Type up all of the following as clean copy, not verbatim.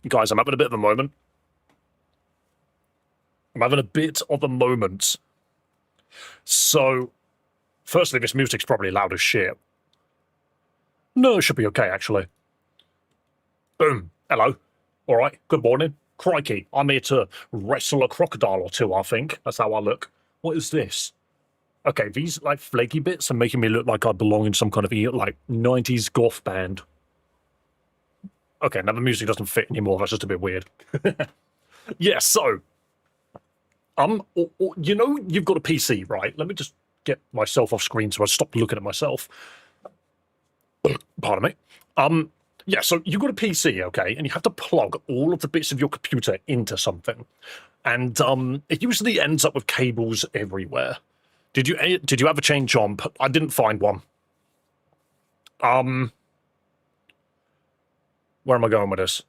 Guys, I'm having a bit of a moment. I'm having a bit of a moment. So, firstly, this music's probably loud as shit. No, it should be okay, actually. Boom. Hello. All right. Good morning. Crikey, I'm here to wrestle a crocodile or two, I think. That's how I look. What is this? Okay, these, like, flaky bits are making me look like I belong in some kind of, like, 90s goth band. Okay, now the music doesn't fit anymore. That's just a bit weird. Yeah, so... you know, you've got a PC, right? Let me just get myself off screen so I stop looking at myself. Pardon me. Yeah, so you've got a PC, okay, and you have to plug all of the bits of your computer into something, and it usually ends up with cables everywhere. Did you have a chain jump? I didn't find one. Where am I going with this?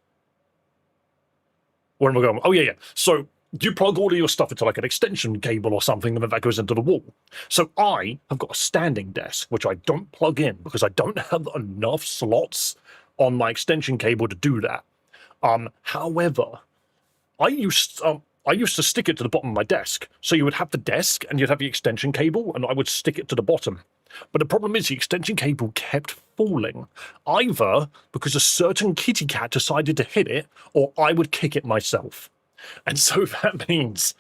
Where am I going? Oh yeah. So you plug all of your stuff into like an extension cable or something, and then that goes into the wall. So I have got a standing desk, which I don't plug in because I don't have enough slots on my extension cable to do that. However, I used to stick it to the bottom of my desk. So you would have the desk and you'd have the extension cable, and I would stick it to the bottom. But the problem is the extension cable kept falling, either because a certain kitty cat decided to hit it, or I would kick it myself. And so that means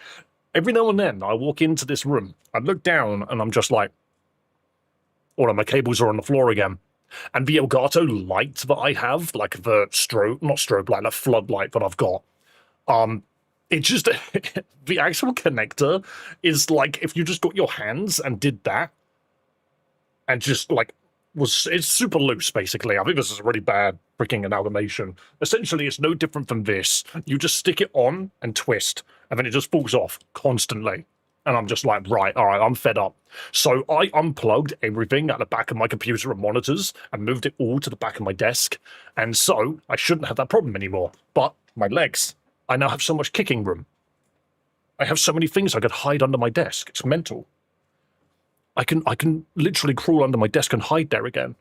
every now and then I walk into this room, I look down, and I'm just like, all of my cables are on the floor again. And the Elgato light that I have, like the not strobe light, the floodlight that I've got, it just, the actual connector is like, if you just got your hands and did that, and just like, it's super loose, basically. I think this is a really bad freaking amalgamation. Essentially, it's no different from this. You just stick it on and twist, and then it just falls off constantly. And I'm just like, right, all right, I'm fed up. So I unplugged everything at the back of my computer and monitors and moved it all to the back of my desk. And so I shouldn't have that problem anymore. But my legs, I now have so much kicking room. I have so many things I could hide under my desk. It's mental. I can literally crawl under my desk and hide there again.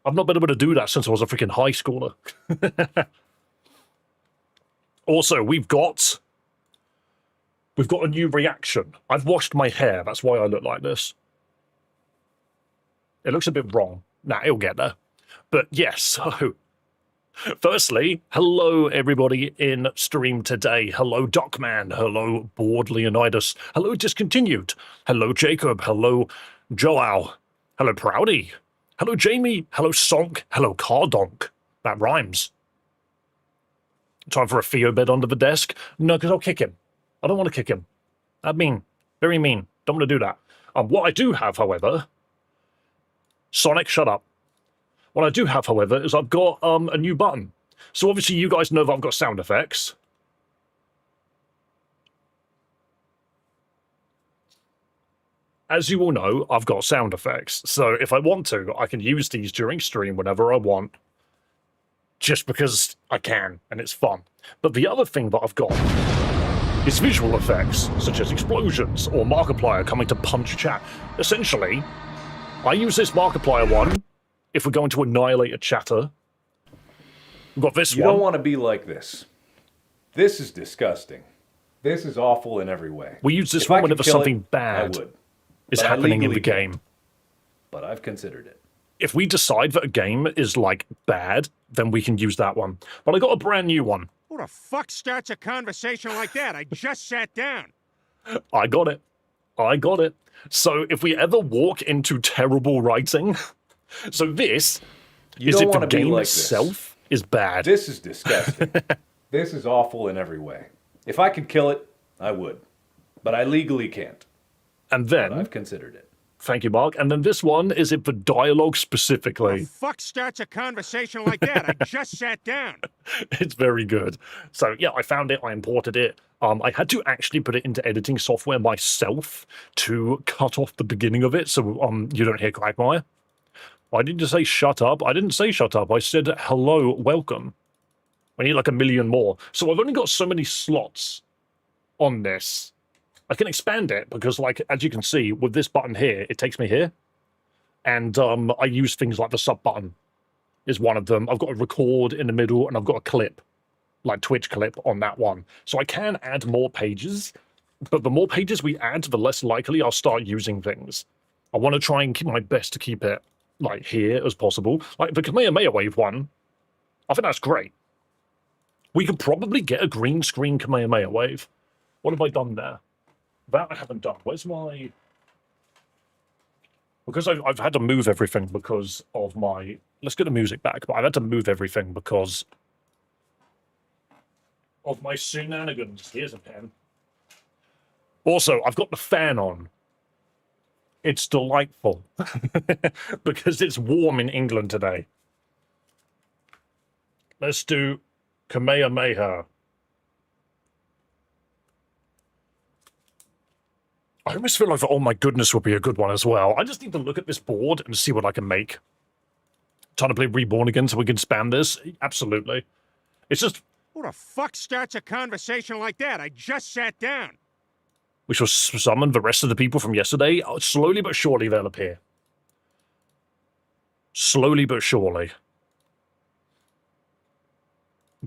I've not been able to do that since I was a freaking high schooler. Also, we've got a new reaction. I've washed my hair. That's why I look like this. It looks a bit wrong. Nah, it'll get there. But yes, so... Firstly, hello everybody in stream today. Hello Docman. Hello Bored Leonidas. Hello Discontinued. Hello Jacob. Hello Joao. Hello Proudy. Hello Jamie. Hello Sonk. Hello Cardonk. That rhymes. Time for a Theo bed under the desk? No, because I'll kick him. I don't want to kick him. That's mean. Very mean. Don't want to do that. What I do have, however... Sonic, shut up. What I do have, however, is I've got a new button. So obviously you guys know that I've got sound effects. As you all know, I've got sound effects. So if I want to, I can use these during stream whenever I want. Just because I can, and it's fun. But the other thing that I've got is visual effects, such as explosions or Markiplier coming to punch chat. Essentially, I use this Markiplier one if we're going to annihilate a chatter. We've got this one. You don't want to be like this. This is disgusting. This is awful in every way. We use this one whenever something bad is happening in the game. But I've considered it. If we decide that a game is, like, bad, then we can use that one. But I got a brand new one. Who the fuck starts a conversation like that? I just sat down. I got it. I got it. So if we ever walk into terrible writing... So this is if the game itself is bad. This is disgusting. This is awful in every way. If I could kill it, I would. But I legally can't. And then... But I've considered it. Thank you, Mark. And then this one is if the dialogue specifically... Who the fuck starts a conversation like that? I just sat down. It's very good. So yeah, I found it. I imported it. I had to actually put it into editing software myself to cut off the beginning of it so you don't hear Quagmire. Why did you say shut up? I didn't say shut up. I said hello, welcome. I need like a million more. So I've only got so many slots on this. I can expand it because, like, as you can see, with this button here, it takes me here. And I use things like the sub button is one of them. I've got a record in the middle and I've got a clip. like Twitch clip on that one. So I can add more pages, but the more pages we add, the less likely I'll start using things. I want to try and keep my best to keep it like here as possible. Like the Kamehameha Wave one, I think that's great. We could probably get a green screen Kamehameha Wave. What have I done there? That I haven't done. Where's my... Because I've had to move everything because of my... Let's get the music back, but I've had to move everything because of my shenanigans. Here's a pen. Also, I've got the fan on. It's delightful. Because it's warm in England today. Let's do Kamehameha. I almost feel like Oh My Goodness would be a good one as well. I just need to look at this board and see what I can make. Trying to play Reborn again so we can spam this? Absolutely. It's just... Who the fuck starts a conversation like that? I just sat down. We shall summon the rest of the people from yesterday. Slowly but surely they'll appear. Slowly but surely.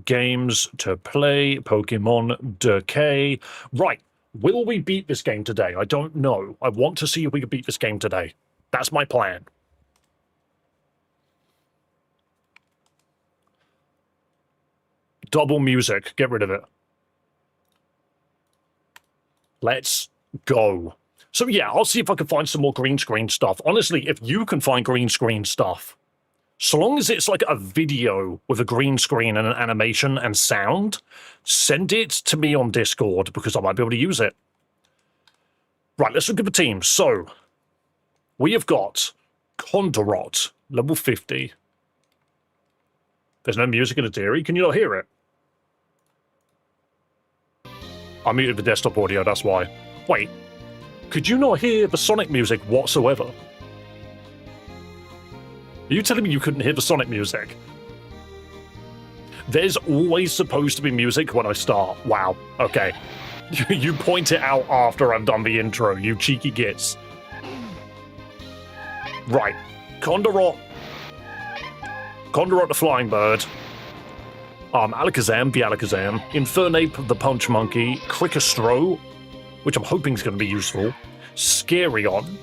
Games to play. Pokemon Decay. Right. Will we beat this game today? I don't know. I want to see if we can beat this game today. That's my plan. Double music. Get rid of it. Let's go. So yeah, I'll see if I can find some more green screen stuff. Honestly, if you can find green screen stuff, so long as it's like a video with a green screen and an animation and sound, send it to me on Discord because I might be able to use it. Right, let's look at the team. So, we have got Condorot, level 50. There's no music in the theory. Can you not hear it? I muted the desktop audio, that's why. Wait, could you not hear the Sonic music whatsoever? Are you telling me you couldn't hear the Sonic music? There's always supposed to be music when I start. Wow, okay. You point it out after I've done the intro, you cheeky gits. Right, Condorot the Flying Bird. Alakazam, the Alakazam. Infernape, the Punch Monkey. Crickastro, which I'm hoping is going to be useful. Scarion.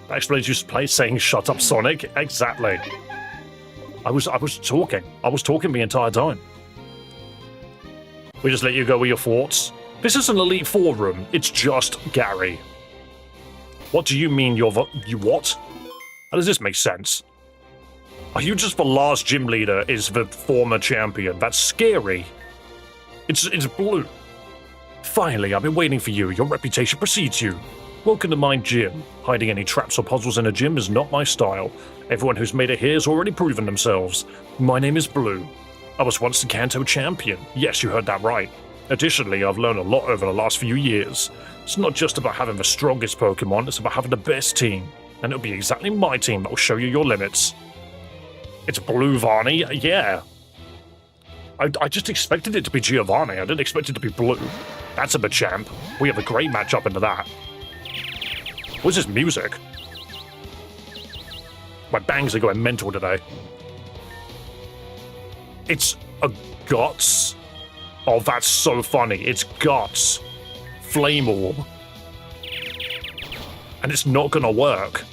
That explains you play saying shut up Sonic. Exactly. I was talking. I was talking the entire time. We just let you go with your thoughts. This is an Elite Four room. It's just Gary. What do you mean you what? How does this make sense? Are you just the last gym leader is the former champion? That's scary. It's blue. Finally, I've been waiting for you. Your reputation precedes you. Welcome to my gym. Hiding any traps or puzzles in a gym is not my style. Everyone who's made it here has already proven themselves. My name is Blue. I was once the Kanto champion. Yes, you heard that right. Additionally, I've learned a lot over the last few years. It's not just about having the strongest Pokemon, it's about having the best team. And it'll be exactly my team that will show you your limits. It's Blue Varney? Yeah. I just expected it to be Giovanni. I didn't expect it to be Blue. That's a Machamp. We have a great matchup into that. What's this music? My bangs are going mental today. It's a Guts. Oh, that's so funny. It's Guts. Flame Orb. And it's not gonna work.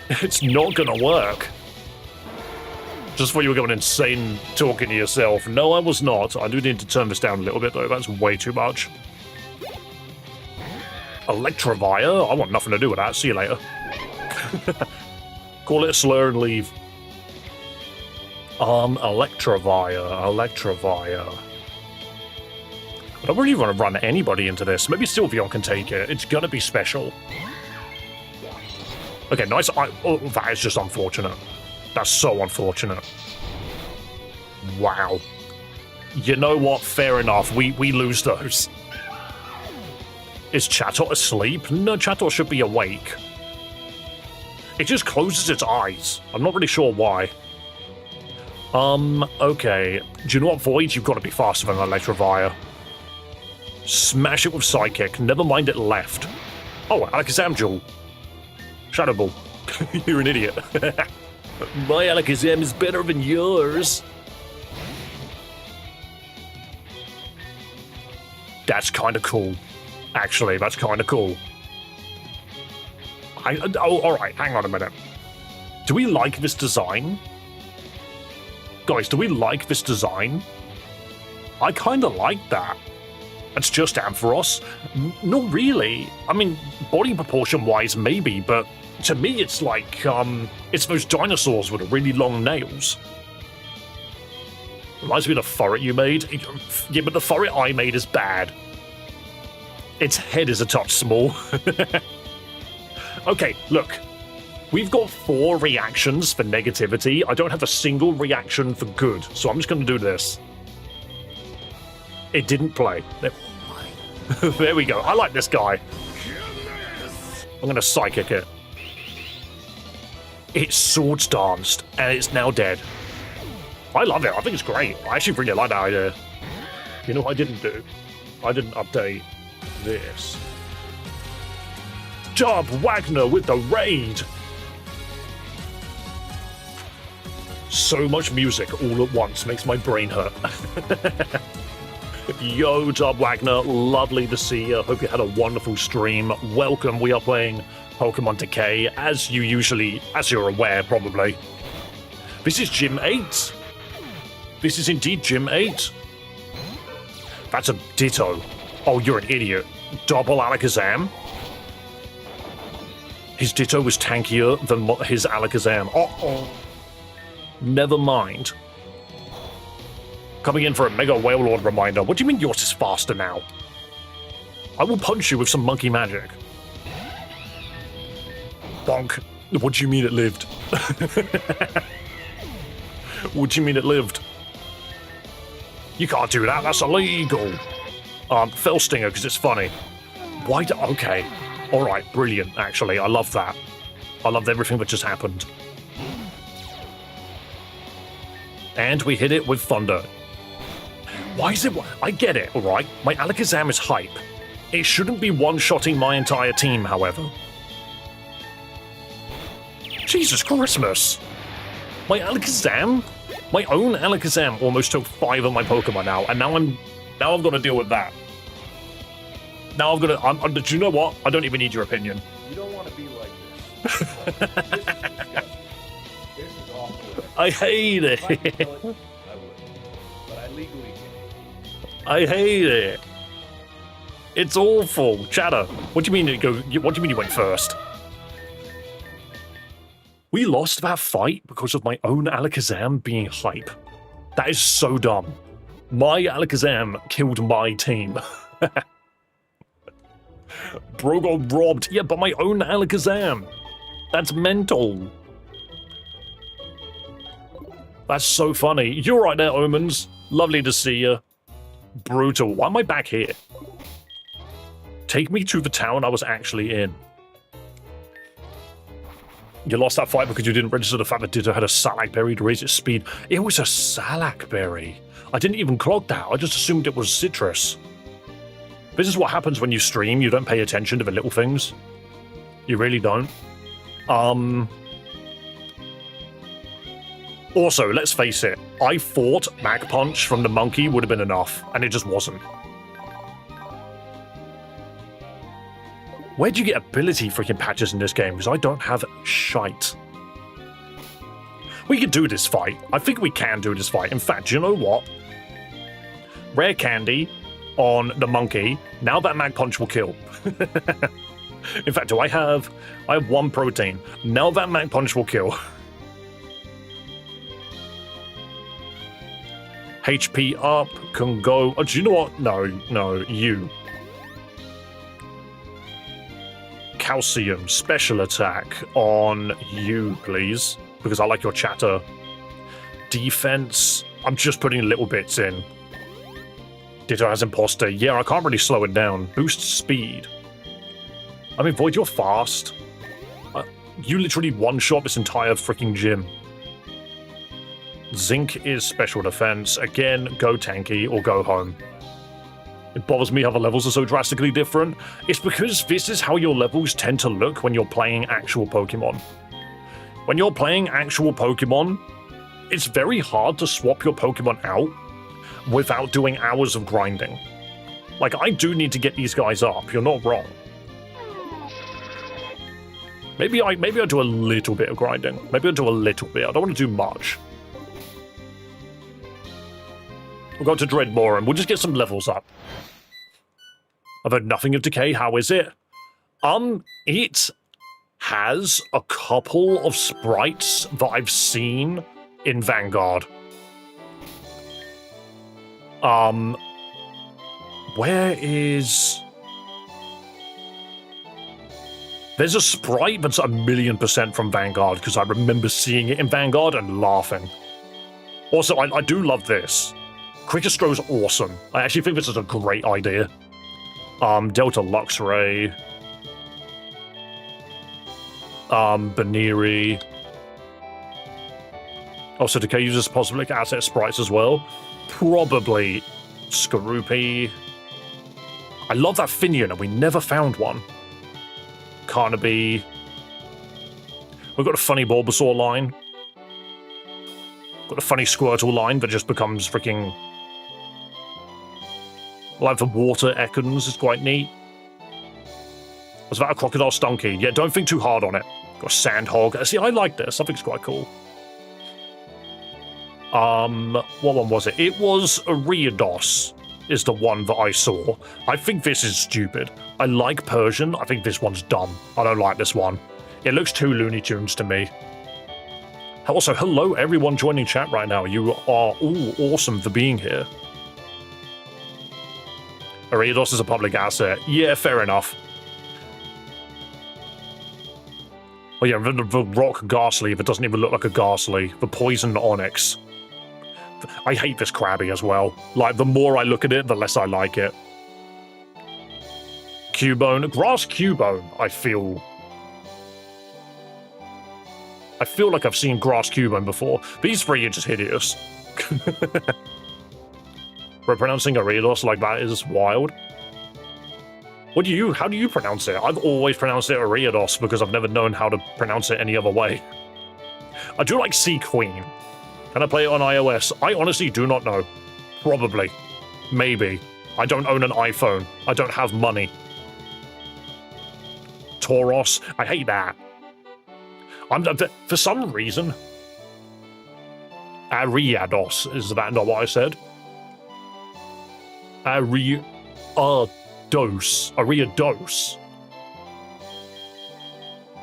It's not gonna work. Just thought you were going insane talking to yourself. No, I was not. I do need to turn this down a little bit, though. That's way too much. Electivire? I want nothing to do with that. See you later. Call it a slur and leave. Electivire. I don't really want to run anybody into this. Maybe Sylveon can take it. It's gonna be special. Okay, nice. Oh, that is just unfortunate. That's so unfortunate. Wow. You know what? Fair enough. We lose those. Is Chatot asleep? No, Chatot should be awake. It just closes its eyes. I'm not really sure why. Okay. Do you know what, Void? You've got to be faster than Electivire. Smash it with Psychic. Never mind it left. Oh, Alakazam Jewel. Shadow Ball. You're an idiot. My Alakazam is better than yours. That's kind of cool. Actually, that's kind of cool. All right, hang on a minute. Do we like this design? Guys, do we like this design? I kind of like that. It's just Ampharos. Not really. I mean, body proportion-wise, maybe, but to me, it's like, it's those dinosaurs with really long nails. Reminds me of the furret you made. Yeah, but the furret I made is bad. Its head is a touch small. Okay, look. We've got 4 reactions for negativity. I don't have a single reaction for good, so I'm just going to do this. It didn't play. There we go. I like this guy. I'm going to psychic it. It swords danced, and it's now dead. I love it. I think it's great. I actually really like that idea. You know what I didn't do? I didn't update this. Job Wagner with the raid! So much music all at once makes my brain hurt. Yo, Job Wagner, lovely to see you. Hope you had a wonderful stream. Welcome, we are playing Pokémon Decay, as you're aware, probably. This is Gym 8. This is indeed Gym 8. That's a Ditto. Oh, you're an idiot. Double Alakazam? His Ditto was tankier than his Alakazam. Uh-oh. Never mind. Coming in for a Mega Wailord reminder. What do you mean yours is faster now? I will punch you with some monkey magic. Bonk. What do you mean it lived? What do you mean it lived? You can't do that, that's illegal. Fell Stinger, because it's funny. Why do... Okay. Alright, brilliant, actually. I love that. I love everything that just happened. And we hit it with Thunder. Why is it... I get it, alright? My Alakazam is hype. It shouldn't be one-shotting my entire team, however. Jesus Christmas! My Alakazam? My own Alakazam almost took 5 of my Pokemon now, and now I've got to deal with that. Now I've got to... But you know what? I don't even need your opinion. You don't want to be like this. This is disgusting. This is awful. I hate it. If I could kill it, I would. But I legally can't. I hate it. It's awful. Chatter, what do you mean what do you mean you went first? We lost that fight because of my own Alakazam being hype. That is so dumb. My Alakazam killed my team. Bro got robbed. Yeah, but my own Alakazam. That's mental. That's so funny. You're right there, Omens. Lovely to see you. Brutal. Why am I back here? Take me to the town I was actually in. You lost that fight because you didn't register the fact that Ditto had a Salac Berry to raise its speed. It was a Salac Berry. I didn't even clock that. I just assumed it was citrus. This is what happens when you stream. You don't pay attention to the little things. You really don't. Also, let's face it. I thought Mach Punch from the monkey would have been enough, and it just wasn't. Where'd you get ability freaking patches in this game? Because I don't have shite. We can do this fight. I think we can do this fight. In fact, you know what? Rare candy on the monkey. Now that Mag Punch will kill. In fact, I have 1 protein. Now that Mag Punch will kill. HP up, can go... Oh, do you know what? No, you. Calcium, special attack on you, please. Because I like your chatter. Defense, I'm just putting little bits in. Ditto has imposter. Yeah, I can't really slow it down. Boost speed. I mean, Void, you're fast. You literally one-shot this entire freaking gym. Zinc is special defense. Again, go tanky or go home. It bothers me how the levels are so drastically different. It's because this is how your levels tend to look when you're playing actual Pokemon. When you're playing actual Pokemon, it's very hard to swap your Pokemon out without doing hours of grinding. Like, I do need to get these guys up. You're not wrong. Maybe I do a little bit of grinding. Maybe I'll do a little bit. I don't want to do much. We'll go to Dreadmore and we'll just get some levels up. I've heard nothing of Decay. How is it? It has a couple of sprites that I've seen in Vanguard. Where is... There's a sprite that's 1,000,000% from Vanguard, because I remember seeing it in Vanguard and laughing. Also, I do love this. Cricketstrow's awesome. I actually think this is a great idea. Delta Luxray. Baniri. Also, Decay uses possibly asset sprites as well. Probably Skorupi. I love that Finion, and we never found one. Carnaby. We've got a funny Bulbasaur line. Got a funny Squirtle line that just becomes freaking... Like the water Ekans is quite neat. Was that a Crocodile Stunky? Yeah, don't think too hard on it. Got a Sandhog. See, I like this. I think it's quite cool. What one was it? It was Ariados is the one that I saw. I think this is stupid. I like Persian. I think this one's dumb. I don't like this one. It looks too Looney Tunes to me. Also, hello everyone joining chat right now. You are all awesome for being here. Ariados is a public asset. Yeah, fair enough. Oh yeah, the rock Ghastly that doesn't even look like a Ghastly. The poison Onyx. I hate this Krabby as well. Like, the more I look at it, the less I like it. Cubone. Grass Cubone, I feel like I've seen Grass Cubone before. These three are just hideous. But pronouncing Ariados like that is wild. How do you pronounce it? I've always pronounced it Ariados because I've never known how to pronounce it any other way. I do like Sea Queen. Can I play it on iOS? I honestly do not know. Probably. Maybe. I don't own an iPhone. I don't have money. Tauros. I hate that. For some reason... Ariados. Is that not what I said? Ariados.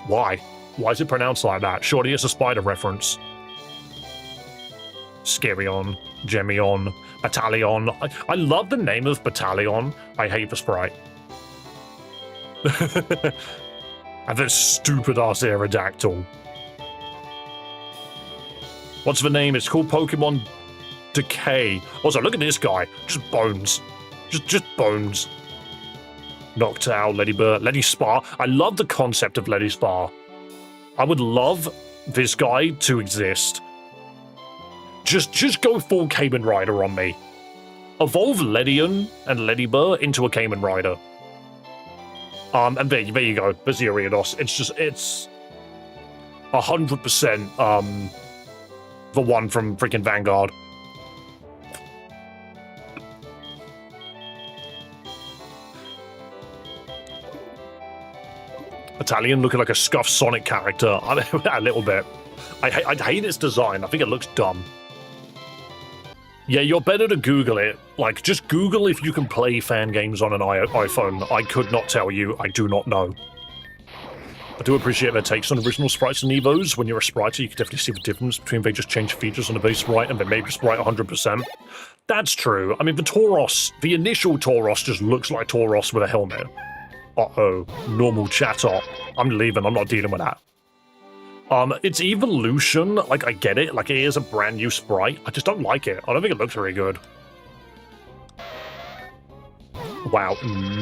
Why? Why is it pronounced like that? Surely it's a spider reference. Skirion, Gemion, Battalion. I love the name of Battalion. I hate the sprite. And this stupid-ass Aerodactyl. What's the name? It's called Pokémon Decay. Also, look at this guy. Just bones. Just bones. Noctowl, Leddy Spar. I love the concept of Leddy Spar. I would love this guy to exist. Just go full Kamen Rider on me. Evolve Ledian and Ledybur into a Kamen Rider. And there you go. There's the Ariados. It's 100% the one from freaking Vanguard. Italian looking like a scuffed Sonic character. A little bit. I hate its design. I think it looks dumb. Yeah, you're better to Google it. Like, just Google if you can play fan games on an iPhone. I could not tell you. I do not know. I do appreciate their takes on original sprites and Evos. When you're a spriter, you can definitely see the difference between they just change features on the base sprite and they make the sprite 100%. That's true. I mean, the Tauros, the initial Tauros just looks like Tauros with a helmet. Uh-oh. Normal chatter. I'm leaving. I'm not dealing with that. Its evolution, like, I get it. Like, it is a brand new sprite. I just don't like it. I don't think it looks very good. Wow,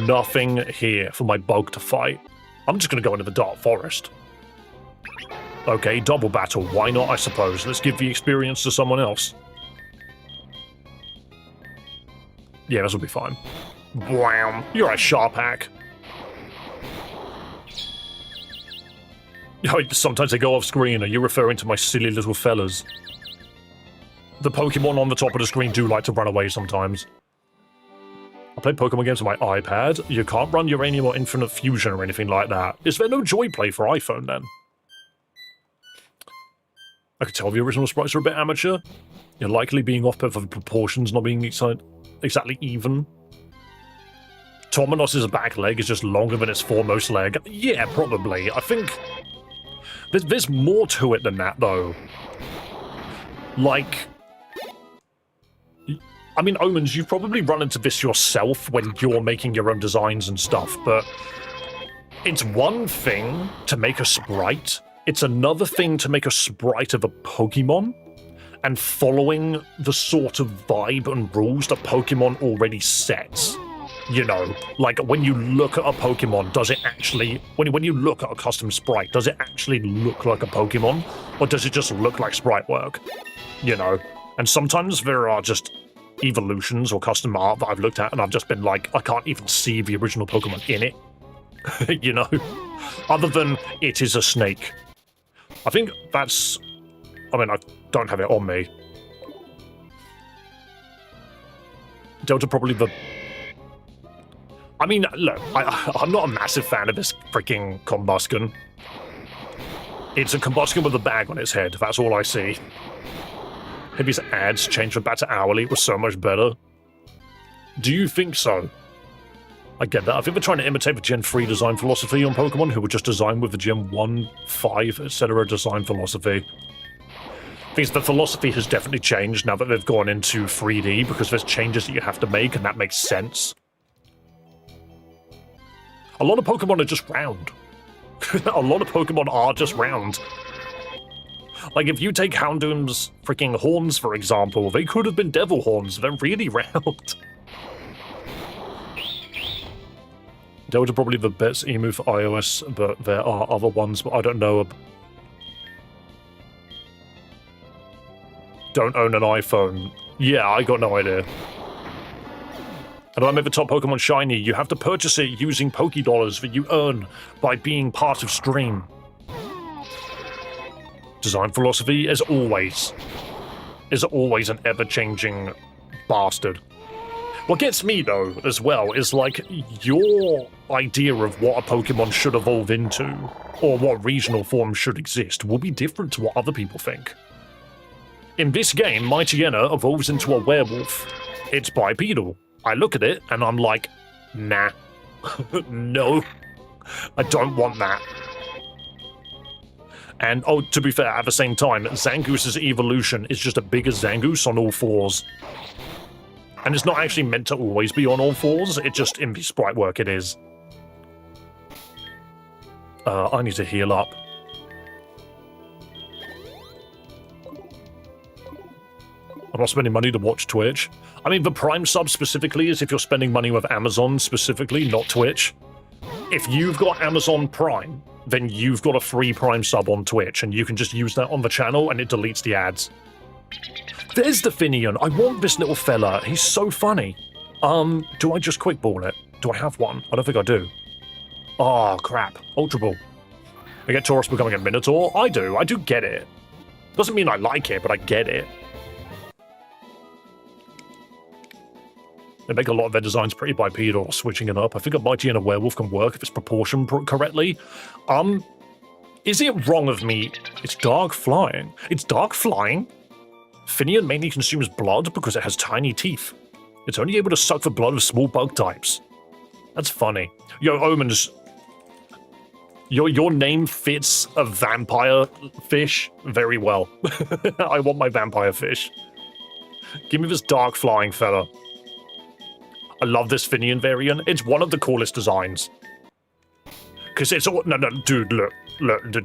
nothing here for my bug to fight. I'm just gonna go into the Dark Forest. Okay, double battle. Why not, I suppose? Let's give the experience to someone else. Yeah, this will be fine. Wham! You're a sharp hack. Sometimes they go off screen. Are you referring to my silly little fellas? The Pokemon on the top of the screen do like to run away sometimes. I play Pokemon games on my iPad. You can't run Uranium or Infinite Fusion or anything like that. Is there no Joy Play for iPhone then? I could tell the original sprites are a bit amateur. You're likely being off, but for the proportions not being exactly even. Tomanos' back leg is just longer than its foremost leg. Yeah, probably. I think there's more to it than that, though. Like, I mean, Omens, you've probably run into this yourself when you're making your own designs and stuff, but it's one thing to make a sprite, it's another thing to make a sprite of a Pokemon, and following the sort of vibe and rules that Pokemon already sets. You know, like when you look at a Pokemon, does it actually, when you look at a custom sprite, does it actually look like a Pokemon? Or does it just look like sprite work? You know, and sometimes there are just evolutions or custom art that I've looked at and I've just been like, I can't even see the original Pokemon in it. You know, other than it is a snake. I think that's, I mean, I don't have it on me. Delta probably the, I mean, look, I'm not a massive fan of this freaking Combusken. It's a Combusken with a bag on its head, that's all I see. Maybe his ads changed from back to hourly, it was so much better. Do you think so? I get that. I think they're trying to imitate the Gen 3 design philosophy on Pokemon, who were just designed with the Gen 1, 5, etc. design philosophy. Because the philosophy has definitely changed now that they've gone into 3D, because there's changes that you have to make, and that makes sense. A lot of Pokemon are just round. A lot of Pokemon are just round. Like, if you take Houndoom's freaking horns, for example, they could have been devil horns. They're really round. Delta probably the best emu for iOS, but there are other ones, but I don't know. Don't own an iPhone. Yeah, I got no idea. And I made the top Pokemon shiny. You have to purchase it using Pokédollars that you earn by being part of stream. Design philosophy, as always, is always an ever-changing bastard. What gets me, though, as well, is like your idea of what a Pokemon should evolve into, or what regional form should exist, will be different to what other people think. In this game, Mightyena evolves into a werewolf. It's bipedal. I look at it and I'm like, nah. No. I don't want that. And, oh, to be fair, at the same time, Zangoose' evolution is just a bigger Zangoose on all fours. And it's not actually meant to always be on all fours, it just, in the sprite work, it is. I need to heal up. I'm not spending money to watch Twitch. I mean, the Prime sub specifically is if you're spending money with Amazon specifically, not Twitch. If you've got Amazon Prime, then you've got a free Prime sub on Twitch, and you can just use that on the channel, and it deletes the ads. There's the Finian. I want this little fella. He's so funny. Do I just quick ball it? Do I have one? I don't think I do. Oh, crap. Ultra Ball. I get Taurus becoming a Minotaur? I do get it. Doesn't mean I like it, but I get it. They make a lot of their designs pretty bipedal, switching it up. I think a Mightyena werewolf can work if it's proportioned correctly. Is it wrong of me? It's dark flying. It's dark flying? Finian mainly consumes blood because it has tiny teeth. It's only able to suck the blood of small bug types. That's funny. Yo, Omens, your name fits a vampire fish very well. I want my vampire fish. Give me this dark flying fella. I love this Finian variant. It's one of the coolest designs. Because it's all... No, dude, look,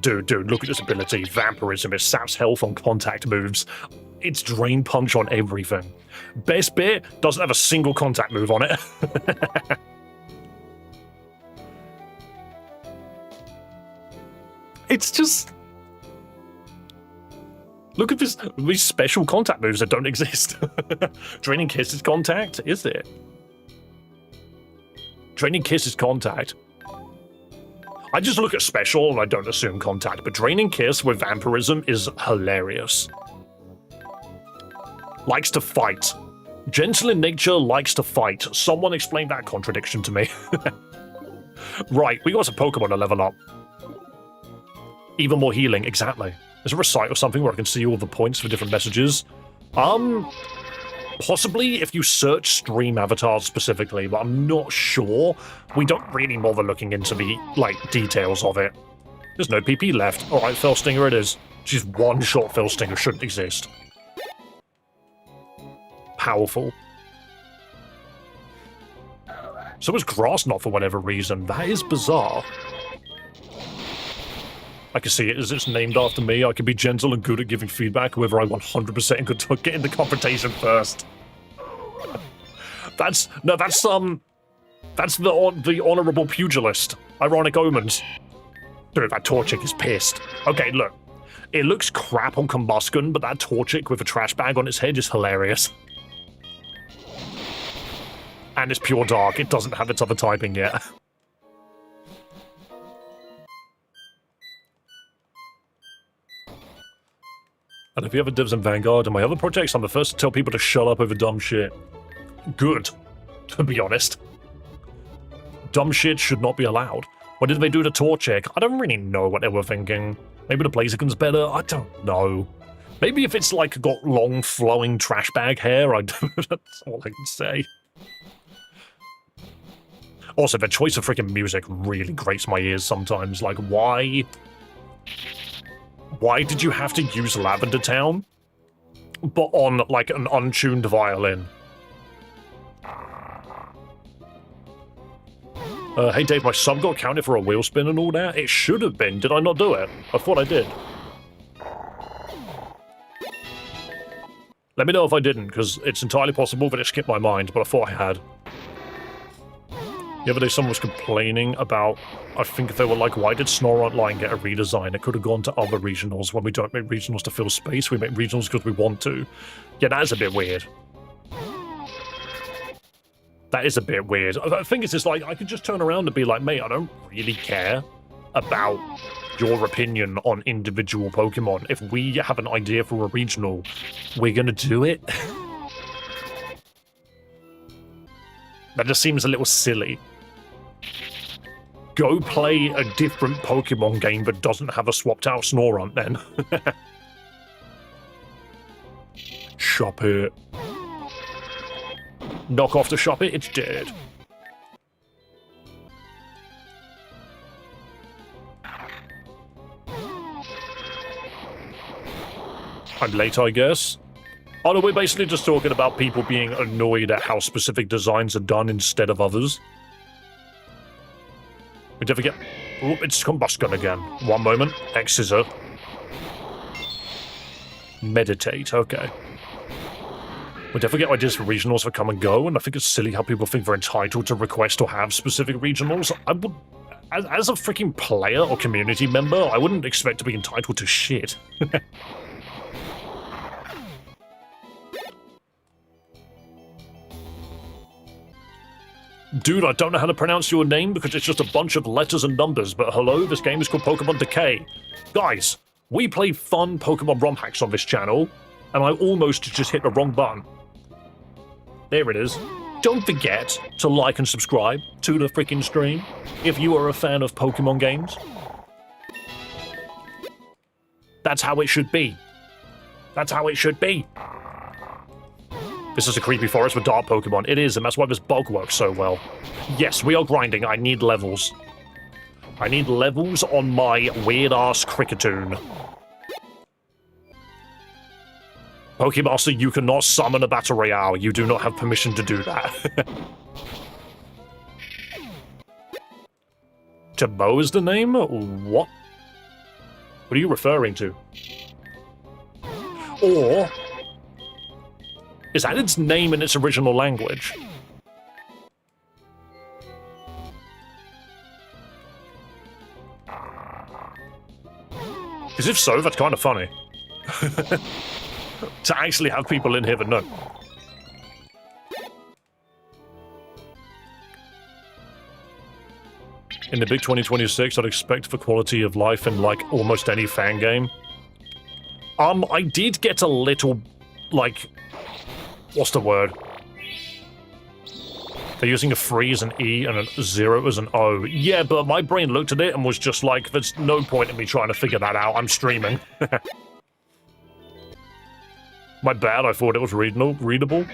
dude, look at this ability. Vampirism, it saps health on contact moves. It's Drain Punch on everything. Best bit, doesn't have a single contact move on it. It's just... Look at this, these special contact moves that don't exist. Draining Kiss is contact, is it? Draining Kiss is contact. I just look at special and I don't assume contact, but Draining Kiss with Vampirism is hilarious. Likes to fight. Gentle in nature, likes to fight. Someone explain that contradiction to me. Right, we got some Pokemon to level up. Even more healing, exactly. Is there a site or something where I can see all the points for different messages? Possibly if you search stream avatars specifically, but I'm not sure. We don't really bother looking into the, details of it. There's no PP left. Alright, Fell Stinger it is. Just one shot Fell Stinger shouldn't exist. Powerful. So is Grass not for whatever reason. That is bizarre. I can see it as it's named after me. I can be gentle and good at giving feedback, however I 100% could get in the confrontation first. That's the honorable pugilist. Ironic Omens. Dude, that Torchic is pissed. Okay, look. It looks crap on Combustion, but that Torchic with a trash bag on its head is hilarious. And it's pure dark. It doesn't have its other typing yet. And if you ever divs in Vanguard and my other projects, I'm the first to tell people to shut up over dumb shit. Good, to be honest. Dumb shit should not be allowed. What did they do to Torchic? I don't really know what they were thinking. Maybe the Blaziken's better? I don't know. Maybe if it's got long flowing trash bag hair, that's all I can say. Also, the choice of freaking music really grates my ears sometimes. Why did you have to use Lavender Town, but on, an untuned violin? Hey Dave, my sub got counted for a wheel spin and all that? It should have been. Did I not do it? I thought I did. Let me know if I didn't, because it's entirely possible that it skipped my mind, but I thought I had. The other day someone was complaining about, I think they were why did Snorunt Line get a redesign? It could have gone to other regionals. When we don't make regionals to fill space, we make regionals because we want to. Yeah, that is a bit weird. That is a bit weird. I think it's just I could just turn around and be like, mate, I don't really care about your opinion on individual Pokemon. If we have an idea for a regional, we're gonna do it. That just seems a little silly. Go play a different Pokemon game that doesn't have a swapped out Snorunt then. Shop it. Knock off the shop it, it's dead. I'm late, I guess. Oh no, we're basically just talking about people being annoyed at how specific designs are done instead of others. We never get... Oh, it's Combustion again. One moment. X-Scissor. Meditate, okay. We definitely get ideas for regionals for come and go, and I think it's silly how people think they're entitled to request or have specific regionals. I would... As a freaking player or community member, I wouldn't expect to be entitled to shit. Dude, I don't know how to pronounce your name because it's just a bunch of letters and numbers, but hello, this game is called Pokémon Decay. Guys, we play fun Pokémon ROM hacks on this channel, and I almost just hit the wrong button. There it is. Don't forget to like and subscribe to the freaking stream if you are a fan of Pokemon games. That's how it should be. That's how it should be. This is a creepy forest with dark Pokemon. It is, and that's why this bug works so well. Yes, we are grinding. I need levels. I need levels on my weird-ass Cricketune. Pokemaster, you cannot summon a Battle Royale. You do not have permission to do that. Jabo is the name? What? What are you referring to? Or... is that its name in its original language? Because if so, that's kind of funny. To actually have people in here that know. In the big 2026, I'd expect for quality of life in, almost any fan game. I did get a little, what's the word? They're using a 3 as an E and a 0 as an O. Yeah, but my brain looked at it and was just like, there's no point in me trying to figure that out. I'm streaming. My bad, I thought it was readable.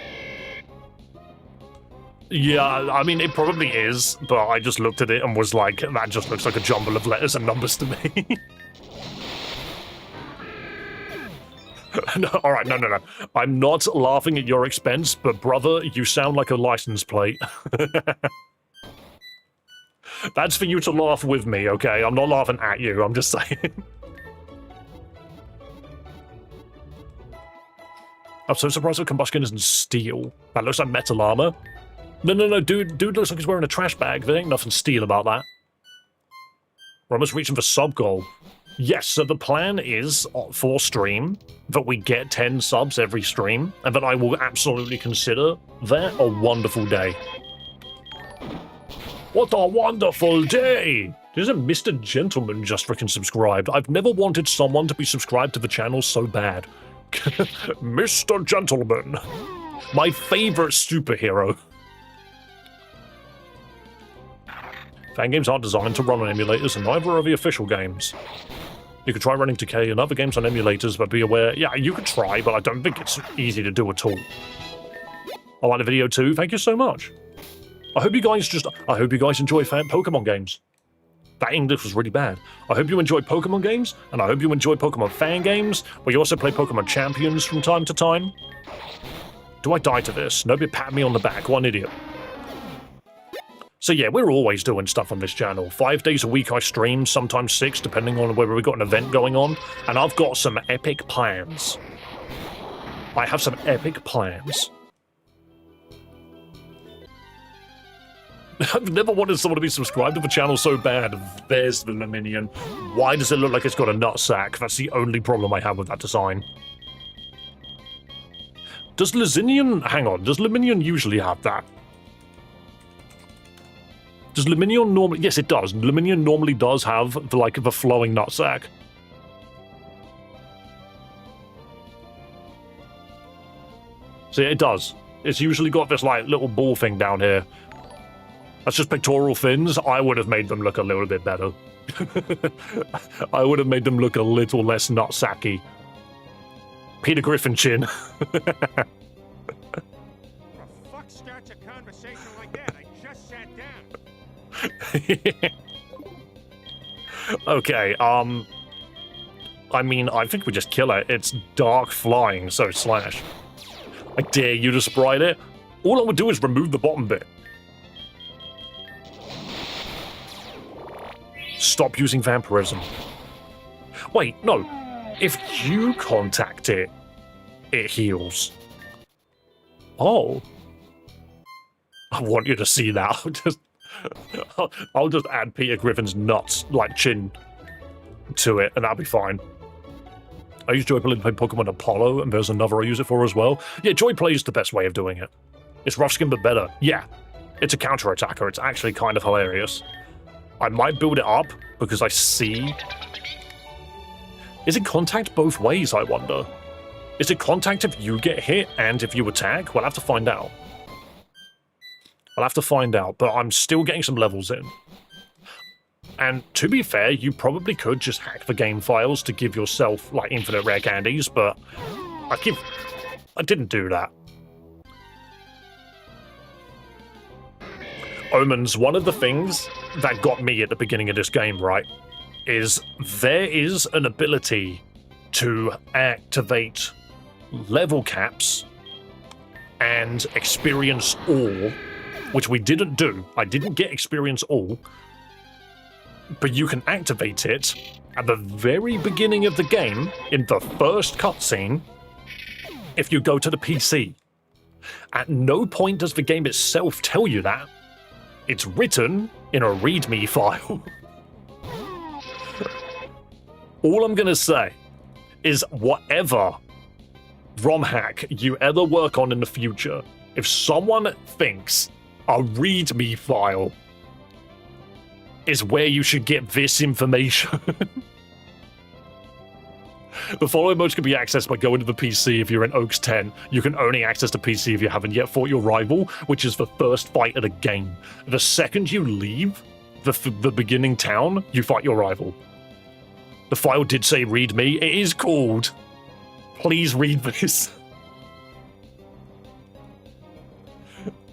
Yeah, I mean, it probably is, but I just looked at it and was like, that just looks like a jumble of letters and numbers to me. No, all right, no. I'm not laughing at your expense, but brother, you sound like a license plate. That's for you to laugh with me, okay? I'm not laughing at you, I'm just saying. I'm so surprised that combustion isn't steel. That looks like metal armor. No, dude looks like he's wearing a trash bag. There ain't nothing steel about that. We're almost reaching for sub-goal. Yes, so the plan is, for stream, that we get 10 subs every stream, and that I will absolutely consider that a wonderful day. What a wonderful day! Isn't Mr. Gentleman just freaking subscribed? I've never wanted someone to be subscribed to the channel so bad. Mr. Gentleman. My favorite superhero. Fan games aren't designed to run on emulators, and neither are the official games. You could try running Decay and other games on emulators, but be aware, yeah, you could try, but I don't think it's easy to do at all. I like the video too, thank you so much. I hope you guys enjoy Pokemon games. That English was really bad. I hope you enjoy Pokemon games, and I hope you enjoy Pokemon fan games, where you also play Pokemon Champions from time to time. Do I die to this? Nobody pat me on the back, what an idiot. So yeah, we're always doing stuff on this channel. 5 days a week I stream, sometimes 6, depending on whether we've got an event going on. And I've got some epic plans. I have some epic plans. I've never wanted someone to be subscribed to the channel so bad. There's the Luminion. Why does it look like it's got a nutsack? That's the only problem I have with that design. Does Lizinion... Hang on, does Luminion usually have that? Does Luminion normally... Yes, it does. Luminion normally does have, the flowing nutsack. See, it does. It's usually got this, little ball thing down here. That's just pectoral fins. I would have made them look a little bit better. I would have made them look a little less nutsacky. Peter Griffin chin. The fuck starts a conversation like that? I just sat down. Okay, I mean, I think we just kill it. It's dark flying, so slash. I dare you to sprite it. All I would do is remove the bottom bit. Stop using vampirism. Wait, no. If you contact it, it heals. Oh. I want you to see that. I'll just add Peter Griffin's nuts, chin, to it, and that'll be fine. I use Joy Play to play Pokemon Apollo, and there's another I use it for as well. Yeah, Joy Play is the best way of doing it. It's rough skin but better. Yeah, it's a counter-attacker. It's actually kind of hilarious. I might build it up, because I see... Is it contact both ways, I wonder? Is it contact if you get hit and if you attack? We'll have to find out. I'll have to find out, but I'm still getting some levels in. And to be fair, you probably could just hack the game files to give yourself, infinite rare candies, but I didn't do that. Omens, one of the things that got me at the beginning of this game, right, is there is an ability to activate level caps and experience all, which we didn't do. I didn't get experience all, but you can activate it at the very beginning of the game in the first cutscene if you go to the PC. At no point does the game itself tell you that. It's written in a README file. All I'm gonna say is whatever ROM hack you ever work on in the future, if someone thinks a README file is where you should get this information, The following modes can be accessed by going to the PC if you're in Oaks 10. You can only access the PC if you haven't yet fought your rival, which is the first fight of the game. The second you leave the beginning town, you fight your rival. The file did say read me. It is called. Please read this.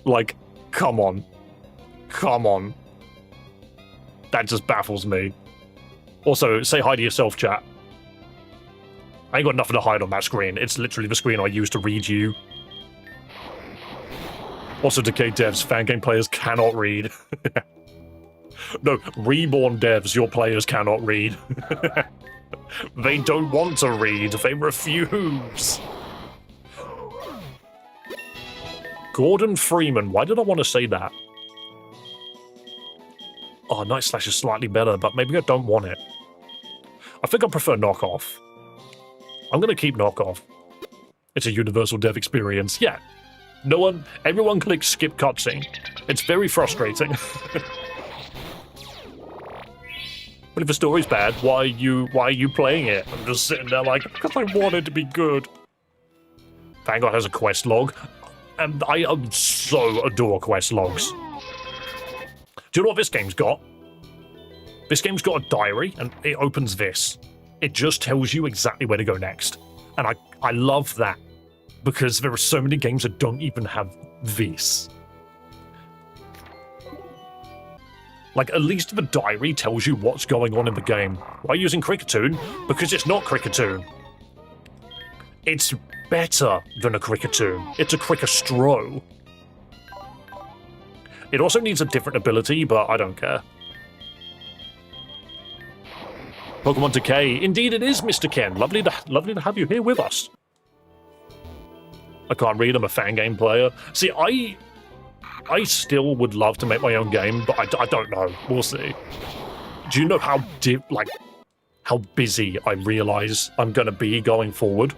Like, come on. Come on. That just baffles me. Also, say hi to yourself, chat. I ain't got nothing to hide on that screen. It's literally the screen I use to read you. Also, Decay devs, fan game players cannot read. No, Reborn devs, your players cannot read. They don't want to read. They refuse. Gordon Freeman. Why did I want to say that? Oh, Night Slash is slightly better, but maybe I don't want it. I think I prefer Knockoff. I'm going to keep Knockoff. It's a universal dev experience. Yeah. Everyone clicks skip cutscene. It's very frustrating. But if the story's bad, why are you playing it? I'm just sitting there like, because I want it to be good. Vanguard has a quest log, and I so adore quest logs. Do you know what this game's got? This game's got a diary, and it opens this. It just tells you exactly where to go next. And I love that, because there are so many games that don't even have this. Like, at least the diary tells you what's going on in the game. Why are you using Cricketune? Because it's not Cricketune. It's better than a Cricketune. It's a Crickestro. It also needs a different ability, but I don't care. Pokémon Decay. Indeed it is, Mr. Ken. Lovely to have you here with us. I can't read, I'm a fan game player. See, I still would love to make my own game, but I don't know. We'll see. Do you know how busy I realize I'm going to be going forward?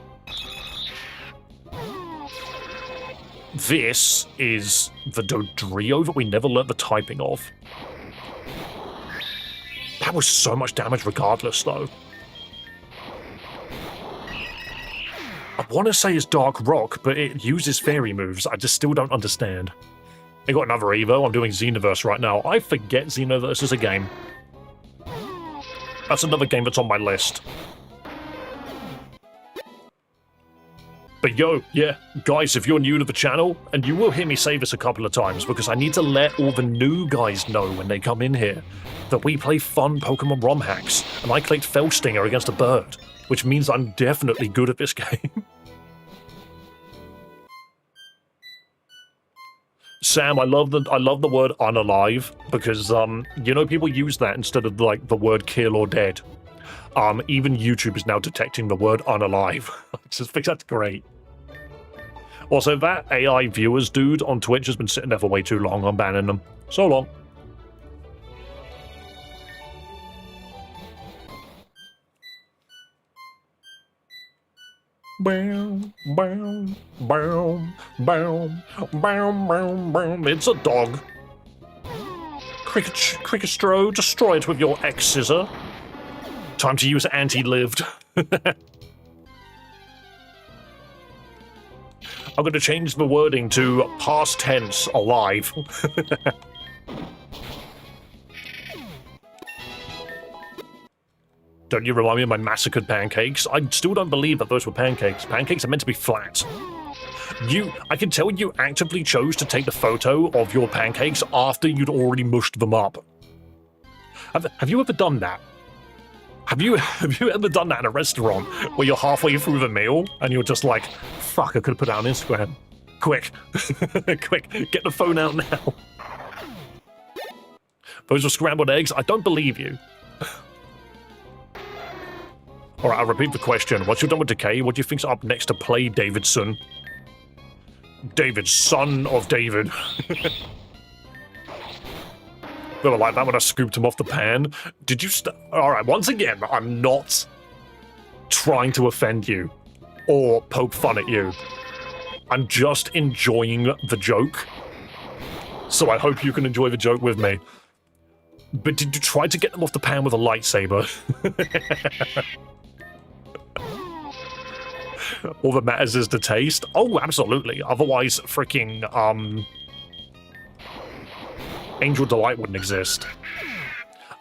This is the Dodrio that we never learnt the typing of. That was so much damage regardless, though. I want to say it's Dark Rock, but it uses fairy moves. I just still don't understand. I got another Evo. I'm doing Xenoverse right now. I forget Xenoverse is a game. That's another game that's on my list. But yo, yeah, guys, if you're new to the channel, and you will hear me say this a couple of times, because I need to let all the new guys know when they come in here, that we play fun Pokemon ROM hacks, and I clicked Felstinger against a bird, which means I'm definitely good at this game. Sam, I love the word unalive because people use that instead of like the word kill or dead. Even YouTube is now detecting the word unalive. I just think that's great. Also, that AI viewers dude on Twitch has been sitting there for way too long. I'm banning them. So long. Boom, boom, boom, boom, boom, boom, boom. It's a dog. Crickestro, destroy it with your X-scissor. Time to use anti-lived. I'm going to change the wording to past tense alive. Don't you remind me of my massacred pancakes? I still don't believe that those were pancakes. Pancakes are meant to be flat. I can tell you actively chose to take the photo of your pancakes after you'd already mushed them up. Have you ever done that? Have you ever done that in a restaurant where you're halfway through the meal and you're just like, fuck, I could have put it on Instagram. Quick. Quick, get the phone out now. Those were scrambled eggs? I don't believe you. Alright, I'll repeat the question. Once you're done with Decay, what do you think's up next to play, Davidson? David, son of David. They were like that when I scooped him off the pan. Did you Alright, once again, I'm not trying to offend you or poke fun at you. I'm just enjoying the joke. So I hope you can enjoy the joke with me. But did you try to get them off the pan with a lightsaber? All that matters is the taste. Oh, absolutely. Otherwise, freaking Angel Delight wouldn't exist.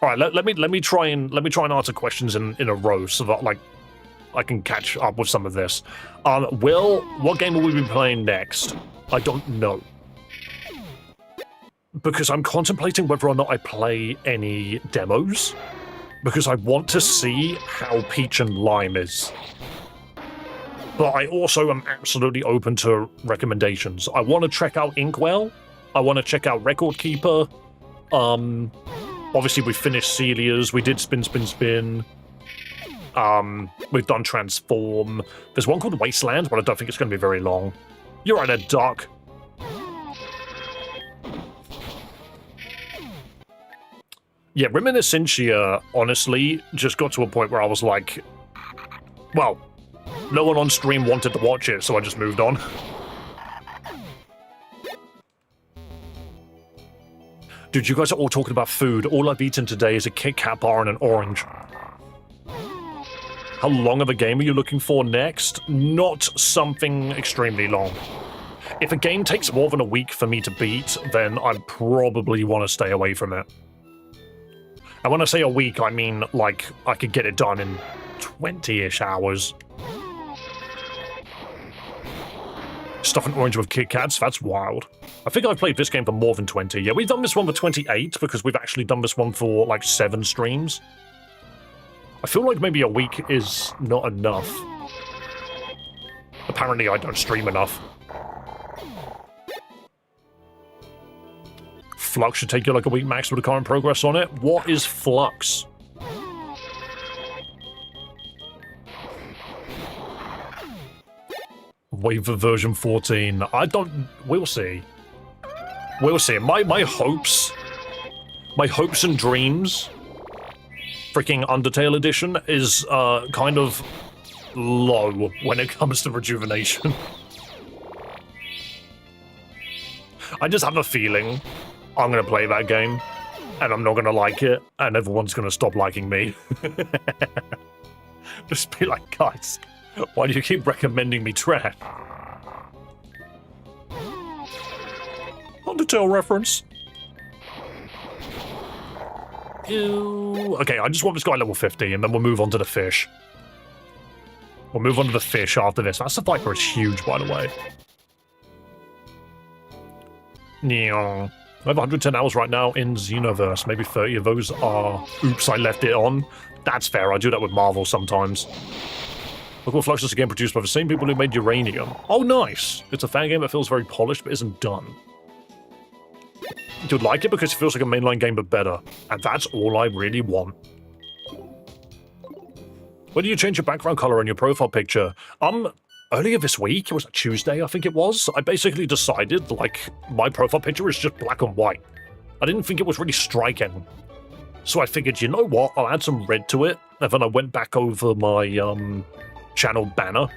All right, let me try and answer questions in a row so that like I can catch up with some of this. What game will we be playing next? I don't know. Because I'm contemplating whether or not I play any demos. Because I want to see how Peach and Lime is. But I also am absolutely open to recommendations. I want to check out Inkwell. I want to check out Record Keeper. Obviously we finished Celia's. We did Spin Spin Spin. We've done Transform. There's one called Wasteland, but I don't think it's going to be very long. You're right, Ed Duck. Yeah, Reminiscentia, honestly, just got to a point where I was like, well, no one on stream wanted to watch it, so I just moved on. Dude, you guys are all talking about food. All I've eaten today is a Kit Kat bar and an orange. How long of a game are you looking for next? Not something extremely long. If a game takes more than a week for me to beat, then I probably want to stay away from it. And when I say a week, I mean, like, I could get it done in 20-ish hours. Stuff an orange with Kit Kats? That's wild. I think I've played this game for more than 20. Yeah, we've done this one for 28, because we've actually done this one for, like, 7 streams. I feel like maybe a week is not enough. Apparently I don't stream enough. Flux should take you like a week max with the current progress on it. What is Flux? Wait for version 14. I don't... We'll see. We'll see. My hopes and dreams, freaking Undertale edition, is kind of low when it comes to rejuvenation. I just have a feeling I'm going to play that game, and I'm not going to like it, and everyone's going to stop liking me. Just be like, guys, why do you keep recommending me trash? Undertale reference. Ew. Okay, I just want this guy level 50, and then we'll move on to the fish. We'll move on to the fish after this. That Viper is huge, by the way. I have 110 hours right now in Xenoverse. Maybe 30 of those are, oops, I left it on. That's fair, I do that with Marvel sometimes. Look what Flux is a game produced by the same people who made Uranium. Oh, nice! It's a fan game that feels very polished but isn't done. You'd like it because it feels like a mainline game but better. And that's all I really want. When do you change your background color on your profile picture? Earlier this week, it was Tuesday, I think it was, I basically decided, like, my profile picture is just black and white. I didn't think it was really striking. So I figured, you know what, I'll add some red to it, and then I went back over my, channel banner,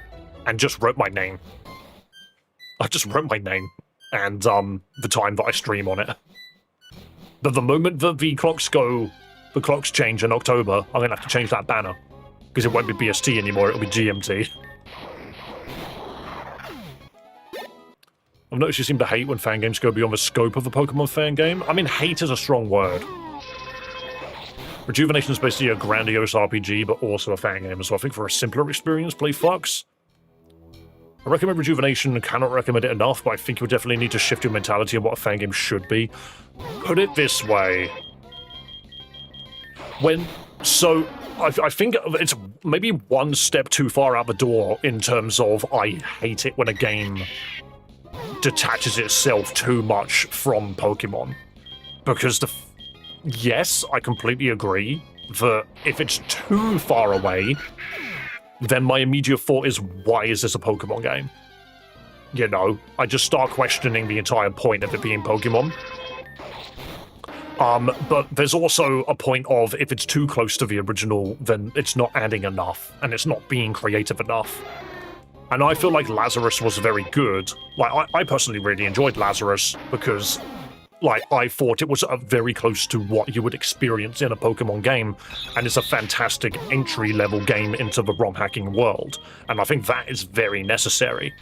and just wrote my name. I just wrote my name, and, the time that I stream on it. But the moment that the clocks change in October, I'm gonna have to change that banner. Because it won't be BST anymore, it'll be GMT. I've noticed you seem to hate when fan games go beyond the scope of a Pokemon fan game. I mean, hate is a strong word. Rejuvenation is basically a grandiose RPG, but also a fan game, so I think for a simpler experience, play Flux. I recommend Rejuvenation and cannot recommend it enough, but I think you would definitely need to shift your mentality on what a fan game should be. Put it this way. I think it's maybe one step too far out the door in terms of I hate it when a game detaches itself too much from Pokemon. Because yes, I completely agree that if it's too far away, then my immediate thought is, why is this a Pokemon game? You know, I just start questioning the entire point of it being Pokemon. But there's also a point of, if it's too close to the original, then it's not adding enough, and it's not being creative enough. And I feel like Lazarus was very good. Like, I personally really enjoyed Lazarus, because like, I thought it was very close to what you would experience in a Pokemon game, and it's a fantastic entry-level game into the ROM hacking world, and I think that is very necessary.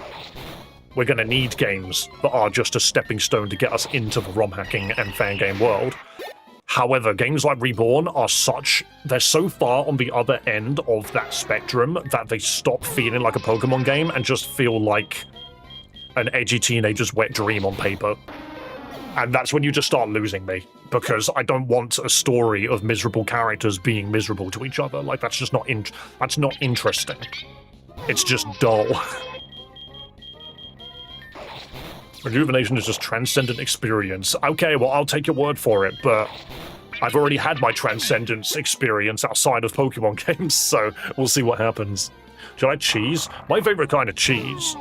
We're going to need games that are just a stepping stone to get us into the ROM hacking and fangame world. However, games like Reborn are they're so far on the other end of that spectrum that they stop feeling like a Pokemon game and just feel like an edgy teenager's wet dream on paper. And that's when you just start losing me, because I don't want a story of miserable characters being miserable to each other. Like, that's just not that's not interesting. It's just dull. Rejuvenation is just transcendent experience. Okay, well, I'll take your word for it, but I've already had my transcendence experience outside of Pokemon games, so we'll see what happens. Do you like cheese? My favorite kind of cheese.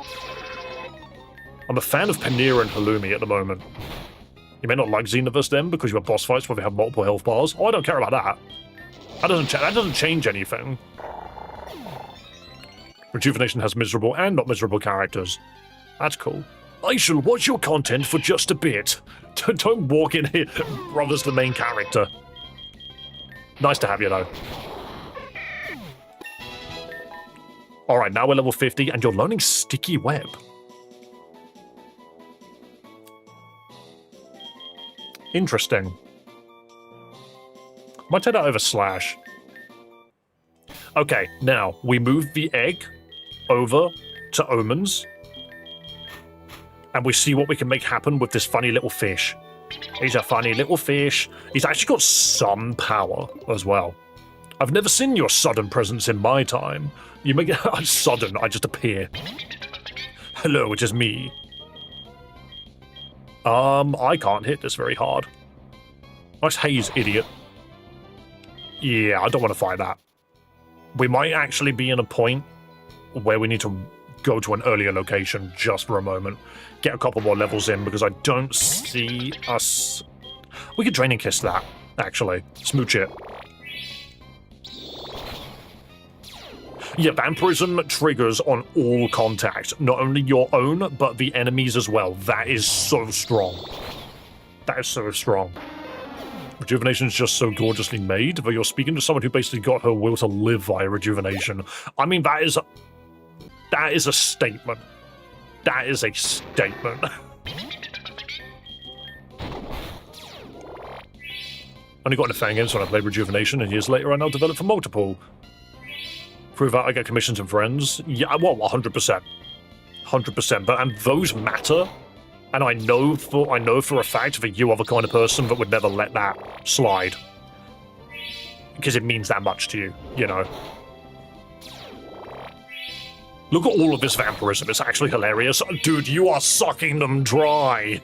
I'm a fan of paneer and halloumi at the moment. You may not like Xenoverse then, because you have boss fights where they have multiple health bars. Oh, I don't care about that. That doesn't change anything. Rejuvenation has miserable and not miserable characters. That's cool. I shall watch your content for just a bit. Don't walk in here. Brother's the main character. Nice to have you, though. Alright, now we're level 50, and you're learning Sticky Web. Interesting. Might take that over Slash. Okay, now, we move the egg over to Omens, and we see what we can make happen with this funny little fish. He's a funny little fish. He's actually got some power as well. I've never seen your sudden presence in my time. You make it sudden, I just appear. Hello, it is me. I can't hit this very hard. Nice haze, idiot. Yeah, I don't want to fight that. We might actually be in a point where we need to go to an earlier location just for a moment. Get a couple more levels in, because I don't see us... We could Draining Kiss that, actually. Smooch it. Yeah, Vampirism triggers on all contact. Not only your own, but the enemies as well. That is so strong. That is so strong. Rejuvenation is just so gorgeously made, but you're speaking to someone who basically got her will to live via rejuvenation. I mean, that is a statement. That is a statement. Only got into fan games when I played Rejuvenation, and years later I now developed for multiple. Prove out I get commissions and friends. Yeah, well, 100%. 100%. And those matter. And I know for a fact that you are the kind of person that would never let that slide. Because it means that much to you, you know. Look at all of this vampirism. It's actually hilarious. Dude, you are sucking them dry.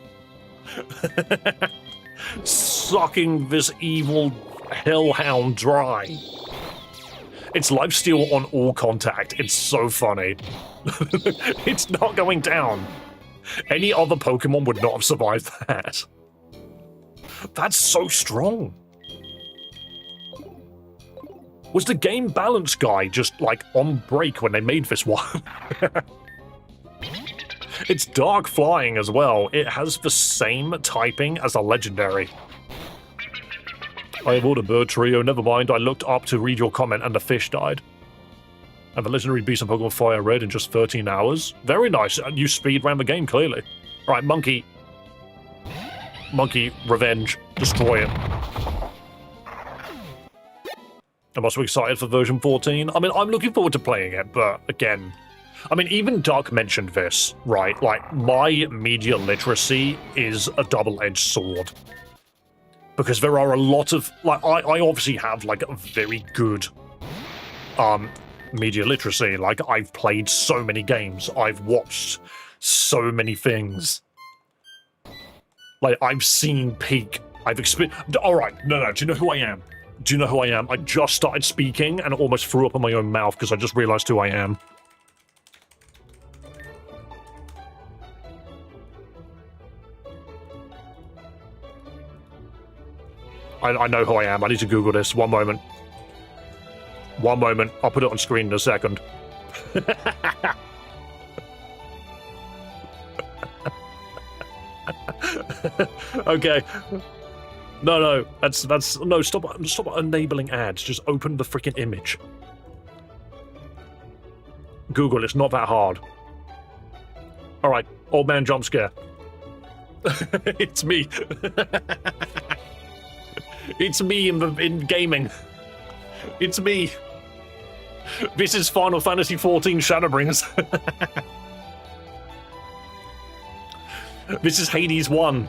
Sucking this evil hellhound dry. It's lifesteal on all contact. It's so funny. It's not going down. Any other Pokemon would not have survived that. That's so strong. Was the game balance guy just, like, on break when they made this one? It's dark flying as well. It has the same typing as a legendary. I avoided a bird trio. Never mind, I looked up to read your comment and the fish died. And the legendary beast in Pokemon Fire Red in just 13 hours. Very nice. You speedran the game, clearly. Alright, Monkey. Monkey, revenge. Destroy it. Am I so excited for version 14? I mean, I'm looking forward to playing it, but again... I mean, even Dark mentioned this, right? Like, my media literacy is a double-edged sword. Because there are a lot of... Like, I obviously have, like, a very good... media literacy. Like, I've played so many games. I've watched so many things. Like, I've seen peak. I've experienced... Alright, no, do you know who I am? Do you know who I am? I just started speaking and almost threw up in my own mouth because I just realized who I am. I know who I am. I need to Google this. One moment. One moment. I'll put it on screen in a second. Okay. No, that's no. Stop enabling ads. Just open the freaking image. Google. It's not that hard. All right, old man jump scare. It's me. It's me in gaming. It's me. This is Final Fantasy XIV Shadowbringers. This is Hades 1.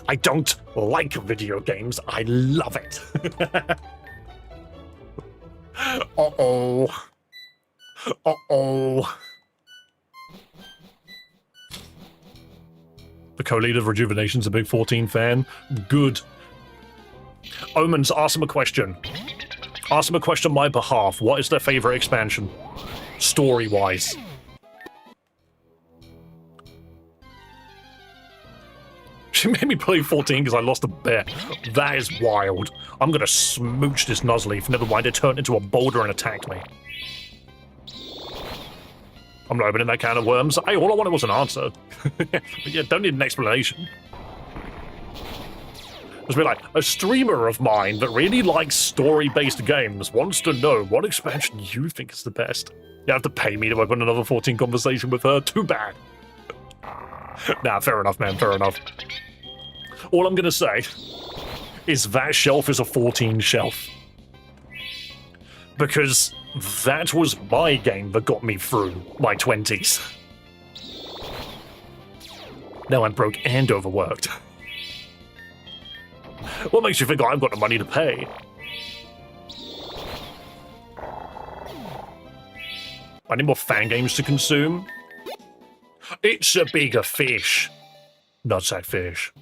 I don't like video games. I love it. Uh-oh. Uh-oh. The co-leader of Rejuvenation's a big 14 fan. Good. Omens, ask him a question. Ask him a question on my behalf. What is their favorite expansion? Story-wise. She made me play 14 because I lost a bet. That is wild. I'm gonna smooch this Nuzleaf. Never mind, it turned into a boulder and attacked me. I'm not opening that can of worms. Hey, all I wanted was an answer. Yeah, don't need an explanation. Just be like, a streamer of mine that really likes story-based games wants to know what expansion you think is the best. You have to pay me to open another 14 conversation with her. Too bad. Nah, fair enough, man, fair enough. All I'm gonna say is that shelf is a 14 shelf. Because that was my game that got me through my 20s. Now I'm broke and overworked. What makes you think I've got the money to pay? I need more fan games to consume. It's a bigger fish. Nutsack fish.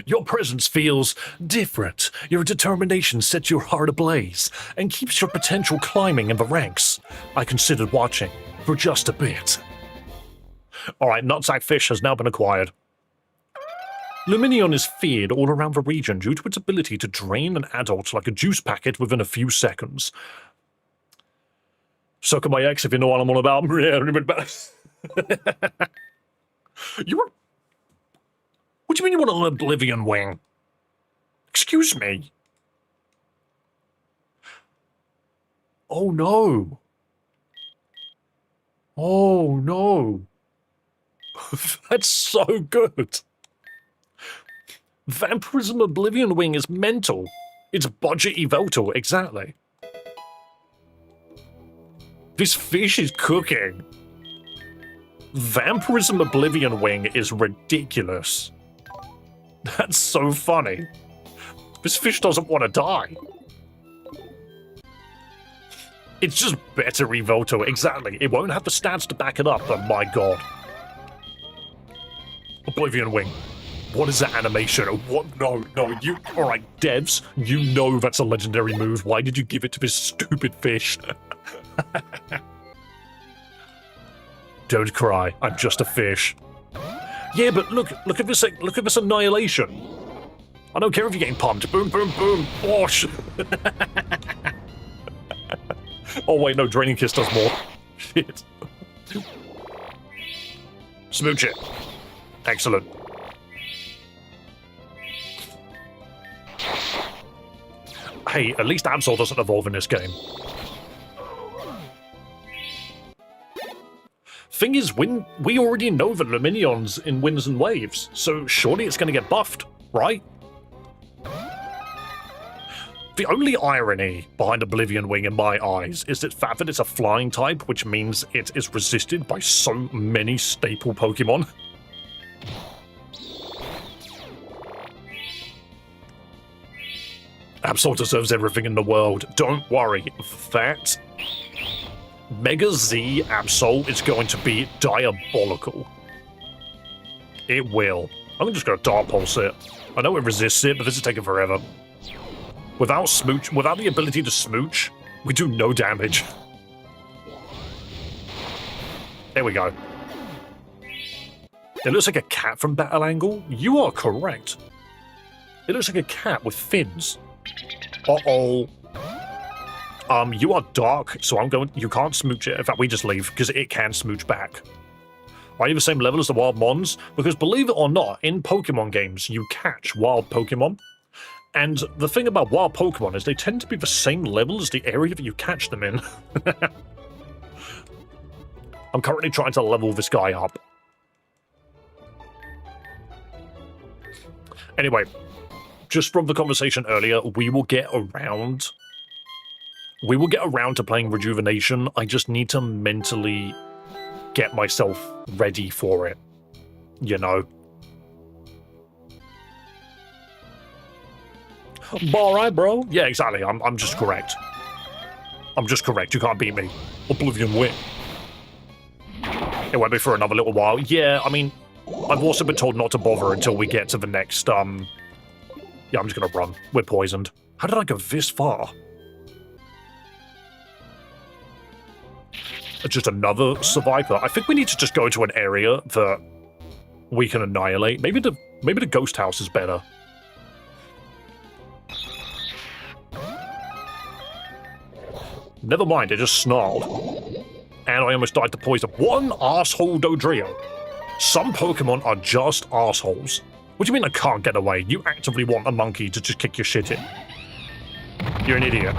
Your presence feels different. Your determination sets your heart ablaze and keeps your potential climbing in the ranks. I considered watching for just a bit. Alright, Nutsack fish has now been acquired. Luminion is feared all around the region due to its ability to drain an adult like a juice packet within a few seconds. Suck at my ex if you know what I'm on about. You want... What do you mean you want an Oblivion wing? Excuse me. Oh no. Oh no. That's so good. Vampirism Oblivion Wing is mental. It's budget Eveltal, exactly. This fish is cooking. Vampirism Oblivion Wing is ridiculous. That's so funny. This fish doesn't want to die. It's just better Eveltal, exactly. It won't have the stats to back it up, but my god. Oblivion Wing. What is that animation? What? No, you... Alright, devs, you know that's a legendary move. Why did you give it to this stupid fish? Don't cry, I'm just a fish. Yeah, but look at this annihilation. I don't care if you're getting pumped. Boom, boom, boom, wash. Oh wait, no, Draining Kiss does more. Shit. Smooch it. Excellent. Hey, at least Absol doesn't evolve in this game. Thing is, we already know the Luminion's in Winds and Waves, so surely it's going to get buffed, right? The only irony behind Oblivion Wing in my eyes is the fact that it's a flying type, which means it is resisted by so many staple Pokemon. Absol deserves everything in the world. Don't worry, that Mega Z Absol is going to be diabolical. It will. I'm just going to Dark Pulse it. I know it resists it, but this is taking forever. Without the ability to smooch, we do no damage. There we go. It looks like a cat from battle angle. You are correct. It looks like a cat with fins. Uh-oh. You are dark, so you can't smooch it. In fact, we just leave, because it can smooch back. Are you the same level as the wild mons? Because believe it or not, in Pokemon games, you catch wild Pokemon. And the thing about wild Pokemon is they tend to be the same level as the area that you catch them in. I'm currently trying to level this guy up. Anyway, just from the conversation earlier, we will get around to playing Rejuvenation. I just need to mentally get myself ready for it, you know. Alright, bro. Yeah, exactly. I'm just correct. I'm just correct. You can't beat me. Oblivion win. It won't be for another little while. Yeah, I mean, I've also been told not to bother until we get to the next, Yeah, I'm just gonna run. We're poisoned. How did I go this far? Just another survivor. I think we need to just go to an area that we can annihilate. Maybe the ghost house is better. Never mind, it just snarled. And I almost died to poison. What an asshole Dodrio. Some Pokemon are just assholes. What do you mean I can't get away? You actively want a monkey to just kick your shit in. You're an idiot.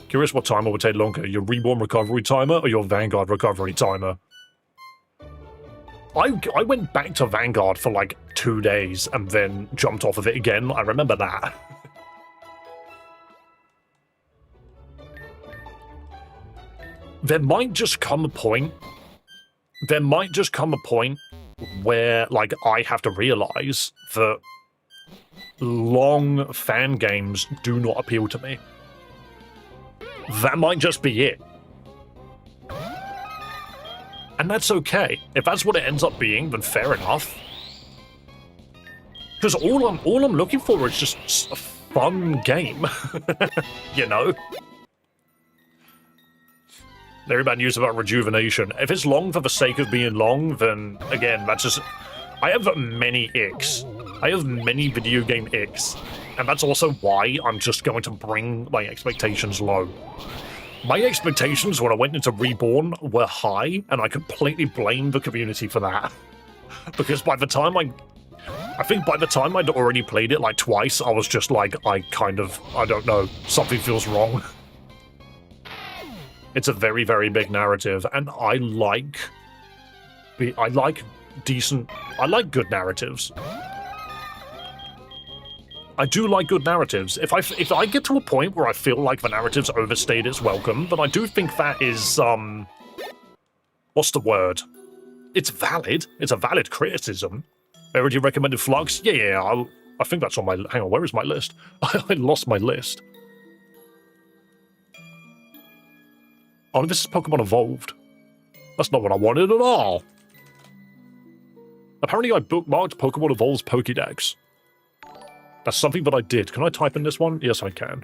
Curious what timer would take longer, your Reborn recovery timer or your Vanguard recovery timer? I went back to Vanguard for like 2 days and then jumped off of it again. I remember that. There might just come a point where, like, I have to realize that long fan games do not appeal to me. That might just be it. And that's okay. If that's what it ends up being, then fair enough. Because all I'm looking for is just a fun game. You know? Very bad news about Rejuvenation. If it's long for the sake of being long, then again, that's just... I have many icks. I have many video game icks. And that's also why I'm just going to bring my expectations low. My expectations when I went into Reborn were high, and I completely blame the community for that. Because by the time I think by the time I'd already played it like twice, I was just like, I don't know, something feels wrong. It's a very, very big narrative, and I like good narratives. I do like good narratives. If I get to a point where I feel like the narrative's overstayed its welcome, then I do think that is, what's the word? It's valid. It's a valid criticism. Already recommended Flux? Yeah, I think that's on my... Hang on, where is my list? I lost my list. Oh, this is Pokemon Evolved. That's not what I wanted at all. Apparently I bookmarked Pokemon Evolved's Pokédex. That's something that I did. Can I type in this one? Yes, I can.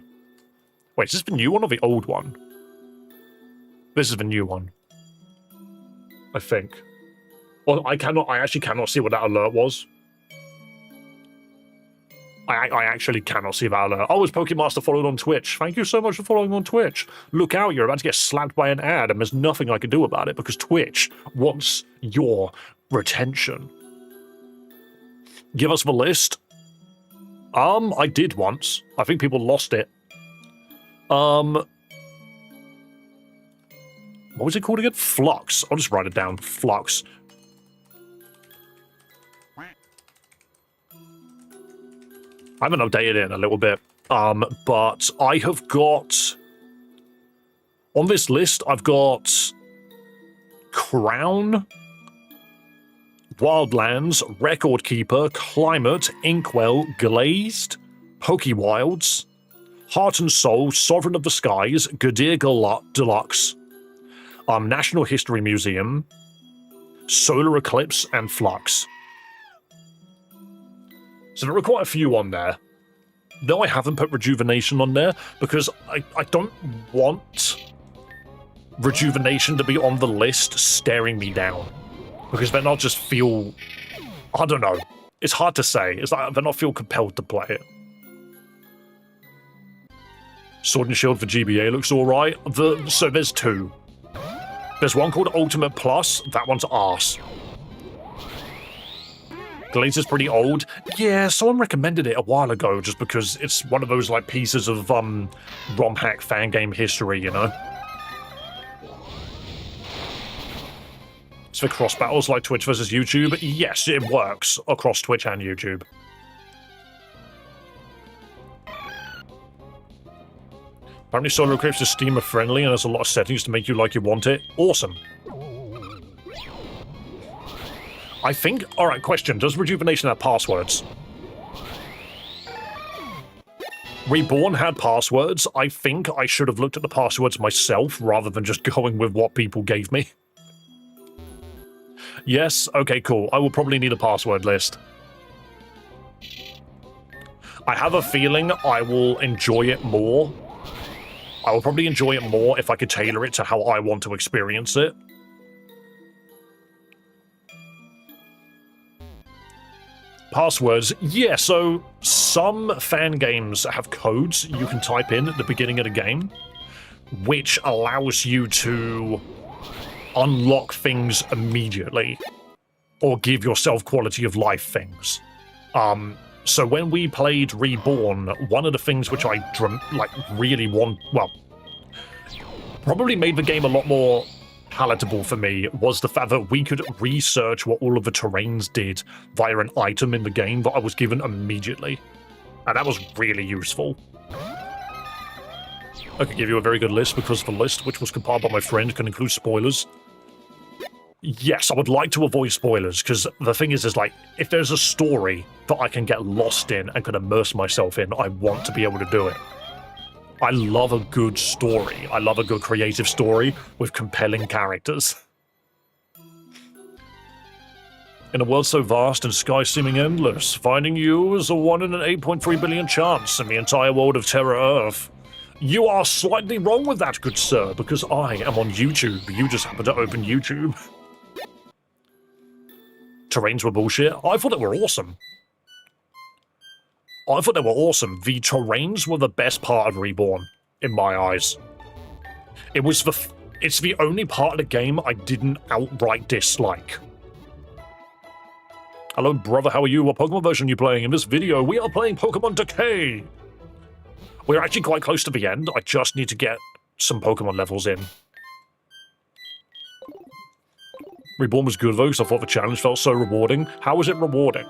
Wait, is this the new one or the old one? This is the new one. I think. Well, I actually cannot see what that alert was. I actually cannot see that alert. Oh, it's Pokemaster followed on Twitch. Thank you so much for following on Twitch. Look out, you're about to get slapped by an ad, and there's nothing I can do about it because Twitch wants your retention. Give us the list. I did once. I think people lost it. What was it called again? Flux. I'll just write it down. Flux. I haven't updated it in a little bit, but I have got... On this list, I've got Crown, Wildlands, Record Keeper, Climate, Inkwell, Glazed, Pokewilds, Heart and Soul, Sovereign of the Skies, Gadir Deluxe, National History Museum, Solar Eclipse, and Flux. So there are quite a few on there. No, I haven't put Rejuvenation on there because I don't want Rejuvenation to be on the list staring me down. Because then I'll just feel... I don't know. It's hard to say. It's like then I'll feel compelled to play it. Sword and Shield for GBA looks alright. So there's two. There's one called Ultimate Plus. That one's arse. Glazer's pretty old. Yeah, someone recommended it a while ago just because it's one of those like pieces of romhack fan game history, you know? It's for cross battles like Twitch versus YouTube. Yes, it works across Twitch and YouTube. Apparently solo creeps are Steamer friendly and there's a lot of settings to make you like you want it. Awesome. I think... Alright, question. Does Rejuvenation have passwords? Reborn had passwords. I think I should have looked at the passwords myself rather than just going with what people gave me. Yes? Okay, cool. I will probably need a password list. I have a feeling I will enjoy it more. I will probably enjoy it more if I could tailor it to how I want to experience it. Passwords. Yeah, so some fan games have codes you can type in at the beginning of the game, which allows you to unlock things immediately or give yourself quality of life things. So when we played Reborn, one of the things which I really want, well, probably made the game a lot more palatable for me was the fact that we could research what all of the terrains did via an item in the game that I was given immediately. And that was really useful. I could give you a very good list because the list, which was compiled by my friend, can include spoilers. Yes, I would like to avoid spoilers, because the thing is like, if there's a story that I can get lost in and can immerse myself in, I want to be able to do it. I love a good story. I love a good creative story with compelling characters. In a world so vast and sky seeming endless, finding you is a 1 in an 8.3 billion chance in the entire world of Terra Earth. You are slightly wrong with that, good sir, because I am on YouTube. You just happen to open YouTube. Terrains were bullshit. I thought they were awesome. The terrains were the best part of Reborn, in my eyes. It's the only part of the game I didn't outright dislike. Hello, brother, how are you? What Pokemon version are you playing? In this video, we are playing Pokémon Decay. We're actually quite close to the end. I just need to get some Pokemon levels in. Reborn was good though, because I thought the challenge felt so rewarding. How was it rewarding?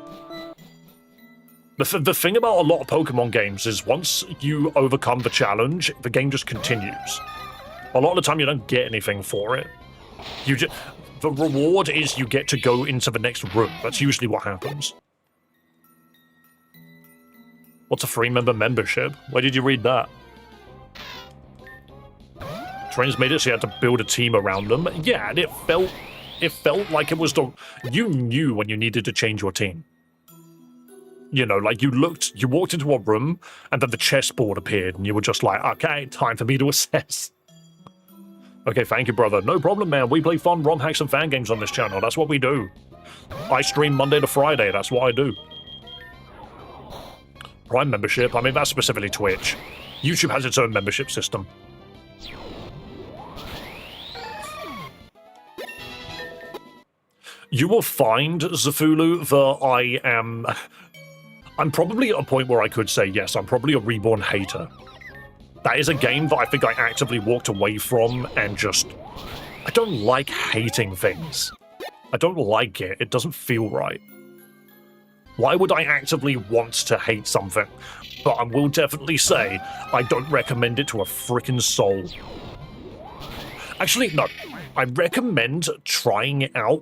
The thing about a lot of Pokemon games is once you overcome the challenge, the game just continues. A lot of the time you don't get anything for it. The reward is you get to go into the next room. That's usually what happens. What's a free member membership? Where did you read that? Trains made it so you had to build a team around them. Yeah, and it felt like it was you knew when you needed to change your team. You know, like you walked into a room and then the chessboard appeared and you were just like, okay, time for me to assess. Okay, thank you, brother. No problem, man. We play fun ROM hacks and fan games on this channel. That's what we do. I stream Monday to Friday. That's what I do. Prime membership. I mean, that's specifically Twitch. YouTube has its own membership system. You will find, Zafulu, that I'm probably at a point where I could say, yes, I'm probably a Reborn hater. That is a game that I think I actively walked away from and just... I don't like hating things. I don't like it. It doesn't feel right. Why would I actively want to hate something? But I will definitely say, I don't recommend it to a frickin' soul. Actually, no. I recommend trying it out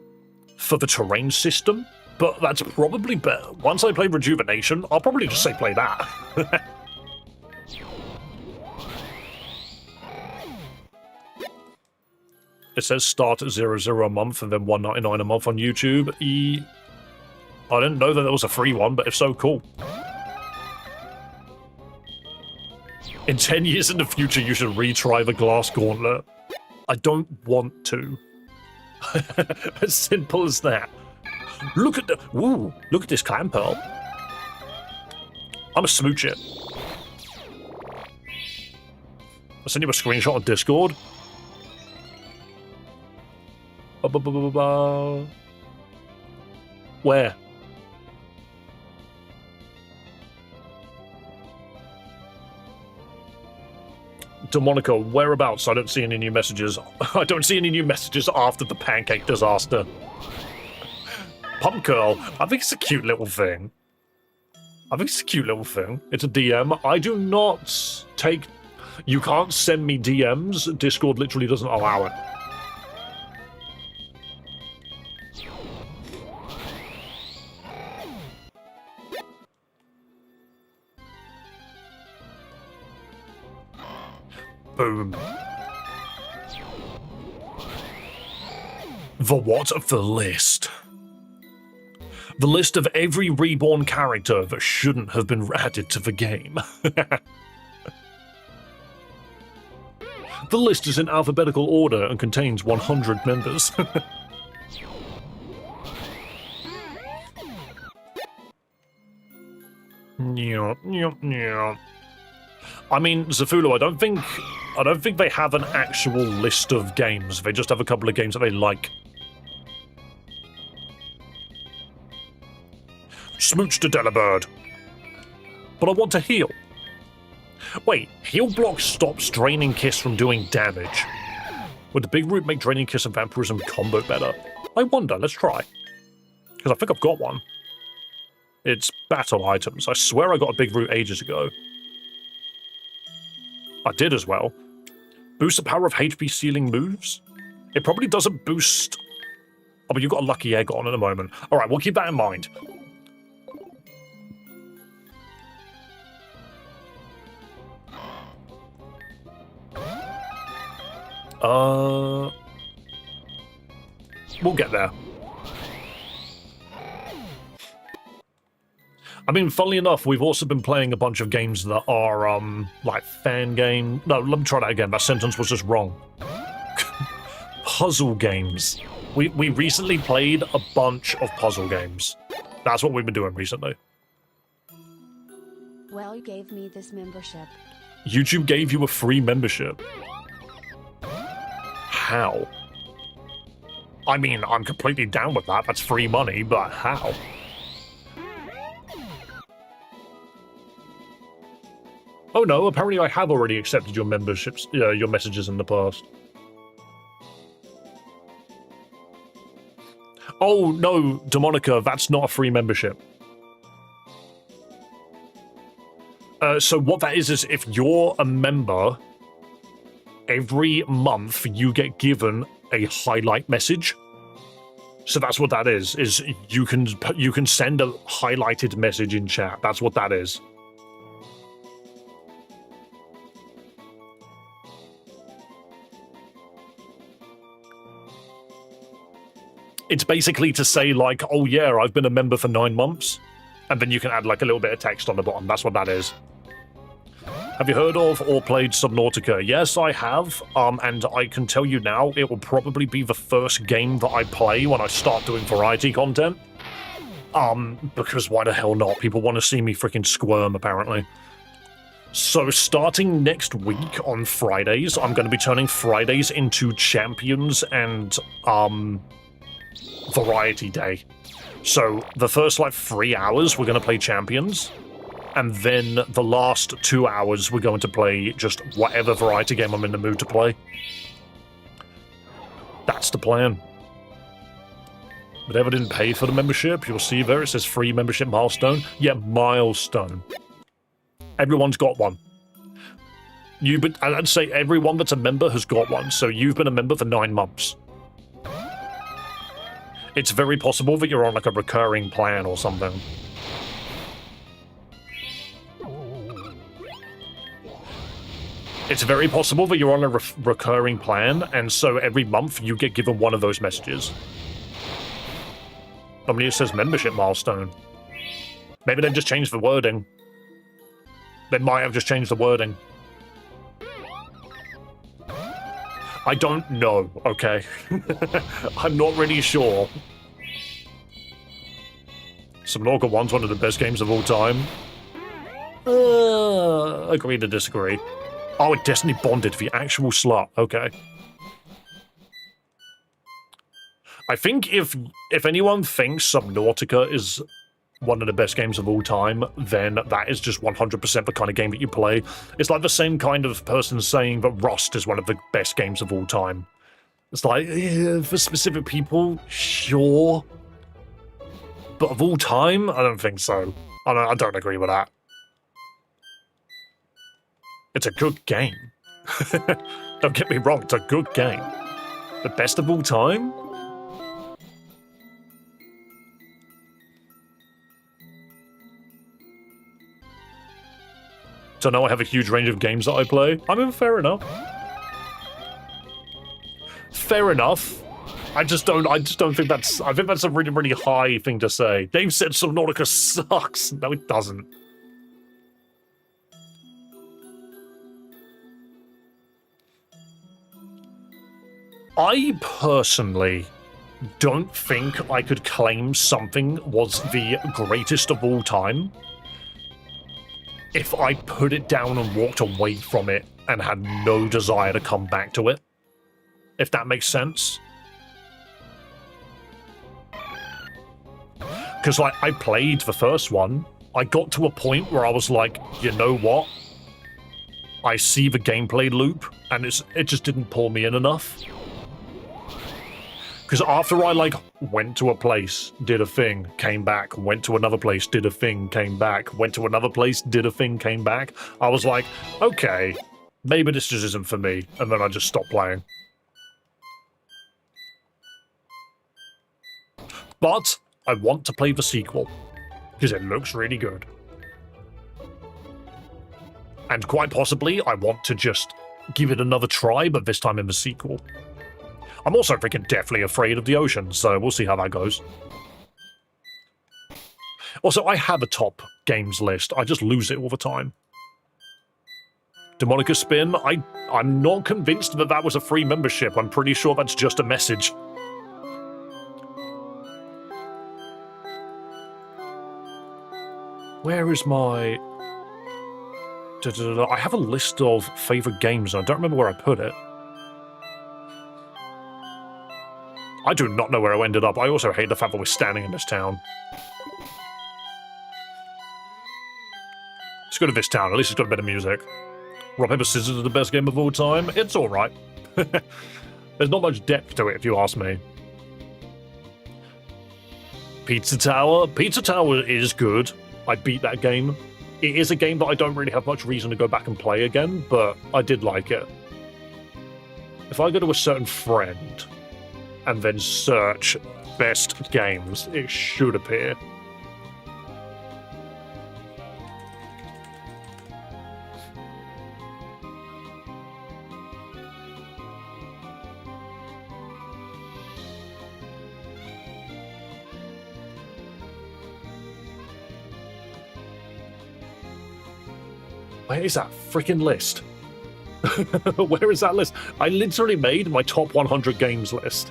for the terrain system, but that's probably better. Once I play Rejuvenation, I'll probably just say play that. It says start at $0 a month and then $1.99 a month on YouTube. I didn't know that there was a free one, but if so, cool. In 10 years in the future, you should retry the Glass Gauntlet. I don't want to. As simple as that. Look at this Clan Pearl. I'm a smooch it. I sent you a screenshot on Discord. Where? Demonica, whereabouts? I don't see any new messages. I don't see any new messages after the pancake disaster. Pump Curl, I think it's a cute little thing. It's a DM. I do not take... You can't send me DMs. Discord literally doesn't allow it. Boom. The what of the list? The list of every reborn character that shouldn't have been added to the game. The list is in alphabetical order and contains 100 members. I mean, Zafulu, I don't think they have an actual list of games. They just have a couple of games that they like. Smooch to Delibird. But I want to heal. Wait, heal block stops Draining Kiss from doing damage. Would the big root make Draining Kiss and Vampirism combo better? I wonder, let's try. Because I think I've got one. It's battle items. I swear I got a big root ages ago. I did as well. Boost the power of HP sealing moves? It probably doesn't boost... Oh, but you've got a lucky egg on at the moment. Alright, we'll keep that in mind. We'll get there. I mean, funnily enough, we've also been playing a bunch of games that are, like, fan game... No, let me try that again. That sentence was just wrong. Puzzle games. We recently played a bunch of puzzle games. That's what we've been doing recently. Well, you gave me this membership. YouTube gave you a free membership. How? I mean, I'm completely down with that. That's free money, but how? Oh no, apparently I have already accepted your memberships, your messages in the past. Oh no, Demonica, that's not a free membership. So what that is if you're a member, every month you get given a highlight message. So that's what that is you can send a highlighted message in chat. That's what that is. It's basically to say, like, oh yeah, I've been a member for 9 months. And then you can add, like, a little bit of text on the bottom. That's what that is. Have you heard of or played Subnautica? Yes, I have. And I can tell you now, it will probably be the first game that I play when I start doing variety content. Because why the hell not? People want to see me freaking squirm, apparently. So starting next week on Fridays, I'm going to be turning Fridays into Champions and, Variety Day. So the first like 3 hours we're going to play Champions, and then the last 2 hours we're going to play just whatever variety game I'm in the mood to play. That's the plan. But ever didn't pay for the membership, you'll see there it says free membership milestone. Yeah, milestone. Everyone's got one. I'd say everyone that's a member has got one, so you've been a member for 9 months. It's very possible that you're on like a recurring plan or something. It's very possible that you're on a recurring plan, and so every month you get given one of those messages. I mean, it says membership milestone. Maybe they just changed the wording. They might have just changed the wording. I don't know, okay? I'm not really sure. Subnautica 1's one of the best games of all time. Agree to disagree. Oh, it Destiny bonded for the actual slot. Okay. I think if anyone thinks Subnautica is one of the best games of all time, then that is just 100% the kind of game that you play. It's like the same kind of person saying that Rust is one of the best games of all time. It's like, for specific people, sure. But of all time, I don't think so. I don't agree with that. It's a good game. Don't get me wrong, it's a good game. The best of all time? So now I have a huge range of games that I play. I mean, fair enough. Fair enough. I just don't think that's... I think that's a really, really high thing to say. Dave said Subnautica sucks. No, it doesn't. I personally don't think I could claim something was the greatest of all time if I put it down and walked away from it and had no desire to come back to it. If that makes sense. Because like, I played the first one, I got to a point where I was like, you know what? I see the gameplay loop, and it just didn't pull me in enough. Because after I, like, went to a place, did a thing, came back, went to another place, did a thing, came back, went to another place, did a thing, came back, I was like, okay, maybe this just isn't for me, and then I just stopped playing. But I want to play the sequel, because it looks really good. And quite possibly, I want to just give it another try, but this time in the sequel. I'm also freaking deathly afraid of the ocean, so we'll see how that goes. Also, I have a top games list. I just lose it all the time. Demonica Spin, I'm not convinced that that was a free membership. I'm pretty sure that's just a message. Where is my... I have a list of favorite games, and I don't remember where I put it. I do not know where I ended up. I also hate the fact that we're standing in this town. Let's go to this town. At least it's got a bit of music. Rock, Paper, Scissors is the best game of all time. It's alright. There's not much depth to it, if you ask me. Pizza Tower. Pizza Tower is good. I beat that game. It is a game that I don't really have much reason to go back and play again, but I did like it. If I go to a certain friend and then search best games, it should appear. Where is that freaking list? Where is that list? I literally made my top 100 games list.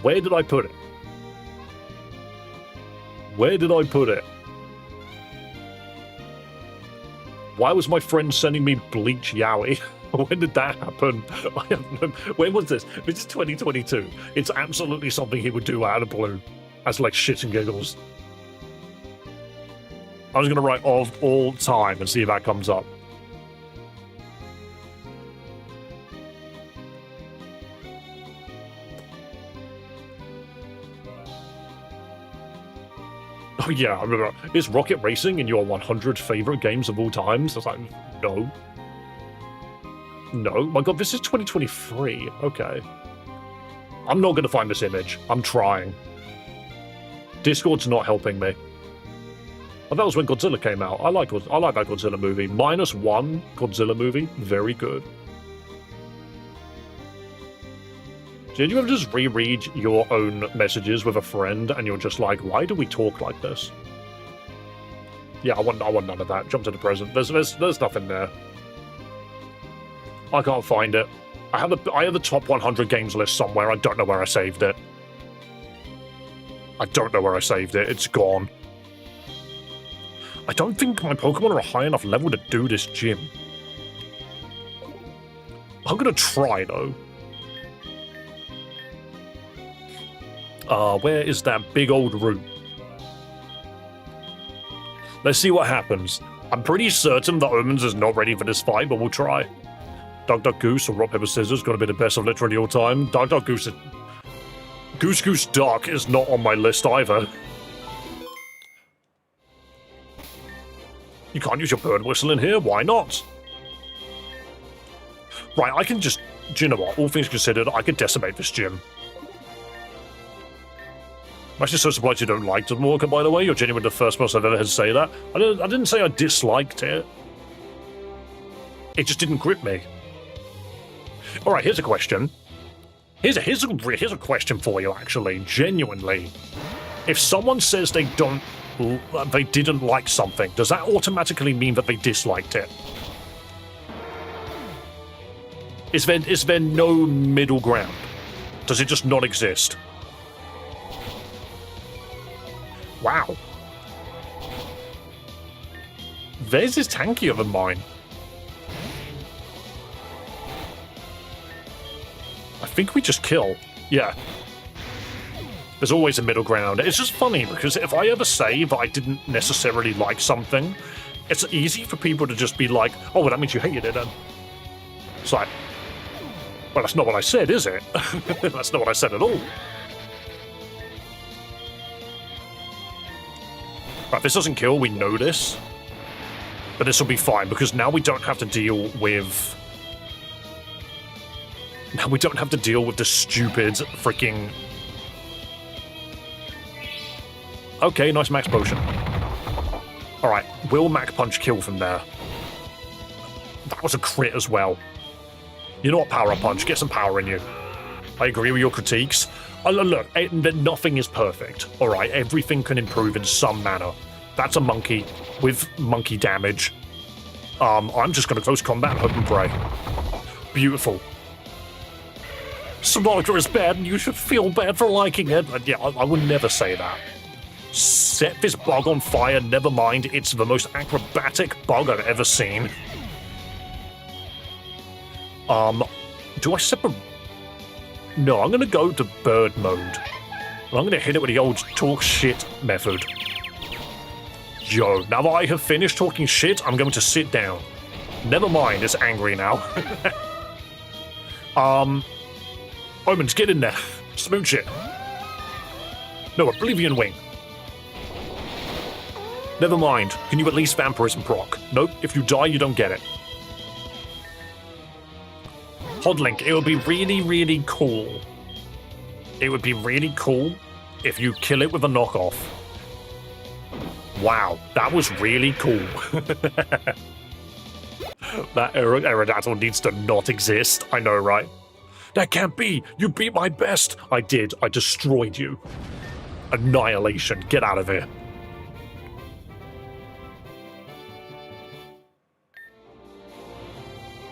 Where did I put it? Where did I put it? Why was my friend sending me Bleach Yaoi? When did that happen? I have no... When was this? This is 2022. It's absolutely something he would do out of the blue. As like shit and giggles. I was going to write of all time and see if that comes up. Oh yeah, I remember. Is Rocket Racing in your 100 favorite games of all time? So I was like, no. No? My god, this is 2023. Okay. I'm not going to find this image. I'm trying. Discord's not helping me. Oh, that was when Godzilla came out. I like that Godzilla movie. -1 Godzilla movie. Very good. Did you ever just reread your own messages with a friend and you're just like, why do we talk like this? Yeah, I want none of that. Jump to the present. There's nothing there. I can't find it. I have the top 100 games list somewhere. I don't know where I saved it. I don't know where I saved it. It's gone. I don't think my Pokemon are a high enough level to do this gym. I'm gonna try, though. Where is that big old root? Let's see what happens. I'm pretty certain that Omens is not ready for this fight, but we'll try. Duck Goose or Rock Paper Scissors, gotta be the best of literally all time. Duck Goose is... Goose Duck is not on my list either. You can't use your bird whistle in here, why not? Right, I can just... Do you know what? All things considered, I could decimate this gym. I'm actually so surprised you don't like Walker, by the way. You're genuinely the first person I've ever heard say that. I didn't say I disliked it. It just didn't grip me. Alright, here's a question. Here's a question for you, actually. Genuinely. If someone says they didn't like something, does that automatically mean that they disliked it? Is there no middle ground? Does it just not exist? Wow. Theirs is tankier than mine. I think we just kill. Yeah. There's always a middle ground. It's just funny, because if I ever say that I didn't necessarily like something, it's easy for people to just be like, oh, well, that means you hated it then. It's like, well, that's not what I said, is it? That's not what I said at all. Right, if this doesn't kill, we know this. But this will be fine, because now we don't have to deal with... Now we don't have to deal with the stupid freaking... Okay, nice max potion. Alright, will Mac Punch kill from there? That was a crit as well. You know what, Power Up Punch, get some power in you. I agree with your critiques. Look, nothing is perfect, alright? Everything can improve in some manner. That's a monkey with monkey damage. I'm just gonna close combat and hope and pray. Beautiful. Sonica is bad and you should feel bad for liking it. But yeah, I would never say that. Set this bug on fire, never mind, it's the most acrobatic bug I've ever seen. Do I separate... No, I'm gonna go to bird mode. I'm gonna hit it with the old talk shit method. Yo, now that I have finished talking shit, I'm going to sit down. Never mind, it's angry now. Omens, get in there. Smooch it. No, Oblivion Wing. Never mind, can you at least Vampirism proc? Nope, if you die, you don't get it. Hodlink, it would be really, really cool. It would be really cool if you kill it with a knockoff. Wow, that was really cool. That Aerodactyl needs to not exist, I know, right? That can't be! You beat my best! I did, I destroyed you. Annihilation, get out of here.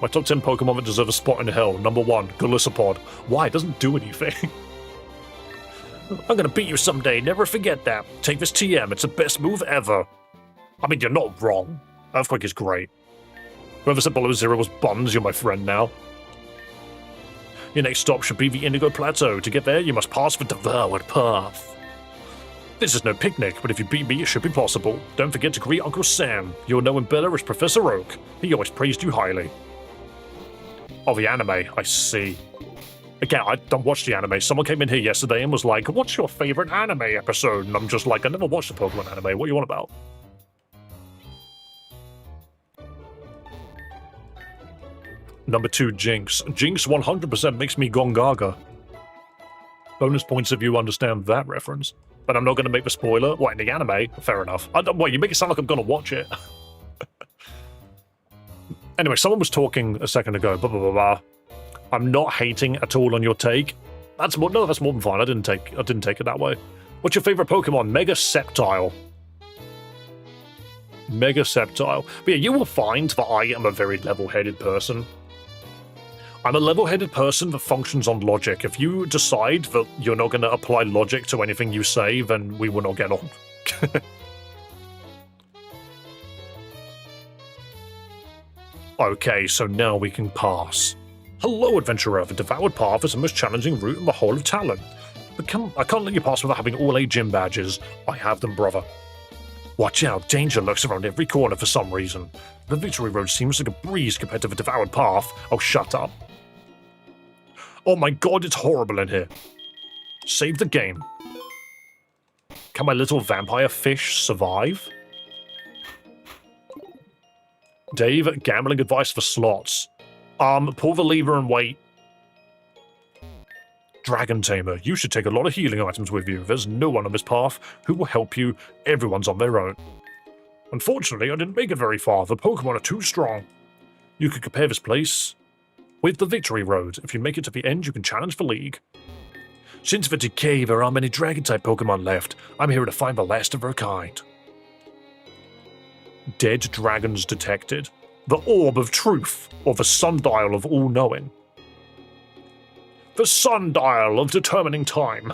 My top 10 Pokemon that deserve a spot in hell. Number 1, Golisopod. Why? It doesn't do anything. I'm gonna beat you someday, never forget that. Take this TM, it's the best move ever. I mean, you're not wrong. Earthquake is great. Whoever said below 0 was bums, you're my friend now. Your next stop should be the Indigo Plateau. To get there, you must pass the Devoured Path. This is no picnic, but if you beat me, it should be possible. Don't forget to greet Uncle Sam. You'll know him better as Professor Oak. He always praised you highly. Oh, the anime, I see. Again, I don't watch the anime. Someone came in here yesterday and was like, what's your favorite anime episode? And I'm just like, I never watched the Pokemon anime. What are you on about? Number 2, Jinx. Jinx 100% makes me Gongaga. Bonus points if you understand that reference. But I'm not going to make the spoiler. What, in the anime? Fair enough. Wait, you make it sound like I'm going to watch it. Anyway, someone was talking a second ago. Blah, blah, blah, blah. I'm not hating at all on your take. That's more than fine. I didn't take it that way. What's your favorite Pokemon? Mega Sceptile. Mega Sceptile. But yeah, you will find that I am a very level-headed person. I'm a level-headed person that functions on logic. If you decide that you're not going to apply logic to anything you say, then we will not get on. Okay, so now we can pass. Hello, adventurer. The Devoured Path is the most challenging route in the whole of Talon. But I can't let you pass without having all 8 gym badges. I have them, brother. Watch out, danger lurks around every corner for some reason. The Victory Road seems like a breeze compared to the Devoured Path. Oh, shut up. Oh my god, it's horrible in here. Save the game. Can my little vampire fish survive? Dave, gambling advice for slots. Pull the lever and wait. Dragon Tamer, you should take a lot of healing items with you. There's no one on this path who will help you. Everyone's on their own. Unfortunately, I didn't make it very far. The Pokemon are too strong. You could compare this place with the Victory Road. If you make it to the end, you can challenge the League. Since the Decay, there aren't many Dragon-type Pokemon left. I'm here to find the last of their kind. Dead dragons detected. The Orb of Truth, or the Sundial of All-Knowing. The Sundial of Determining Time.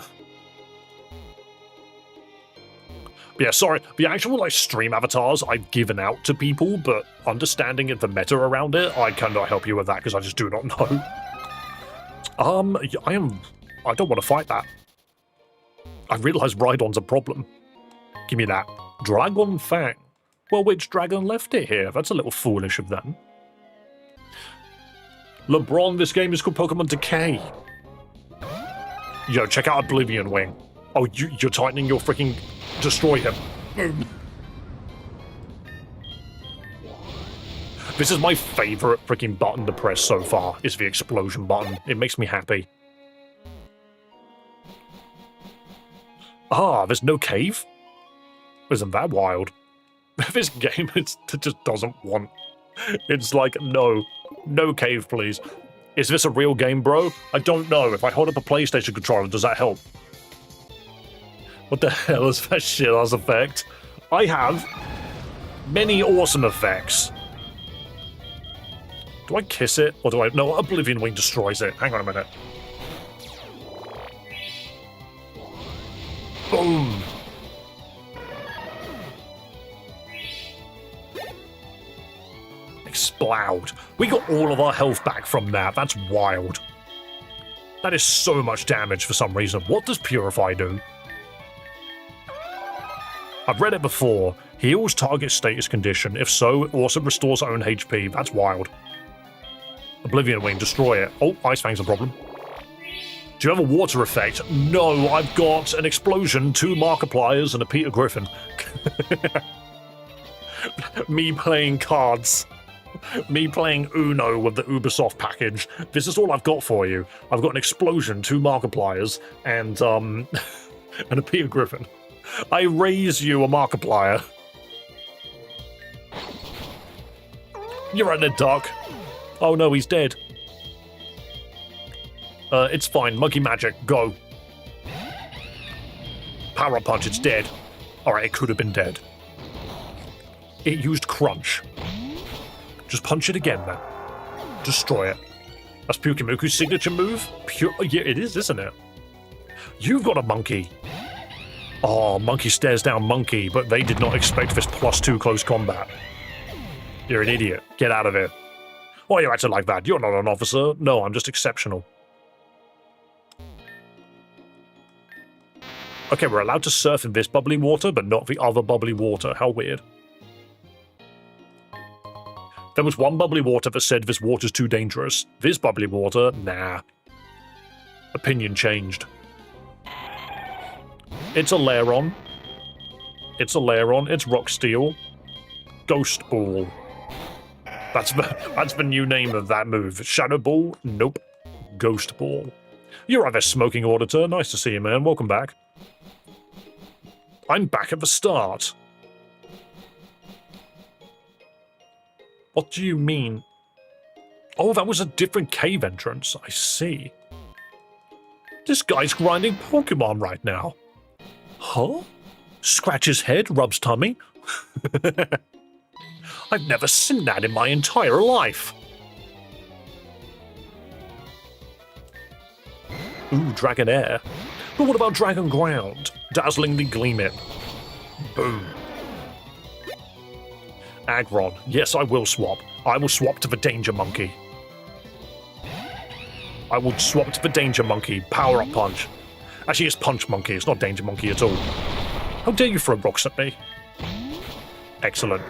But yeah, sorry, the actual like stream avatars I've given out to people, but understanding the meta around it, I cannot help you with that because I just do not know. I don't want to fight that. I realise Rhydon's a problem. Give me that. Dragon Fang. Well, which dragon left it here? That's a little foolish of them. LeBron, this game is called Pokemon Decay. Yo, check out Oblivion Wing. Oh, you're tightening your freaking... Destroy him. Boom. This is my favourite freaking button to press so far, is the explosion button. It makes me happy. Ah, there's no cave? Isn't that wild? This game it just doesn't want. It's like, no cave, please. Is this a real game, bro? I don't know. If I hold up a PlayStation controller, does that help? What the hell is that shit-ass effect? I have many awesome effects. Do I kiss it? Or do I... No, Oblivion Wing destroys it. Hang on a minute. Boom. Explode. We got all of our health back from that. That's wild. That is so much damage for some reason. What does Purify do? I've read it before. Heals target status condition. If so, it also restores own HP. That's wild. Oblivion Wing, destroy it. Oh, Ice Fang's a problem. Do you have a water effect? No, I've got an explosion, 2 Markipliers, and a Peter Griffin. Me playing cards. Me playing Uno with the Ubisoft package. This is all I've got for you. I've got an explosion, 2 Markipliers, and and a Peter Griffin. I raise you a Markiplier. You're right there, Doc. Oh no, he's dead. It's fine. Monkey Magic, go. Power Up Punch, it's dead. Alright, it could have been dead. It used Crunch. Just punch it again, then. Destroy it. That's Pukimuku's signature move? Yeah, it is, isn't it? You've got a monkey. Oh, monkey stares down monkey, but they did not expect this +2 close combat. You're an idiot. Get out of here. Why are you acting like that? You're not an officer. No, I'm just exceptional. Okay, we're allowed to surf in this bubbly water, but not the other bubbly water. How weird. There was one bubbly water that said this water's too dangerous. This bubbly water, nah. Opinion changed. It's a Lairon. It's a Lairon. It's Rock Steel. Ghost Ball. That's the new name of that move. Shadow Ball? Nope. Ghost Ball. You're right there, Smoking Auditor. Nice to see you, man. Welcome back. I'm back at the start. What do you mean? Oh, that was a different cave entrance. I see. This guy's grinding Pokemon right now. Huh? Scratches head, rubs tummy. I've never seen that in my entire life. Ooh, Dragon Air. But what about Dragon Ground? Dazzlingly Gleam it. Boom. Aggron. Yes, I will swap. I will swap to the Danger Monkey. I will swap to the Danger Monkey. Power Up Punch. Actually, it's Punch Monkey. It's not Danger Monkey at all. How dare you throw rocks at me? Excellent.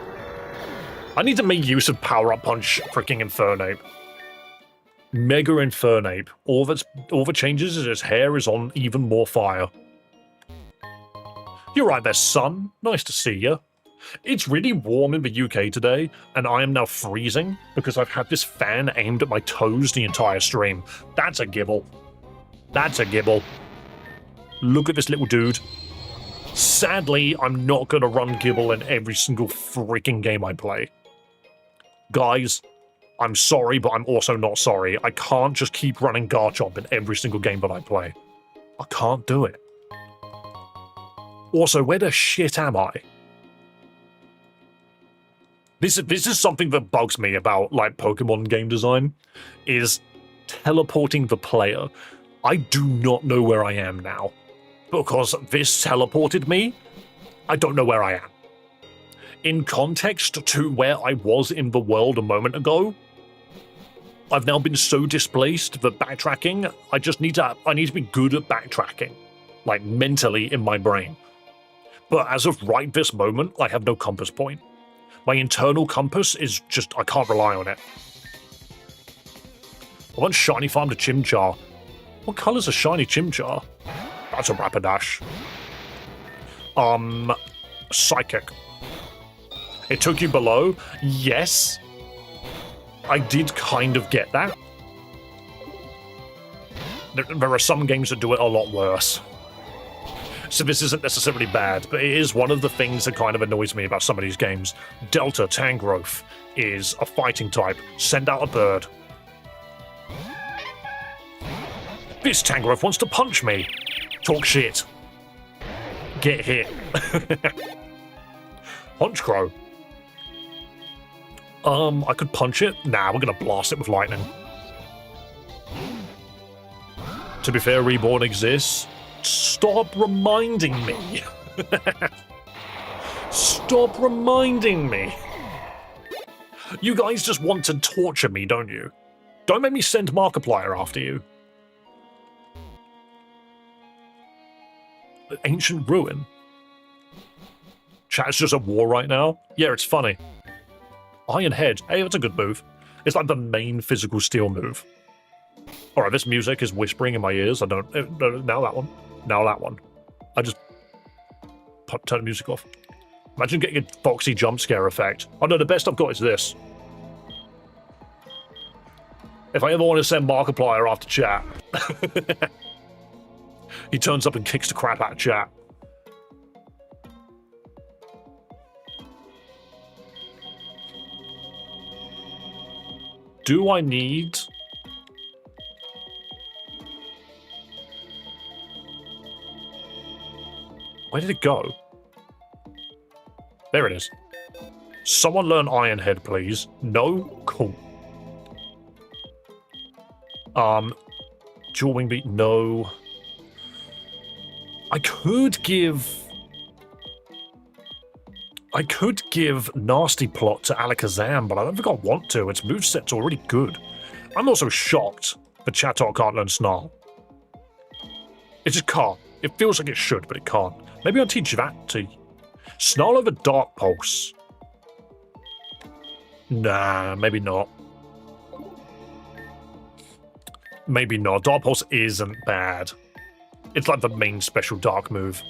I need to make use of Power Up Punch freaking Infernape. Mega Infernape. All that changes is his hair is on even more fire. You're right there, son. Nice to see you. It's really warm in the UK today, and I am now freezing because I've had this fan aimed at my toes the entire stream. That's a gibble. That's a gibble. Look at this little dude. Sadly, I'm not going to run Gibble in every single freaking game I play. Guys, I'm sorry, but I'm also not sorry. I can't just keep running Garchomp in every single game that I play. I can't do it. Also, where the shit am I? This is something that bugs me about, like, Pokemon game design, is teleporting the player. I do not know where I am now. Because this teleported me, I don't know where I am. In context to where I was in the world a moment ago, I've now been so displaced that backtracking, I need to be good at backtracking, like mentally in my brain. But as of right this moment, I have no compass point. My internal compass is just, I can't rely on it. I want Shiny Farm to Chimchar. What colour's a Shiny Chimchar? That's a Rapidash. Psychic. It took you below? Yes. I did kind of get that. There are some games that do it a lot worse. So this isn't necessarily bad, but it is one of the things that kind of annoys me about some of these games. Delta Tangrowth is a fighting type. Send out a bird. This Tangrowth wants to punch me. Talk shit. Get hit. Honchkrow. I could punch it. Nah, we're gonna blast it with lightning. To be fair, Reborn exists. Stop reminding me. Stop reminding me. You guys just want to torture me, don't you? Don't make me send Markiplier after you. Ancient Ruin. Chat's just at war right now. Yeah, it's funny. Iron Head. Hey, that's a good move. It's like the main physical steel move. Alright, this music is whispering in my ears. I don't... now that one. Now that one. I just... turn the music off. Imagine getting a Foxy jump scare effect. Oh no, the best I've got is this. If I ever want to send Markiplier after chat... he turns up and kicks the crap out of chat. Do I need... Where did it go? There it is. Someone learn Iron Head, please. No? Cool. Dual Wing Beat, no. I could give Nasty Plot to Alakazam, but I don't think I want to. Its moveset's already good. I'm also shocked that Chatot can't learn Snarl. It just can't. It feels like it should, but it can't. Maybe I'll teach that to Snarl over Dark Pulse. Nah, maybe not. Maybe not. Dark Pulse isn't bad. It's like the main special dark move.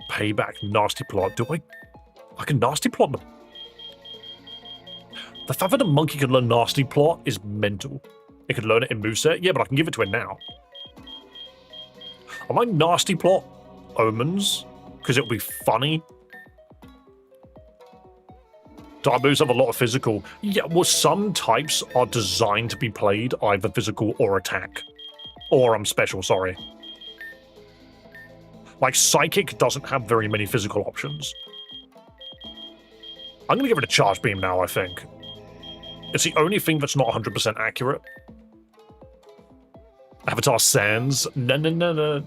Payback, Nasty Plot. Do I can Nasty Plot them? The fact that a monkey can learn Nasty Plot is mental. It could learn it in moveset? Yeah, but I can give it to it now. I might Nasty Plot Omens, because it'll be funny. Dark moves have a lot of physical. Yeah, well, some types are designed to be played either physical or attack. Or special, sorry. Like, Psychic doesn't have very many physical options. I'm going to give it a Charge Beam now, I think. It's the only thing that's not 100% accurate. Avatar Sans. No.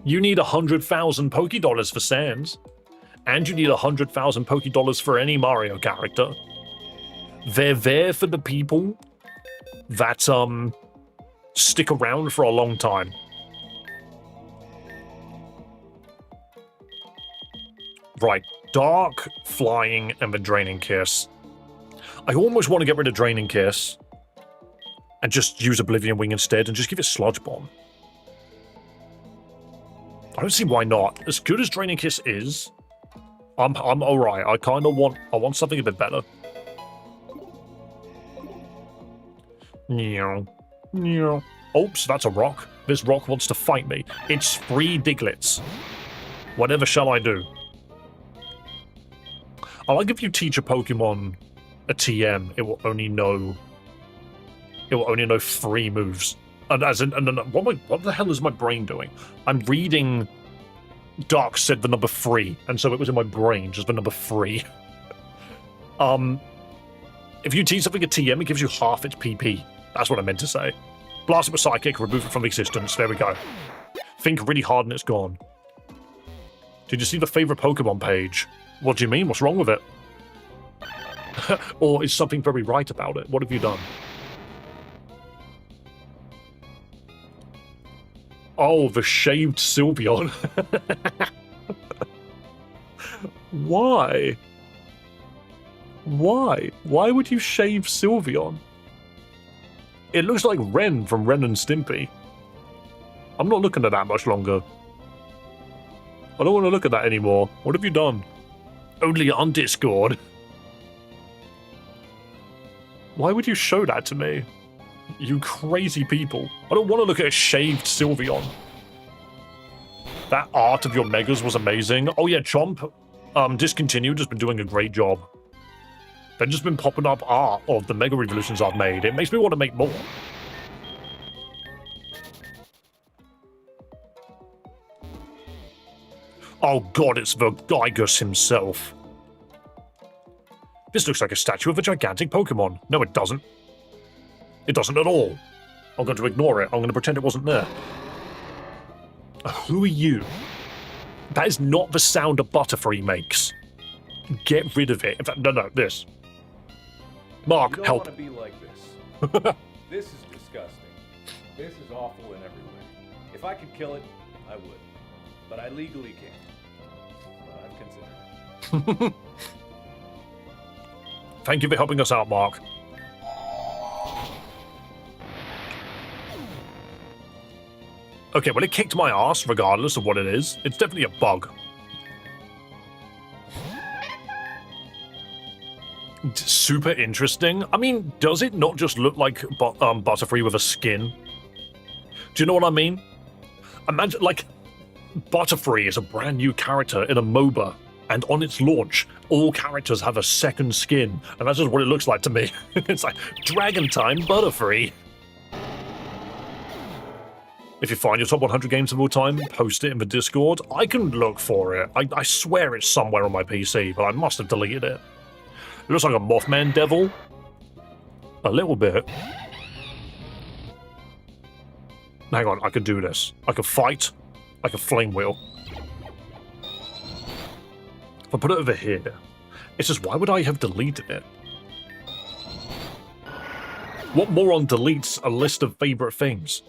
You need 100,000 Poké Dollars for Sans. and you need 100,000 Poké-Dollars for any Mario character. They're there for the people that, stick around for a long time. Right, Dark, Flying, and the Draining Kiss. I almost want to get rid of Draining Kiss and just use Oblivion Wing instead and just give it Sludge Bomb. I don't see why not. As good as Draining Kiss is, I'm alright. I kind of want something a bit better. Meow. Oops, that's a rock. This rock wants to fight me. It's 3 Diglets. Whatever shall I do? I like if you teach a Pokemon a TM, it will only know 3 moves. And what the hell is my brain doing? I'm reading Dark said the number 3, and so it was in my brain, just the number 3. If you teach something a TM, it gives you half its PP. That's what I meant to say. Blast it with Psychic, remove it from existence. There we go. Think really hard and it's gone. Did you see the favorite Pokemon page? What do you mean? What's wrong with it? Or is something very right about it? What have you done? Oh, the shaved Sylveon. Why? Why? Why would you shave Sylveon? It looks like Ren from Ren and Stimpy. I'm not looking at that much longer. I don't want to look at that anymore. What have you done? Only on Discord. Why would you show that to me? You crazy people. I don't want to look at a shaved Sylveon. That art of your Megas was amazing. Oh yeah, Chomp, discontinued, has been doing a great job. They've just been popping up art of the Mega Revolutions I've made. It makes me want to make more. Oh god, it's the Gygus himself. This looks like a statue of a gigantic Pokemon. No, it doesn't. It doesn't at all. I'm going to ignore it. I'm going to pretend it wasn't there. Who are you? That is not the sound a Butterfree makes. Get rid of it. In fact, no, this. Mark, you don't help. want to be like this. This is disgusting. This is awful in every way. If I could kill it, I would. But I legally can't. But I've considered it. Thank you for helping us out, Mark. Okay, well, it kicked my ass regardless of what it is. It's definitely a bug. Super interesting. I mean, does it not just look like Butterfree with a skin? Do you know what I mean? Imagine, like, Butterfree is a brand new character in a MOBA, and on its launch, all characters have a second skin, and that's just what it looks like to me. It's like, Dragon Time Butterfree. If you find your top 100 games of all time, post it in the Discord. I can look for it. I swear it's somewhere on my PC, but I must have deleted it. It looks like a Mothman Devil. A little bit. Hang on, I can do this. I can fight. I can flame wheel. If I put it over here, it's just, why would I have deleted it? What moron deletes a list of favorite things?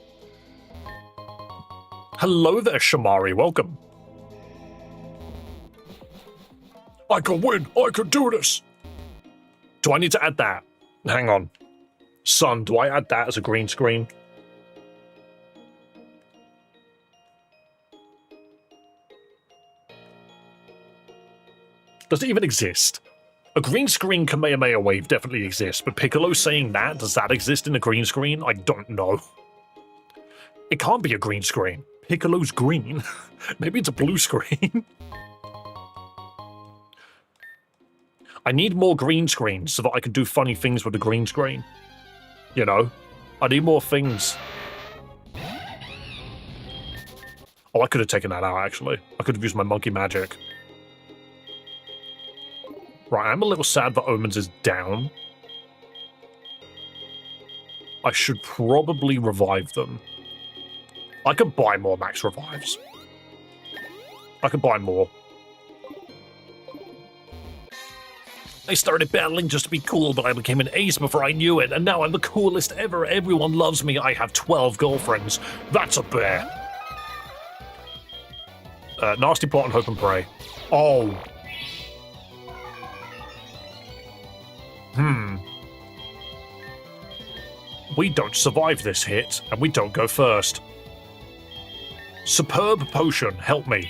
Hello there, Shamari. Welcome. I can win. I can do this. Do I need to add that? Hang on. Son, do I add that as a green screen? Does it even exist? A green screen Kamehameha Wave definitely exists, but Piccolo saying that, does that exist in a green screen? I don't know. It can't be a green screen. Piccolo's green. Maybe it's a blue screen. I need more green screens so that I can do funny things with the green screen. You know? I need more things. Oh, I could have taken that out, actually. I could have used my monkey magic. Right, I'm a little sad that Omens is down. I should probably revive them. I could buy more max revives. I could buy more. I started battling just to be cool, but I became an ace before I knew it, and now I'm the coolest ever. Everyone loves me. I have 12 girlfriends. That's a bear. Nasty plot and hope and pray. Oh. We don't survive this hit, and we don't go first. Superb potion, help me.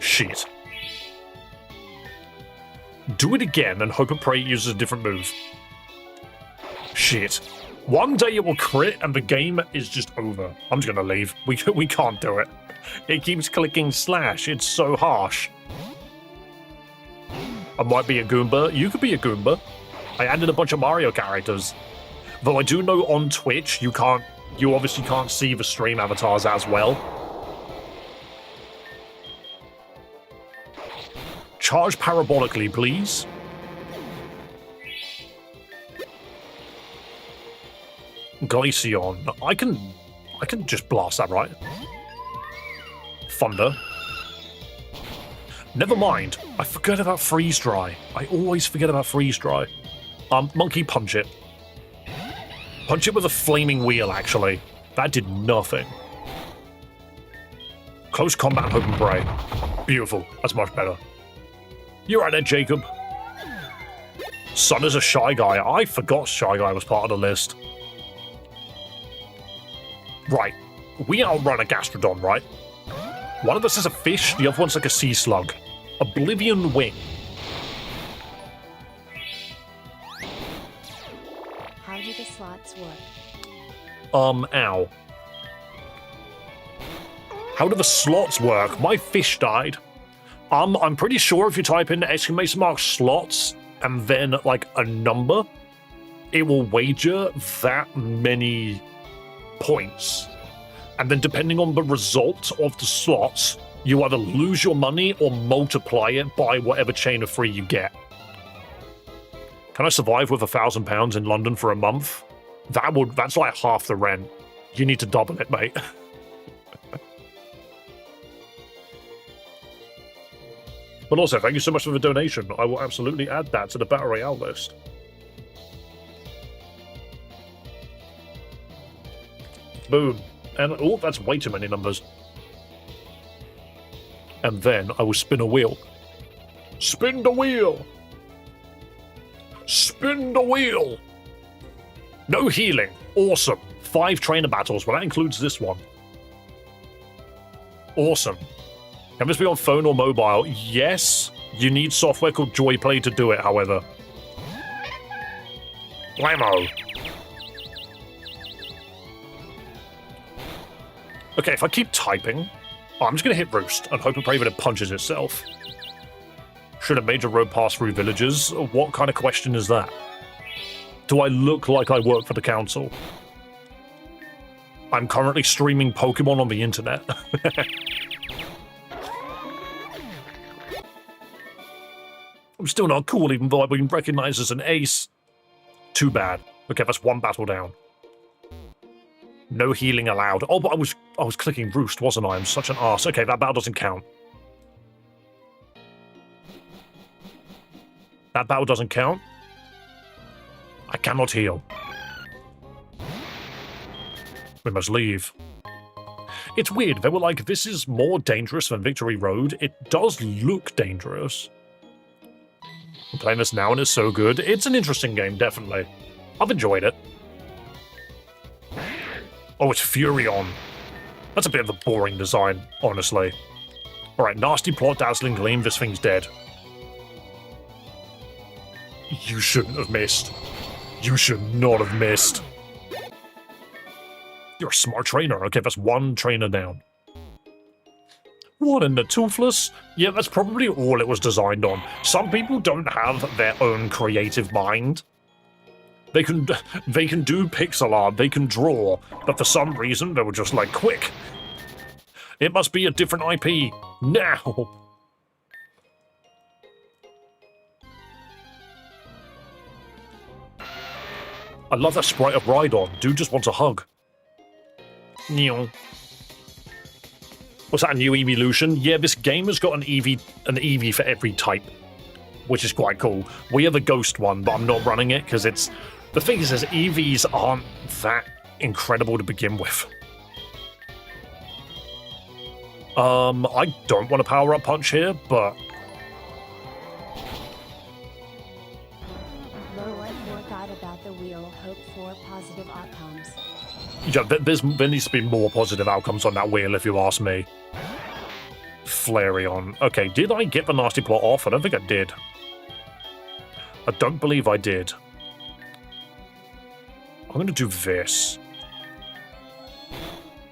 Shit. Do it again and hope and pray it uses a different move. Shit. One day it will crit and the game is just over. I'm just gonna leave. We can't do it. It keeps clicking slash. It's so harsh. I might be a Goomba. You could be a Goomba. I added a bunch of Mario characters. Though I do know on Twitch you obviously can't see the stream avatars as well. Charge parabolically, please. Glaceon. I can just blast that, right? Thunder. Never mind. I forgot about Freeze Dry. I always forget about Freeze Dry. Monkey Punch it. Punch it with a flaming wheel, actually. That did nothing. Close combat and hope and pray. Beautiful. That's much better. You're right there, Jacob. Sun is a Shy Guy. I forgot Shy Guy was part of the list. Right. We outrun a Gastrodon, right? One of us is a fish, the other one's like a sea slug. Oblivion Wing. How do the slots work? Ow. How do the slots work? My fish died. I'm pretty sure if you type in exclamation mark slots and then like a number, it will wager that many points. And then depending on the result of the slots, you either lose your money or multiply it by whatever chain of free you get. Can I survive with £1,000 in London for a month? That's like half the rent. You need to double it, mate. But also, thank you so much for the donation. I will absolutely add that to the Battle Royale list. Boom. And, oh, that's way too many numbers. And then I will spin a wheel. Spin the wheel! Spin the wheel! No healing. Awesome. 5 trainer battles. Well, that includes this one. Awesome. Can this be on phone or mobile? Yes. You need software called JoyPlay to do it, however. Blammo. Okay, if I keep typing... Oh, I'm just going to hit Roost and hope and pray that it punches itself. Should a major road pass through villages? What kind of question is that? Do I look like I work for the council? I'm currently streaming Pokemon on the internet. I'm still not cool even though I've been recognized as an ace. Too bad. Okay, that's one battle down. No healing allowed. Oh, but I was clicking Roost, wasn't I? I'm such an arse. Okay, that battle doesn't count. That battle doesn't count. I cannot heal. We must leave. It's weird. They were like, this is more dangerous than Victory Road. It does look dangerous. I'm playing this now and it's so good. It's an interesting game, definitely. I've enjoyed it. Oh, it's Furion. That's a bit of a boring design, honestly. Alright, nasty plot, dazzling gleam, this thing's dead. You shouldn't have missed. You should not have missed. You're a smart trainer. Okay, that's one trainer down. What in the Toothless? Yeah, that's probably all it was designed on. Some people don't have their own creative mind. They can do pixel art, they can draw, but for some reason they were just like, quick! It must be a different IP, now! I love that sprite of Rhydon, dude just wants a hug. Neon. Was that a new evolution? Yeah, this game has got an EV for every type. which is quite cool. We have a ghost one, but I'm not running it because it's... The thing is, EVs aren't that incredible to begin with. I don't want to power up punch here, but... Low forgot about the wheel. Hope for positive outcomes. Yeah, there needs to be more positive outcomes on that wheel, if you ask me. Flareon. Okay, did I get the nasty plot off? I don't think I did. I don't believe I did. I'm going to do this.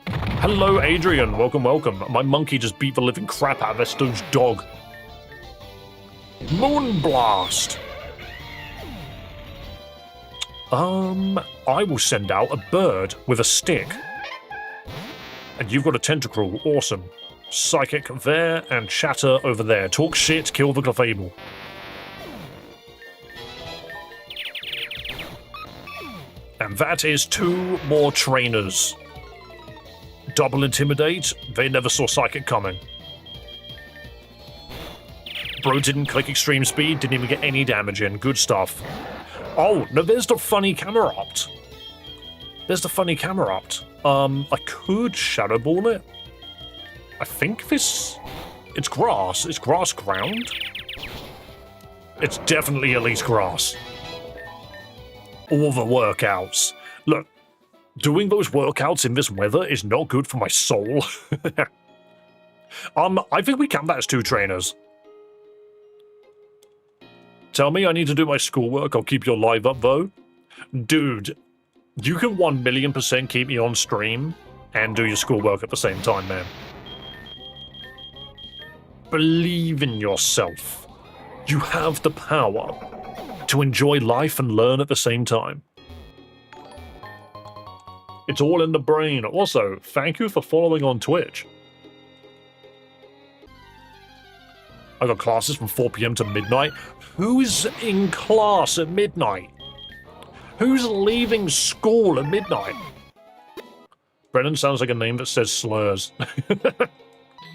Hello, Adrian. Welcome, welcome. My monkey just beat the living crap out of Esto's dog. Moonblast. I will send out a bird with a stick. And you've got a tentacruel. Awesome. Psychic there and chatter over there. Talk shit, kill the Clefable. And that is 2 more trainers. Double Intimidate. They never saw Psychic coming. Bro didn't click Extreme Speed, didn't even get any damage in. Good stuff. Oh, no, there's the funny camera opt. There's the funny camera opt. I could Shadow Ball it. I think this... It's grass. It's grass ground. It's definitely at least grass. All the workouts. Look, doing those workouts in this weather is not good for my soul. I think we count that as 2 trainers. Tell me I need to do my schoolwork. I'll keep your live up, though. Dude, you can 1,000,000% keep me on stream and do your schoolwork at the same time, man. Believe in yourself. You have the power to enjoy life and learn at the same time. It's all in the brain. Also, thank you for following on Twitch. I got classes from 4 PM to midnight. Who's in class at midnight? Who's leaving school at midnight? Brennan sounds like a name that says slurs.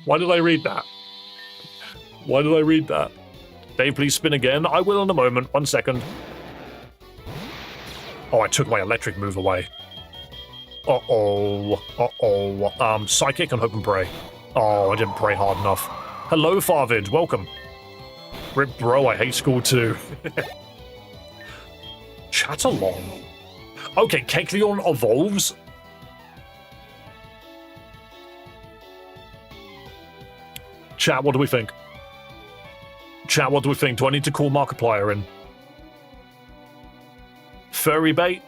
Why did I read that? Why did I read that? Dave, please spin again. I will in a moment. 1 second. Oh, I took my electric move away. Uh-oh. Uh-oh. Psychic and Hope and Pray. Oh, I didn't pray hard enough. Hello, Farvid. Welcome. Rip, bro, I hate school too. Chat along. Okay, Kecleon evolves. Chat, what do we think? Chat, what do we think? Do I need to call Markiplier in? Furry bait?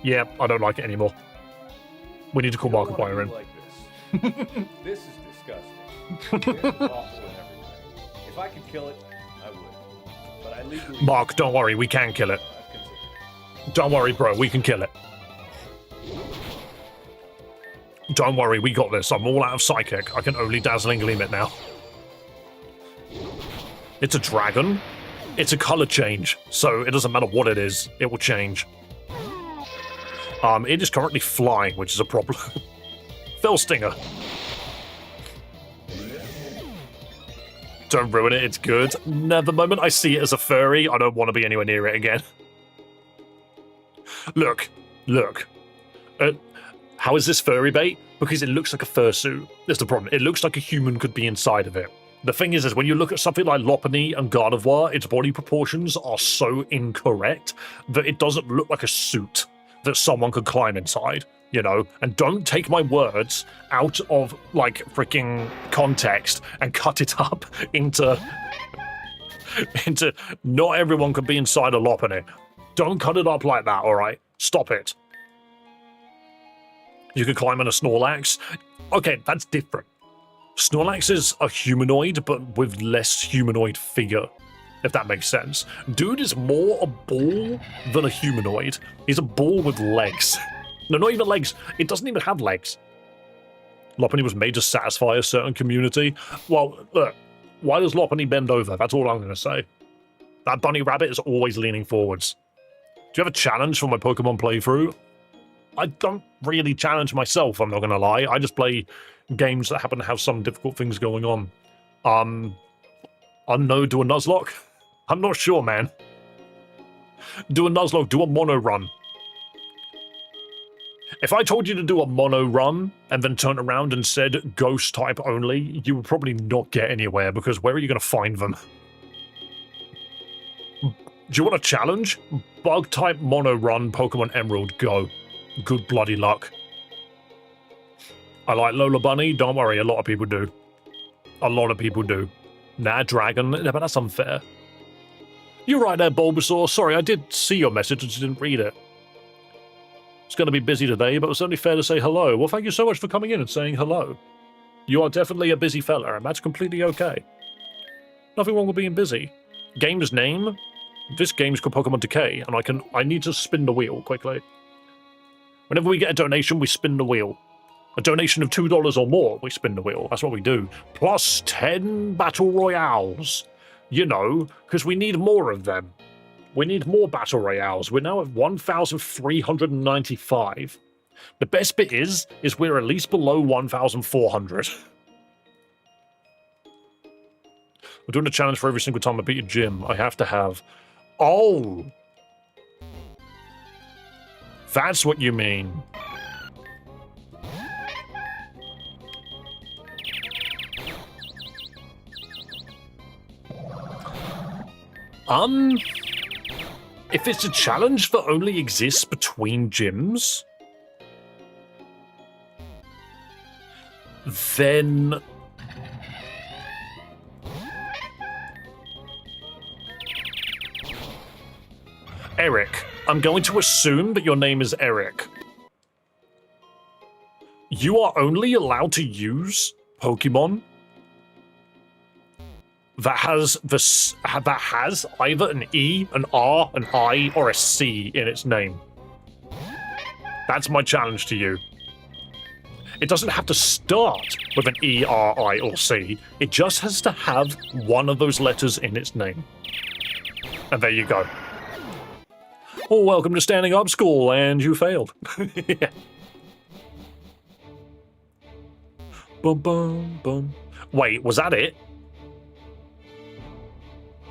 Yeah, I don't like it anymore. We need to call Markiplier in. Like this. This is disgusting. This is awful in every way. If I could kill it, I would. But I legally... Mark, don't worry, we can kill it. Don't worry, bro, we can kill it. Don't worry, we got this. I'm all out of Psychic. I can only Dazzling Gleam it now. It's a dragon. It's a color change, so it doesn't matter what it is, it will change. It is currently flying, which is a problem. Fell Stinger. Don't ruin it, it's good. No, the moment I see it as a furry, I don't want to be anywhere near it again. Look. How is this furry bait? Because it looks like a fursuit. That's the problem. It looks like a human could be inside of it. The thing is when you look at something like Lopunny and Gardevoir, its body proportions are so incorrect that it doesn't look like a suit that someone could climb inside, you know? And don't take my words out of, like, freaking context and cut it up into not everyone could be inside a Lopunny. Don't cut it up like that, alright? Stop it. You could climb on a Snorlax. Okay, that's different. Snorlax is a humanoid, but with less humanoid figure, if that makes sense. Dude is more a ball than a humanoid. He's a ball with legs. No, not even legs. It doesn't even have legs. Lopunny was made to satisfy a certain community. Well, look, why does Lopunny bend over? That's all I'm going to say. That bunny rabbit is always leaning forwards. Do you have a challenge for my Pokemon playthrough? I don't really challenge myself, I'm not going to lie. I just play games that happen to have some difficult things going on. I'm no to a Nuzlocke. I'm not sure, man. Do a Nuzlocke, do a mono run. If I told you to do a mono run and then turned around and said ghost type only, you would probably not get anywhere because where are you going to find them? Do you want a challenge? Bug type mono run Pokemon Emerald, go. Good bloody luck. I like Lola Bunny, don't worry, a lot of people do. A lot of people do. Nah, Dragon, but that's unfair. You're right there, Bulbasaur. Sorry, I did see your message, I just didn't read it. It's going to be busy today, but it's only fair to say hello. Well, thank you so much for coming in and saying hello. You are definitely a busy fella, and that's completely okay. Nothing wrong with being busy. Game's name? This game's called Pokémon Decay, and I need to spin the wheel quickly. Whenever we get a donation, we spin the wheel. A donation of $2 or more, we spin the wheel. That's what we do. Plus 10 Battle Royales. You know, because we need more of them. We need more Battle Royales. We're now at 1,395. The best bit is we're at least below 1,400. We're doing a challenge for every single time I beat a gym. I have to have... Oh! That's what you mean. If it's a challenge that only exists between gyms, then... Eric, I'm going to assume that your name is Eric. You are only allowed to use Pokemon that has either an E, an R, an I, or a C in its name. That's my challenge to you. It doesn't have to start with an E, R, I, or C. It just has to have one of those letters in its name. And there you go. Oh, welcome to Standing Up School, and you failed. Yeah. Bum, bum, bum. Wait, was that it?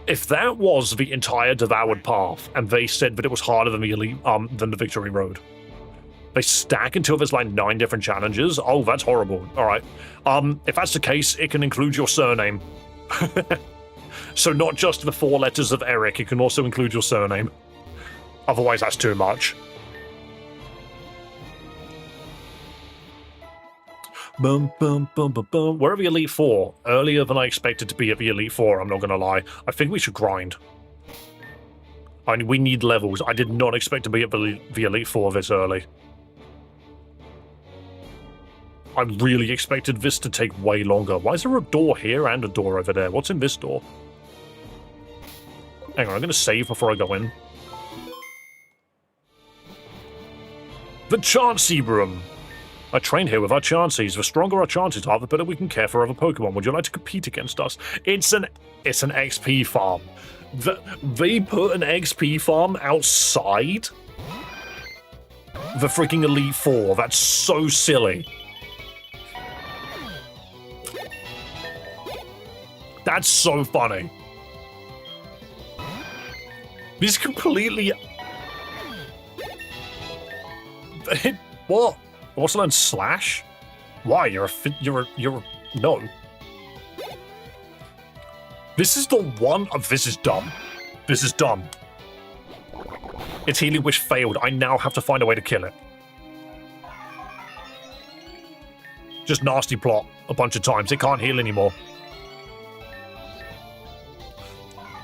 If that was the entire Devoured Path, and they said that it was harder than the Elite, than the Victory Road, they stack until there's like 9 different challenges. Oh, that's horrible. All right. If that's the case, it can include your surname. So not just the 4 letters of Eric, it can also include your surname. Otherwise, that's too much. Bum, bum, bum, bum, bum. We're at the Elite Four. Earlier than I expected to be at the Elite Four, I'm not going to lie. I think we should grind. We need levels. I did not expect to be at the Elite Four this early. I really expected this to take way longer. Why is there a door here and a door over there? What's in this door? Hang on, I'm going to save before I go in. The Chansey Room. I train here with our Chanseys. The stronger our chances are, the better we can care for other Pokemon. Would you like to compete against us? It's an XP farm. They put an XP farm outside the freaking Elite Four. That's so silly. That's so funny. This completely... What? I also learned Slash? Why? You're a... No. This is the one... Oh, this is dumb. This is dumb. Its Healing Wish failed. I now have to find a way to kill it. Just nasty plot a bunch of times. It can't heal anymore.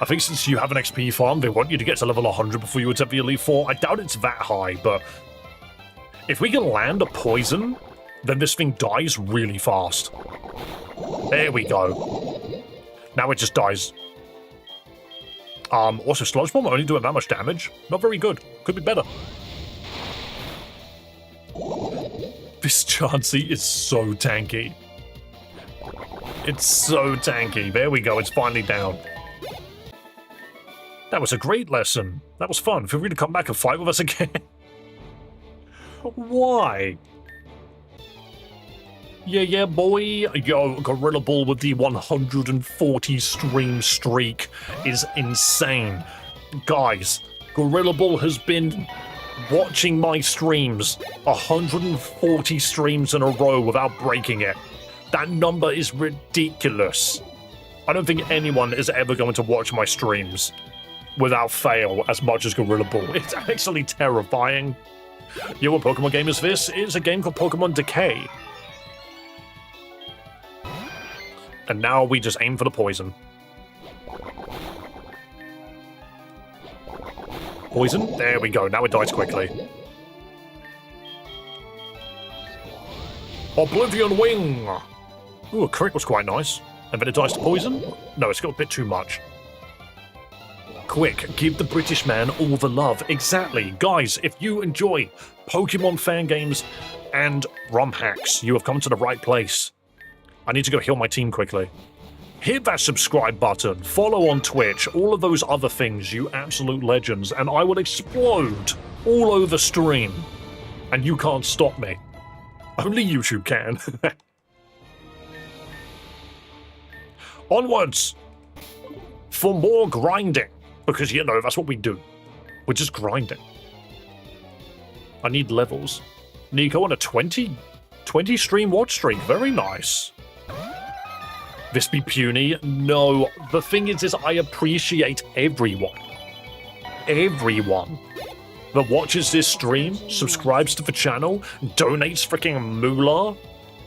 I think since you have an XP farm, they want you to get to level 100 before you attempt the Elite Four. I doubt it's that high, but... if we can land a poison, then this thing dies really fast. There we go. Now it just dies. Also, Sludge Bomb only doing that much damage. Not very good. Could be better. This Chansey is so tanky. It's so tanky. There we go. It's finally down. That was a great lesson. That was fun. Feel free to come back and fight with us again. Why? Yeah, boy. Yo, Gorilla Ball with the 140 stream streak is insane. Guys, Gorilla Ball has been watching my streams 140 streams in a row without breaking it. That number is ridiculous. I don't think anyone is ever going to watch my streams without fail as much as Gorilla Ball. It's actually terrifying. Yo, what Pokemon game is this? It's a game called Pokémon Decay. And now we just aim for the poison. Poison? There we go. Now it dies quickly. Oblivion Wing! Ooh, a crit was quite nice. And then it dies to poison? No, it's got a bit too much. Quick, give the British man all the love. Exactly. Guys, if you enjoy Pokemon fan games and ROM hacks, you have come to the right place. I need to go heal my team quickly. Hit that subscribe button, follow on Twitch, all of those other things, you absolute legends, and I will explode all over stream. And you can't stop me. Only YouTube can. Onwards! For more grinding. Because, you know, that's what we do. We're just grinding. I need levels. Nico on a 20 stream watch streak. Very nice. This be puny? No. The thing is I appreciate everyone. Everyone that watches this stream, subscribes to the channel, donates freaking moolah.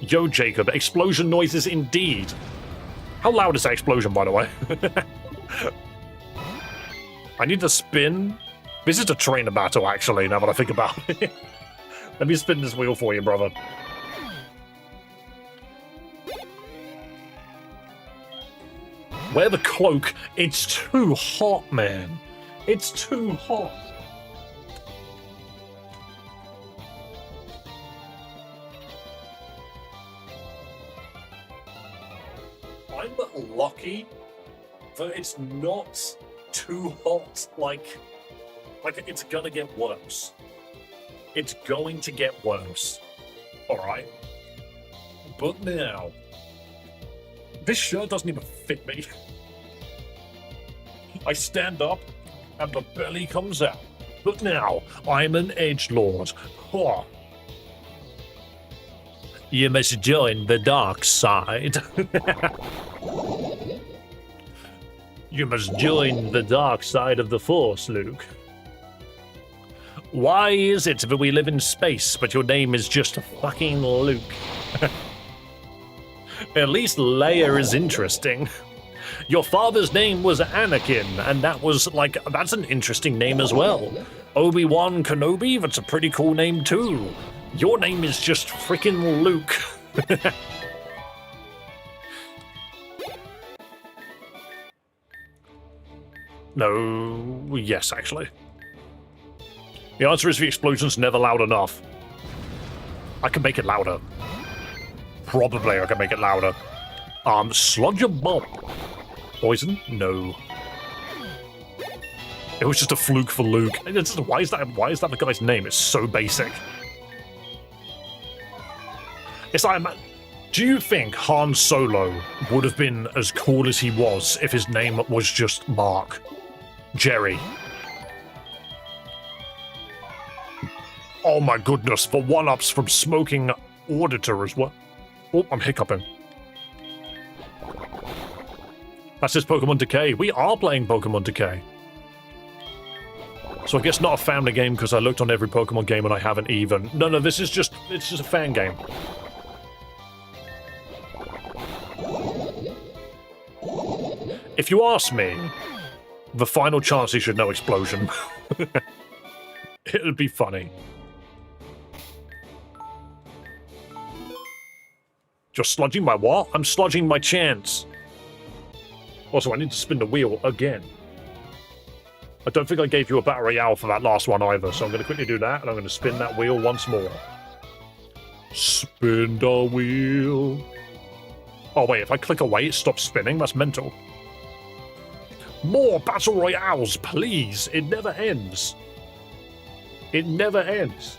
Yo, Jacob, explosion noises indeed. How loud is that explosion, by the way? I need to spin. This is a trainer battle, actually, now that I think about it. Let me spin this wheel for you, brother. Wear the cloak. It's too hot, man. It's too hot. I'm lucky that it's not too hot. Like it's gonna get worse. It's going to get worse. Alright. But now, this shirt doesn't even fit me. I stand up and the belly comes out. But now, I'm an edgelord. Huh. You must join the dark side. You must join the dark side of the Force, Luke. Why is it that we live in space, but your name is just fucking Luke? At least Leia is interesting. Your father's name was Anakin, and that's an interesting name as well. Obi-Wan Kenobi, that's a pretty cool name too. Your name is just freaking Luke. No, yes, actually. The answer is the explosion's never loud enough. I can make it louder. Probably I can make it louder. Sludge a bomb. Poison? No. It was just a fluke for Luke. Why is that the guy's name? It's so basic. It's like, do you think Han Solo would have been as cool as he was if his name was just Mark? Jerry? Oh my goodness, the one-ups from Smoking Auditor as well. Oh, I'm hiccuping. That's just Pokemon Decay. We are playing Pokemon Decay. So I guess not a family game because I looked on every Pokemon game and I haven't even. No, it's just a fan game. If you ask me, the final chance he should know explosion. It'd be funny. Just sludging my what? I'm sludging my chance. Also, I need to spin the wheel again. I don't think I gave you a Battle Royale for that last one either, so I'm going to quickly do that, and I'm going to spin that wheel once more. Spin the wheel. Oh, wait, if I click away, it stops spinning? That's mental. More Battle Royales, please. It never ends. It never ends.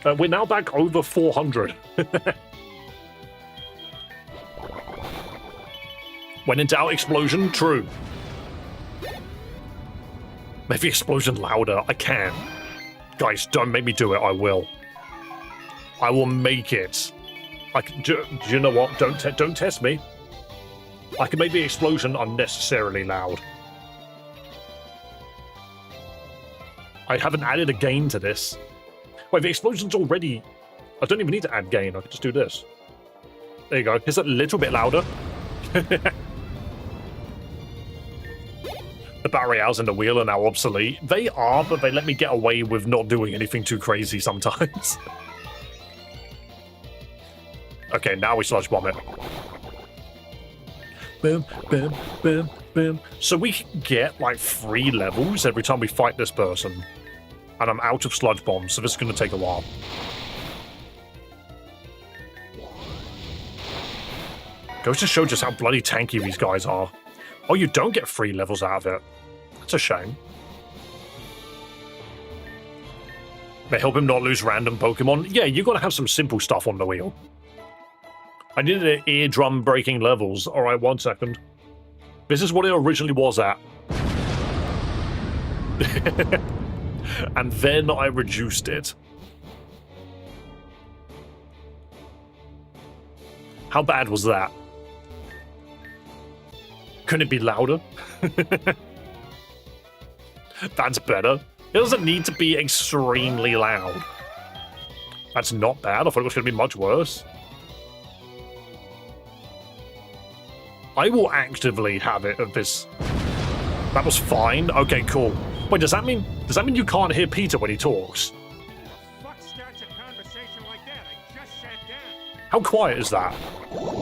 We're now back over 400. When in doubt, explosion, true. Make the explosion louder, I can. Guys, don't make me do it, I will. I will make it. Do you know what? Don't test me. I can make the explosion unnecessarily loud. I haven't added a gain to this. Wait, the explosion's already... I don't even need to add gain, I can just do this. There you go. Is that a little bit louder? The battle royales and the wheel are now obsolete. They are, but they let me get away with not doing anything too crazy sometimes. Okay, now we sludge bomb it. Boom, boom, boom, boom. So we can get like 3 levels every time we fight this person. And I'm out of sludge bombs, so this is going to take a while. Goes to show just how bloody tanky these guys are. Oh, you don't get 3 levels out of it. That's a shame. They help him not lose random Pokemon. Yeah, you got to have some simple stuff on the wheel. I needed an eardrum breaking levels. All right, 1 second. This is what it originally was at. And then I reduced it. How bad was that? Couldn't it be louder? That's better. It doesn't need to be extremely loud. That's not bad. I thought it was going to be much worse. I will actively have it of this. That was fine. Okay, cool. Wait, does that mean you can't hear Peter when he talks? Fuck starts a conversation like that? I just sat down. How quiet is that?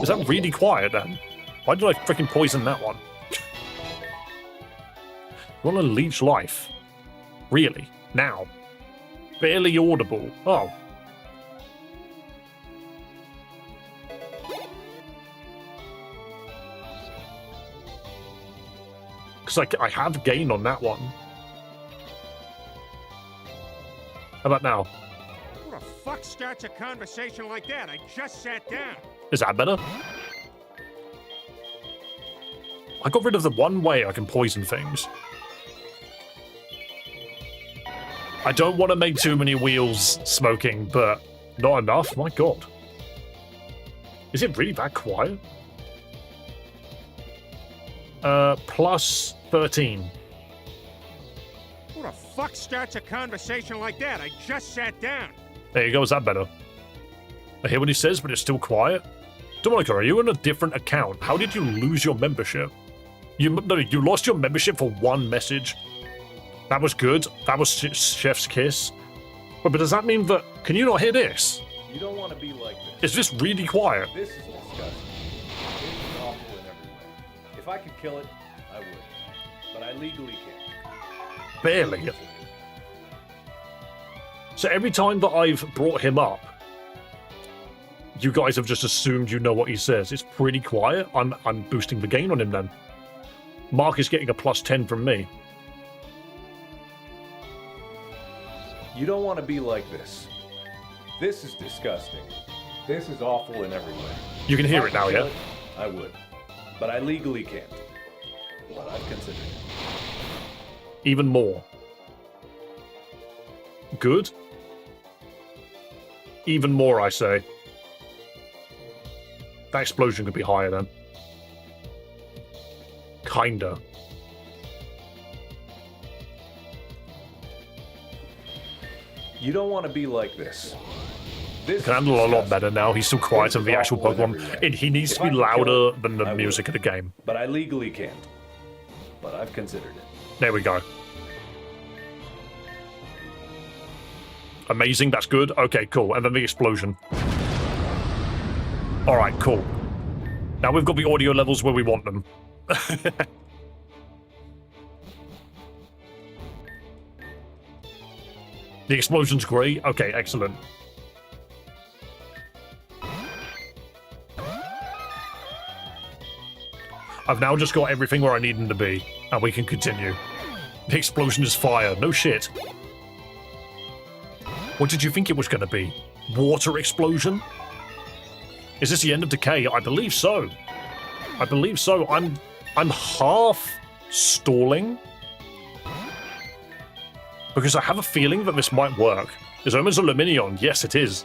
Is that really quiet then? Why did I freaking poison that one? You want to leech life? Really? Now? Barely audible. Oh. Because I have gain on that one. How about now? Who the fuck starts a conversation like that? I just sat down. Is that better? I got rid of the one way I can poison things. I don't want to make too many wheels smoking, but not enough? My god. Is it really that quiet? Plus 13. Who the fuck starts a conversation like that? I just sat down. There you go, is that better? I hear what he says, but it's still quiet. Dominica, are you on a different account? How did you lose your membership? You lost your membership for one message. That was good. That was Chef's Kiss. But does that mean that... Can you not hear this? You don't want to be like this. Is this really quiet? This is disgusting. This is awful in every way. If I could kill it, I would. But I legally can't. Barely. So every time that I've brought him up, you guys have just assumed you know what he says. It's pretty quiet. I'm boosting the gain on him then. Mark is getting a plus 10 from me. You don't want to be like this. This is disgusting. This is awful in every way. You can hear If I it now, could yeah? kill it, I would. But I legally can't. But I've considered it. Even more. Good? Even more, I say. That explosion could be higher then. Kinda. You don't want to be like this. This Can is handle a lot disgusting. better now. He's still quiet This on is the actual awful in Pokemon. every way. He needs to If I be could kill louder it, than the I music would. of the game. But I legally can't. But I've considered it. There we go. Amazing, that's good. Okay, cool. And then the explosion. Alright, cool. Now we've got the audio levels where we want them. The explosion's great. Okay, excellent. I've now just got everything where I need them to be, and we can continue. The explosion is fire. No shit. What did you think it was going to be? Water explosion? Is this the end of Decay? I believe so. I believe so. I'm half stalling because I have a feeling that this might work. Is Omens Aluminium? Yes, it is.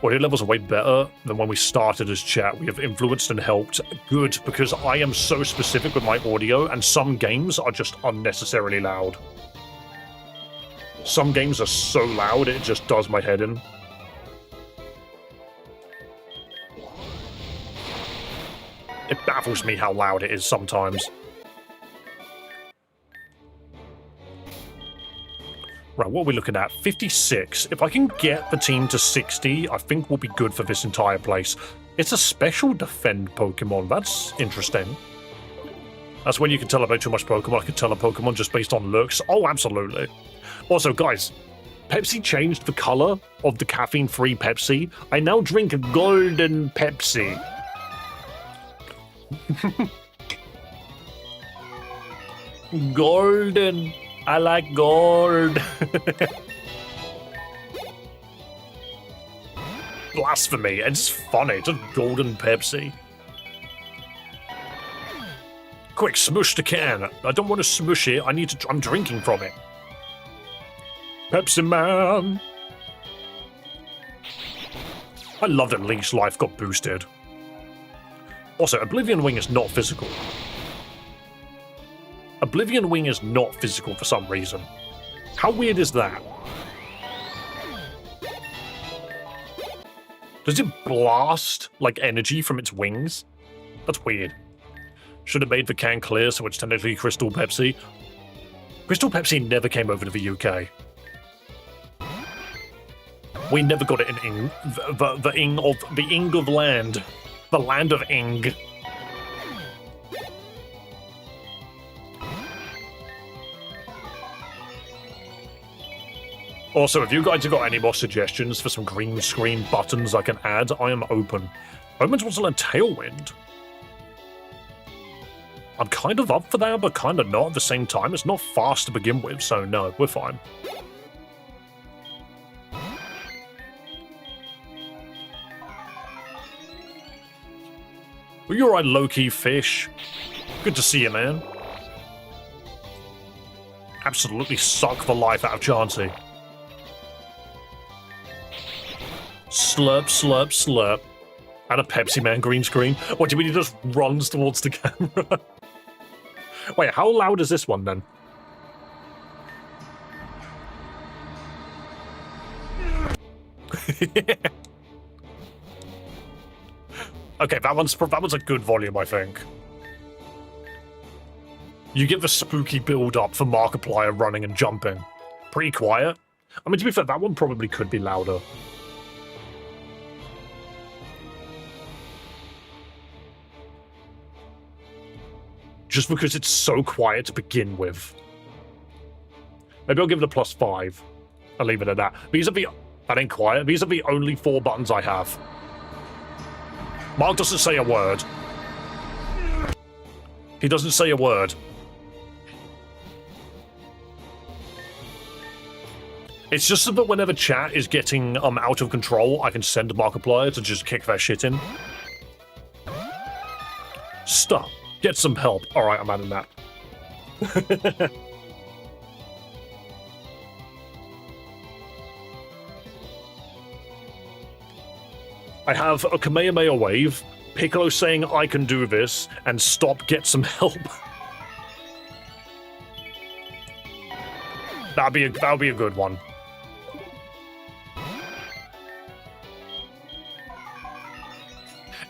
Audio levels are way better than when we started as chat. We have influenced and helped. Good, because I am so specific with my audio, and some games are just unnecessarily loud. Some games are so loud, it just does my head in. It baffles me how loud it is sometimes. Right, what are we looking at? 56. If I can get the team to 60, I think we'll be good for this entire place. It's a special defend Pokemon. That's interesting. That's when you can tell about too much Pokemon. I can tell a Pokemon just based on looks. Oh, absolutely. Also, guys, Pepsi changed the color of the caffeine-free Pepsi. I now drink golden Pepsi. Golden. I like gold. Blasphemy. It's funny. Just golden Pepsi. Quick, smush the can. I don't want to smush it. I'm drinking from it. Pepsi Man. I love that Link's life got boosted. Also, Oblivion Wing is not physical. Oblivion Wing is not physical for some reason. How weird is that? Does it blast, like, energy from its wings? That's weird. Should have made the can clear so it's technically Crystal Pepsi. Crystal Pepsi never came over to the UK. We never got it in Ing. The Ing of land. The land of Ing. Also, if you guys have got any more suggestions for some green screen buttons I can add, I am open. Omens wants to learn Tailwind. I'm kind of up for that, but kind of not at the same time. It's not fast to begin with, so no, we're fine. Well, you're right, low-key fish. Good to see you, man. Absolutely suck the life out of Chansey. Slurp, slurp, slurp. And a Pepsi Man green screen. What do you mean he just runs towards the camera? Wait, how loud is this one then? Okay, that one's a good volume, I think. You get the spooky build-up for Markiplier running and jumping. Pretty quiet. I mean, to be fair, that one probably could be louder. Just because it's so quiet to begin with. Maybe I'll give it a +5. I'll leave it at that. That ain't quiet. These are the only 4 buttons I have. Mark doesn't say a word. He doesn't say a word. It's just so that whenever chat is getting out of control, I can send Markiplier to just kick that shit in. Stop. Get some help. Alright, I'm adding that. I have a Kamehameha wave, Piccolo saying I can do this, and stop, get some help. That'll be a good one.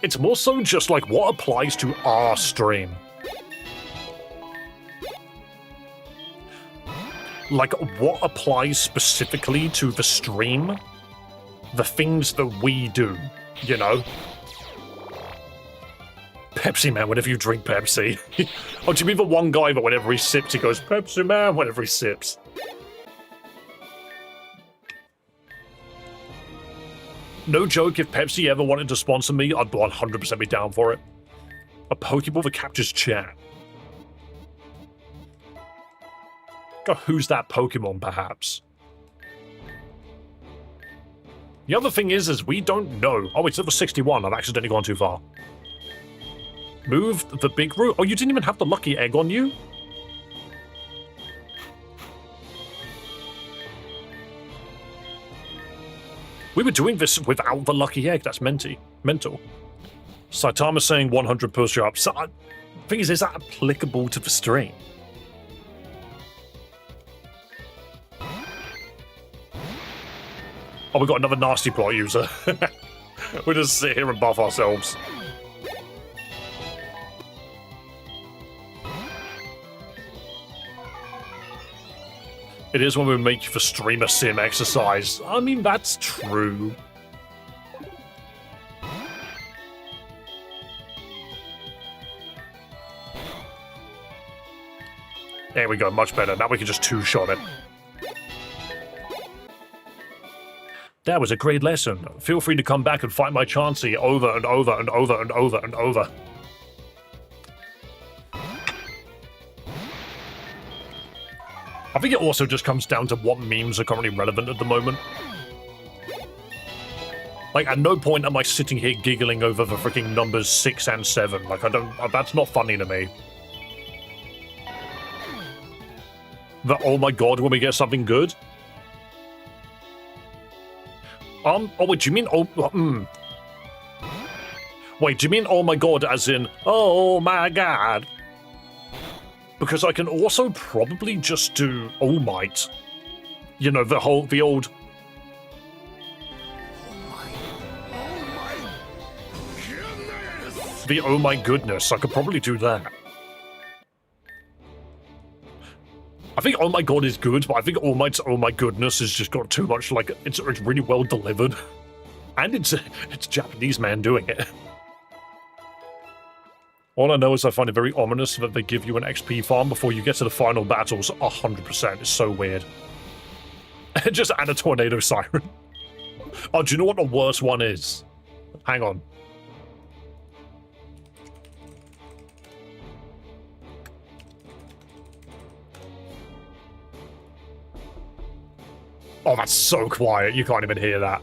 It's more so just like what applies to our stream. Like what applies specifically to the stream, the things that we do, you know? Pepsi Man, whenever you drink Pepsi. Oh, do you mean the one guy that whenever he sips, he goes, Pepsi Man, whenever he sips? No joke, if Pepsi ever wanted to sponsor me, I'd 100% be down for it. A Pokeball that captures chat. A who's that Pokemon, perhaps. The other thing is we don't know. Oh, it's level 61. I've accidentally gone too far. Move the big root. Oh, you didn't even have the lucky egg on you? We were doing this without the lucky egg. That's mental. Saitama's saying 100 push-ups. So, the thing is that applicable to the stream? Oh, we got another nasty plot user. We'll just sit here and buff ourselves. It is when we make you for streamer sim exercise. I mean, that's true. There we go, much better. Now we can just two-shot it. That was a great lesson. Feel free to come back and fight my Chansey over and over and over and over and over. I think it also just comes down to what memes are currently relevant at the moment. Like, at no point am I sitting here giggling over the freaking numbers 6 and 7. Like, I don't... That's not funny to me. The oh my god when we get something good? Oh, wait, do you mean Wait, do you mean oh my god as in, oh my god? Because I can also probably just do All Might. You know, the old... The oh my goodness, I could probably do that. I think oh my god is good, but I think All Might's oh my goodness has just got too much, like, it's really well delivered. And it's a Japanese man doing it. All I know is I find it very ominous that they give you an XP farm before you get to the final battles 100%. It's so weird. Just add a tornado siren. Oh, do you know what the worst one is? Hang on. Oh, that's so quiet. You can't even hear that.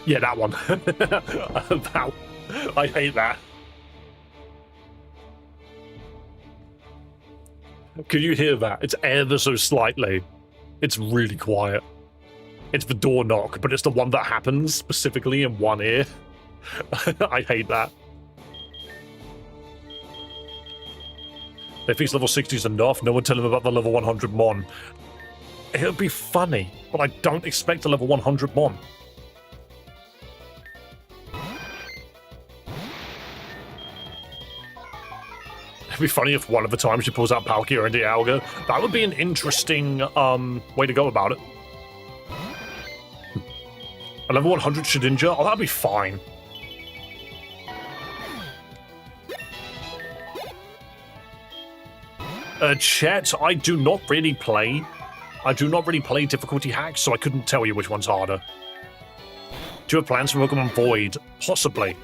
Yeah, that one. I hate that. Can you hear that? It's ever so slightly. It's really quiet. It's the door knock, but it's the one that happens specifically in one ear. I hate that. They think level 60 is enough. No one tell them about the level 100 Mon. It would be funny, but I don't expect a level 100 Mon. It'd be funny if one of the times she pulls out Palkia and Dialga. That would be an interesting way to go about it. A level 100 Shedinja? Oh, that'd be fine. Chet, I do not really play. I do not really play difficulty hacks, so I couldn't tell you which one's harder. Do you have plans for Pokemon Void? Possibly.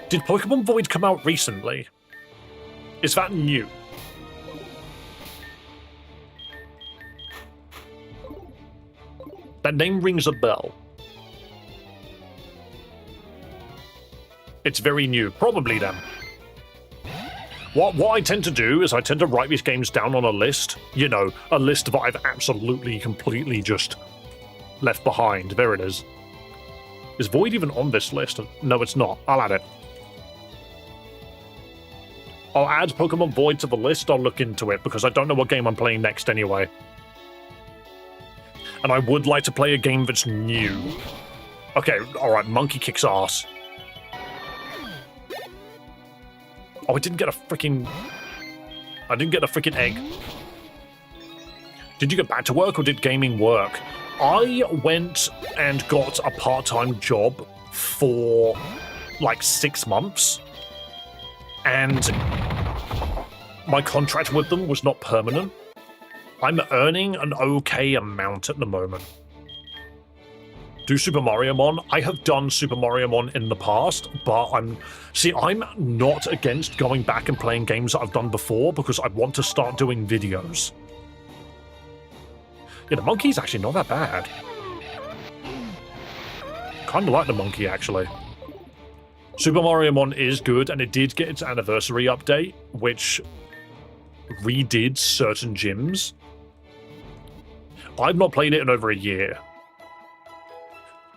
Did Pokemon Void come out recently? Is that new? That name rings a bell. It's very new. Probably then. What I tend to do is I tend to write these games down on a list. You know, a list that I've absolutely, completely just left behind. There it is. Is Void even on this list? No, it's not. I'll add it. I'll add Pokemon Void to the list. I'll look into it because I don't know what game I'm playing next anyway. And I would like to play a game that's new. Okay, alright, Monkey kicks ass. Oh, I didn't get a freaking egg. Did you get back to work or did gaming work? I went and got a part-time job for like 6 months. And my contract with them was not permanent. I'm earning an okay amount at the moment. do Super Mario Mon. I have done Super Mario Mon in the past, but I'm not against going back and playing games that I've done before because I want to start doing videos. Yeah, the monkey's actually not that bad. Kind of like the monkey, actually. Super Mario Mon is good, and it did get its anniversary update, which redid certain gyms. I've not played it in over a year.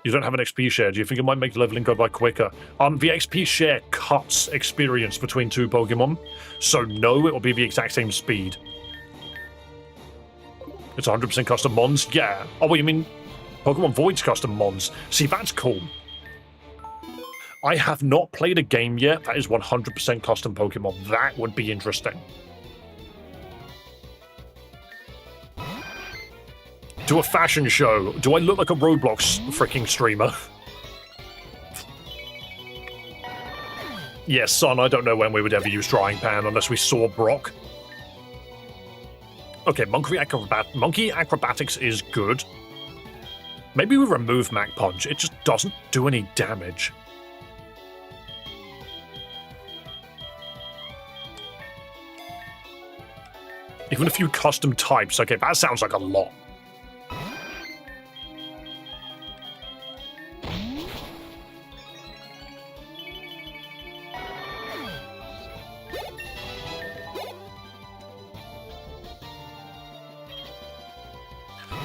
You don't have an XP share. Do you think it might make leveling go by quicker? The XP share cuts experience between two Pokemon, so no, it will be the exact same speed. It's 100% custom mons? Yeah. Oh, well, you mean Pokemon Void's custom mons? See, that's cool. I have not played a game yet that is 100% custom Pokemon. That would be interesting. Do a fashion show. Do I look like a Roblox freaking streamer? Yes, son, I don't know when we would ever use Drying Pan unless we saw Brock. Okay, Monkey Acrobatics is good. Maybe we remove Mach Punch. It just doesn't do any damage. Even a few custom types. Okay, that sounds like a lot.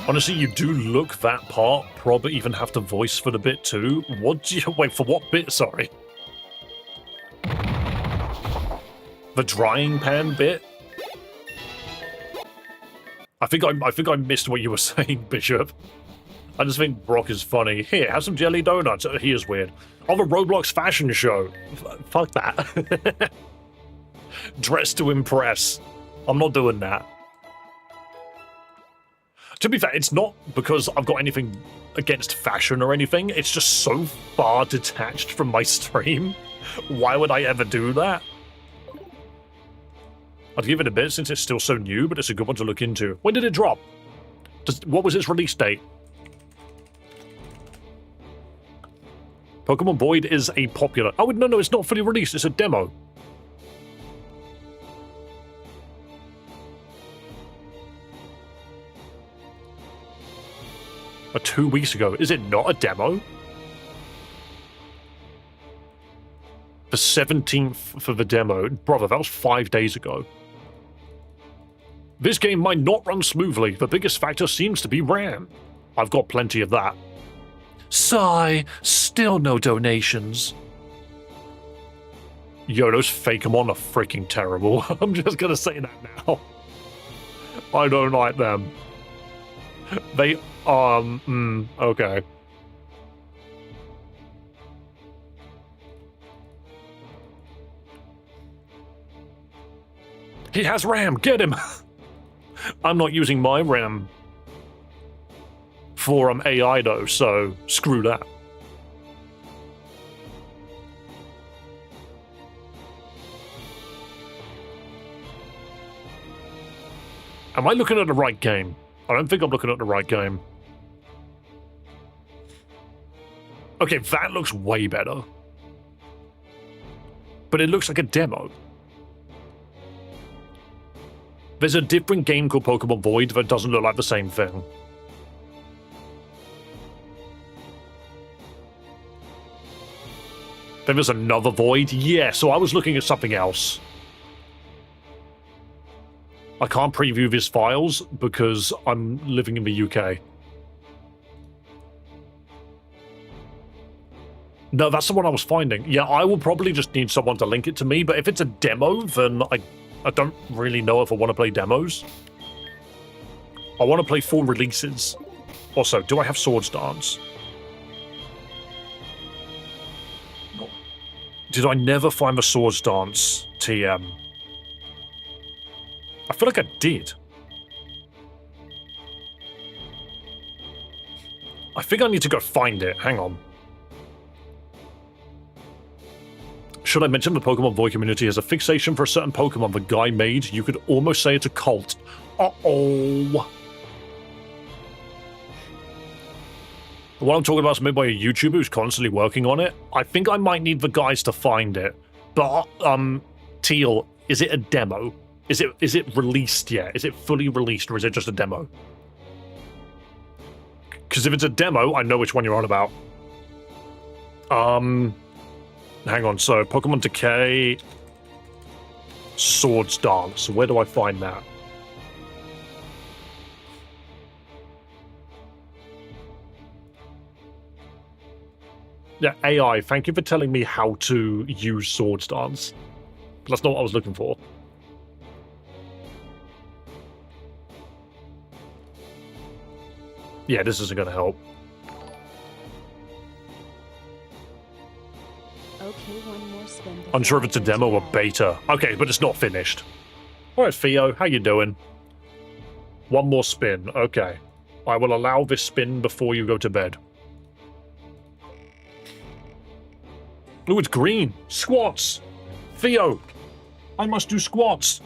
Honestly, you do look that part. Probably even have to voice for the bit too. What do you wait for? What bit? Sorry, the Drying Pan bit. I think I missed what you were saying, Bishop. I just think Brock is funny. Here, have some jelly donuts. He is weird. On the Roblox fashion show. Fuck that. Dress to impress. I'm not doing that. To be fair, it's not because I've got anything against fashion or anything. It's just so far detached from my stream. Why would I ever do that? I'd give it a bit since it's still so new, but it's a good one to look into. When did it drop? What was its release date? Pokemon Void is a popular... Oh, no, it's not fully released. It's a demo. Or 2 weeks ago. Is it not a demo? The 17th for the demo. Brother, that was 5 days ago. This game might not run smoothly. The biggest factor seems to be RAM. I've got plenty of that. Sigh, still no donations. Yo, those Fakemon are freaking terrible. I'm just gonna say that now. I don't like them. They, okay. He has RAM, get him! I'm not using my RAM for AI though, so screw that. Am I looking at the right game? I don't think I'm looking at the right game. Okay, that looks way better. But it looks like a demo. There's a different game called Pokemon Void that doesn't look like the same thing. Then there's another Void. Yeah, so I was looking at something else. I can't preview these files because I'm living in the UK. No, that's the one I was finding. Yeah, I will probably just need someone to link it to me, but if it's a demo, then I don't really know if I want to play demos. I want to play full releases. Also, do I have Swords Dance? Did I never find the Swords Dance TM? I feel like I did. I think I need to go find it. Hang on. Should I mention the Pokemon Void community has a fixation for a certain Pokemon the guy made? You could almost say it's a cult. Uh-oh. What I'm talking about is made by a YouTuber who's constantly working on it. I think I might need the guys to find it. But, Teal, is it a demo? Is it released yet? Is it fully released, or is it just a demo? Because if it's a demo, I know which one you're on about. Hang on, so Pokemon Decay... Swords Dance. Where do I find that? Yeah, AI, thank you for telling me how to use Swords Dance. That's not what I was looking for. Yeah, this isn't going to help. Okay, one more spin. Unsure if it's a demo or beta. Okay, but it's not finished. Alright, Theo, how you doing? One more spin. Okay. I will allow this spin before you go to bed. Oh, it's green. Squats. Theo, I must do squats.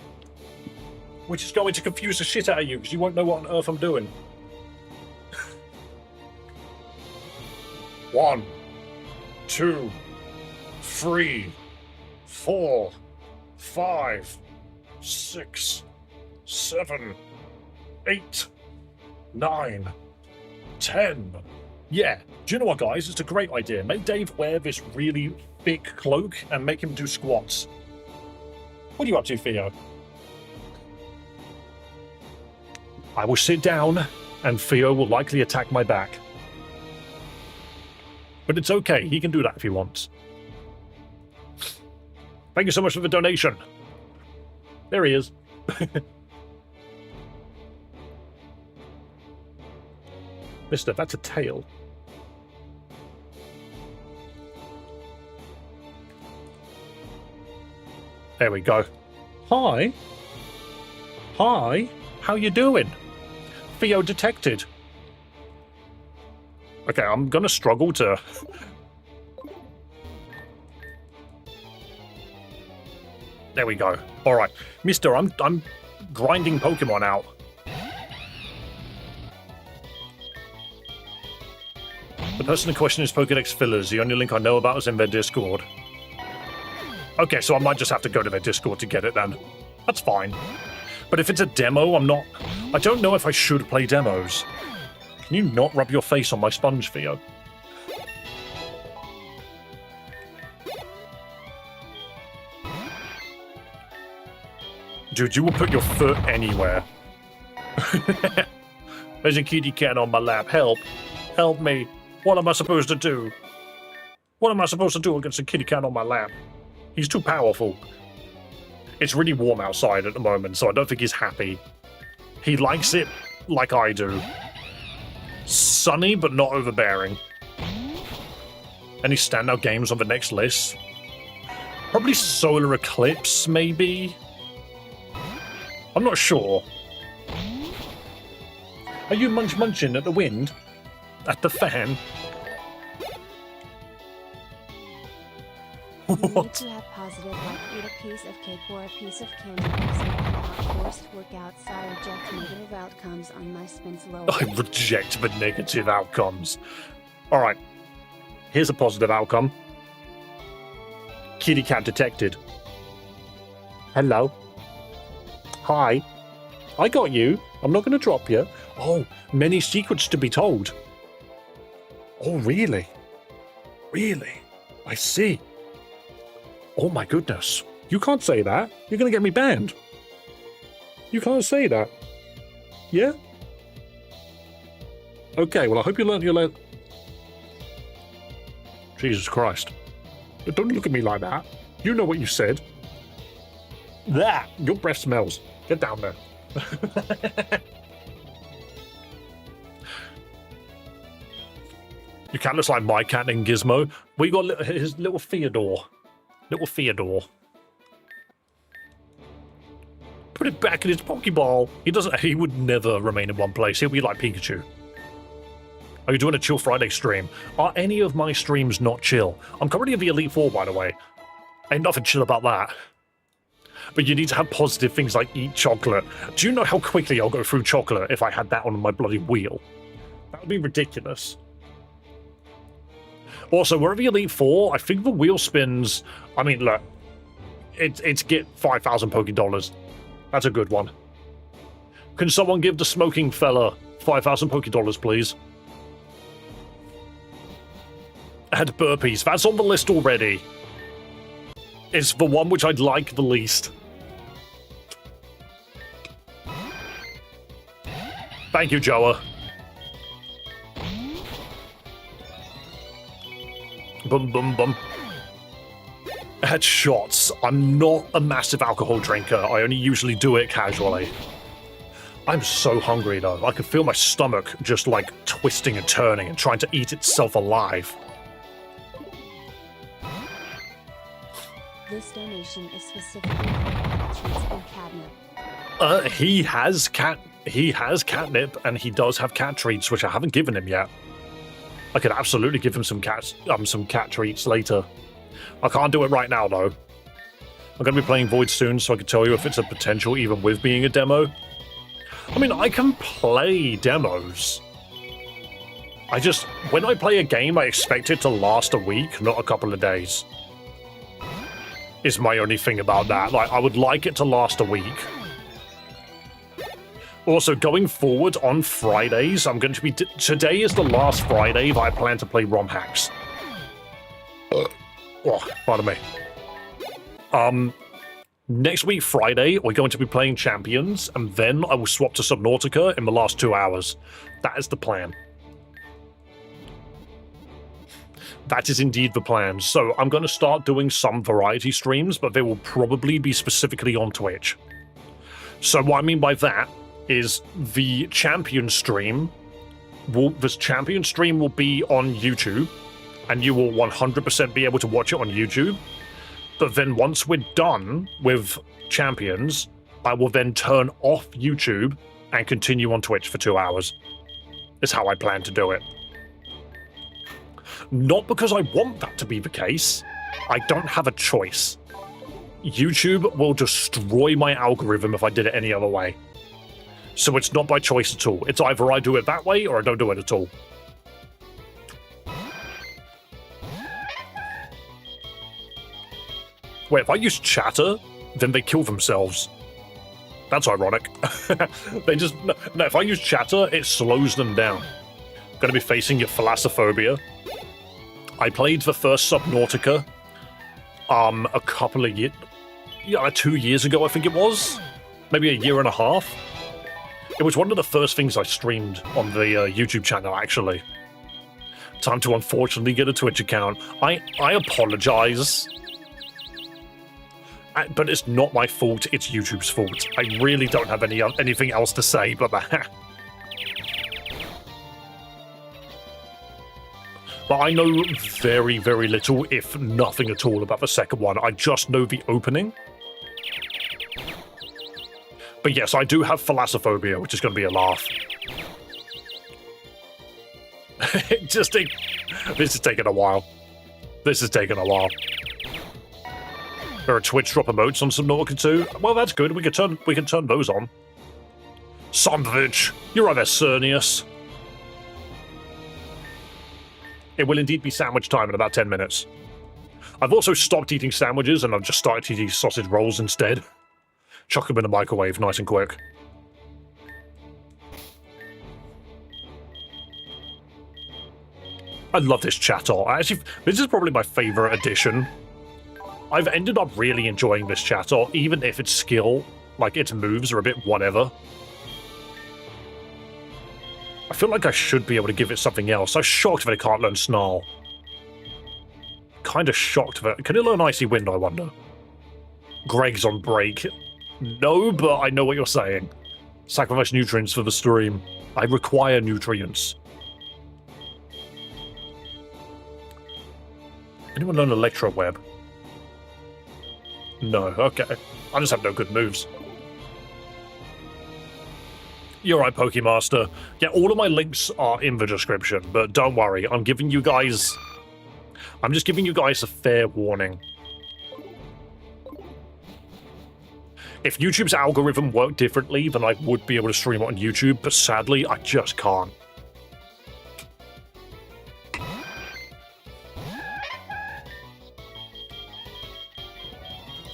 Which is going to confuse the shit out of you, because you won't know what on earth I'm doing. 1, 2, 3, 4, 5, 6, 7, 8, 9, 10. Yeah, do you know what, guys? It's a great idea. Make Dave wear this really thick cloak and make him do squats. What are you up to, Theo? I will sit down, and Theo will likely attack my back. But it's okay, he can do that if he wants. Thank you so much for the donation. There he is. Mister, that's a tail. There we go. Hi. Hi. How you doing? Theo detected. Okay, I'm gonna struggle to... There we go. Alright. Mister, I'm grinding Pokemon out. The person in question is Pokedex Fillers. The only link I know about is in their Discord. Okay, so I might just have to go to their Discord to get it then. That's fine. But if it's a demo, I don't know if I should play demos. Can you not rub your face on my sponge, Theo? Dude, you will put your foot anywhere. There's a kitty cat on my lap. Help. Help me. What am I supposed to do? What am I supposed to do against a kitty cat on my lap? He's too powerful. It's really warm outside at the moment, so I don't think he's happy. He likes it like I do. Sunny, but not overbearing. Any standout games on the next list? Probably Solar Eclipse, maybe? I'm not sure. Are you munching at the wind? At the fan? You need What? to have positive, like eat a piece of cake or a piece of candy. Not forced work outside. Reject negative outcomes on my spins lower. I reject the negative outcomes. Alright. Here's a positive outcome. Kitty cat detected. Hello. Hi. I got you. I'm not going to drop you. Oh, many secrets to be told. Oh, really? Really? I see. Oh my goodness. You can't say that. You're going to get me banned. You can't say that. Yeah? Okay, well, I hope you learned your Jesus Christ. Don't look at me like that. You know what you said. That! Your breath smells. Get down there. Your cat looks like my cat named Gizmo. We got his little Theodore. Little Theodore. Put it back in his Pokeball. He would never remain in one place. He'll be like Pikachu. Are you doing a Chill Friday stream? Are any of my streams not chill? I'm currently in the Elite Four, by the way. Ain't nothing chill about that. But you need to have positive things like eat chocolate. Do you know how quickly I'll go through chocolate if I had that on my bloody wheel? That would be ridiculous. Also, wherever you Elite 4, I think the wheel spins... I mean, look. It's get 5,000 Poké Dollars. That's a good one. Can someone give the smoking fella 5,000 Poké Dollars, please? And burpees. That's on the list already. It's the one which I'd like the least. Thank you, Joa. Bum, bum, bum. Headshots. I'm not a massive alcohol drinker. I only usually do it casually. I'm so hungry, though. I can feel my stomach just, like, twisting and turning and trying to eat itself alive. This donation is specifically for cat treats and catnip. He has catnip, and he does have cat treats, which I haven't given him yet. I could absolutely give him some cat treats later. I can't do it right now, though. I'm going to be playing Void soon, so I can tell you if it's a potential even with being a demo. I mean, I can play demos. When I play a game, I expect it to last a week, not a couple of days. Is my only thing about that. Like, I would like it to last a week. Also, going forward on Fridays, I'm going to be... Today is the last Friday that I plan to play romhacks. Oh, pardon me. Next week, Friday, we're going to be playing Champions, and then I will swap to Subnautica in the last 2 hours. That is the plan. That is indeed the plan. So I'm going to start doing some variety streams, but they will probably be specifically on Twitch. So what I mean by that is the Champion stream will be on YouTube, and you will 100% be able to watch it on YouTube. But then once we're done with Champions, I will then turn off YouTube and continue on Twitch for 2 hours. Is how I plan to do it. Not because I want that to be the case. I don't have a choice. YouTube will destroy my algorithm if I did it any other way. So it's not by choice at all. It's either I do it that way or I don't do it at all. Wait, if I use chatter, then they kill themselves. That's ironic. They just... No, if I use chatter, it slows them down. Gonna be facing your thalassophobia. I played the first Subnautica a couple of years... Yeah, 2 years ago, I think it was. Maybe a year and a half. It was one of the first things I streamed on the YouTube channel, actually. Time to unfortunately get a Twitch account. I apologize. But it's not my fault, it's YouTube's fault. I really don't have anything else to say but that. But I know very, very little, if nothing at all, about the second one. I just know the opening. But yes, I do have thalassophobia, which is going to be a laugh. This is taking a while. This is taking a while. There are Twitch drop emotes on Subnautica 2. Well, that's good. We can turn those on. Sandwich, you're right there, Cernius. It will indeed be sandwich time in about 10 minutes. I've also stopped eating sandwiches and I've just started eating sausage rolls instead. Chuck them in the microwave, nice and quick. I love this chatter. Actually, this is probably my favorite addition. I've ended up really enjoying this chatter, even if its skill, like its moves, are a bit whatever. I feel like I should be able to give it something else. I'm shocked that it can't learn Snarl. Kinda shocked that... Can it learn Icy Wind, I wonder? Greg's on break. No, but I know what you're saying. Sacrifice nutrients for the stream. I require nutrients. Anyone learn Electro Web? No, okay. I just have no good moves. You're right, Pokemaster. Yeah, all of my links are in the description, but don't worry, I'm just giving you guys a fair warning. If YouTube's algorithm worked differently, then I would be able to stream it on YouTube, but sadly, I just can't.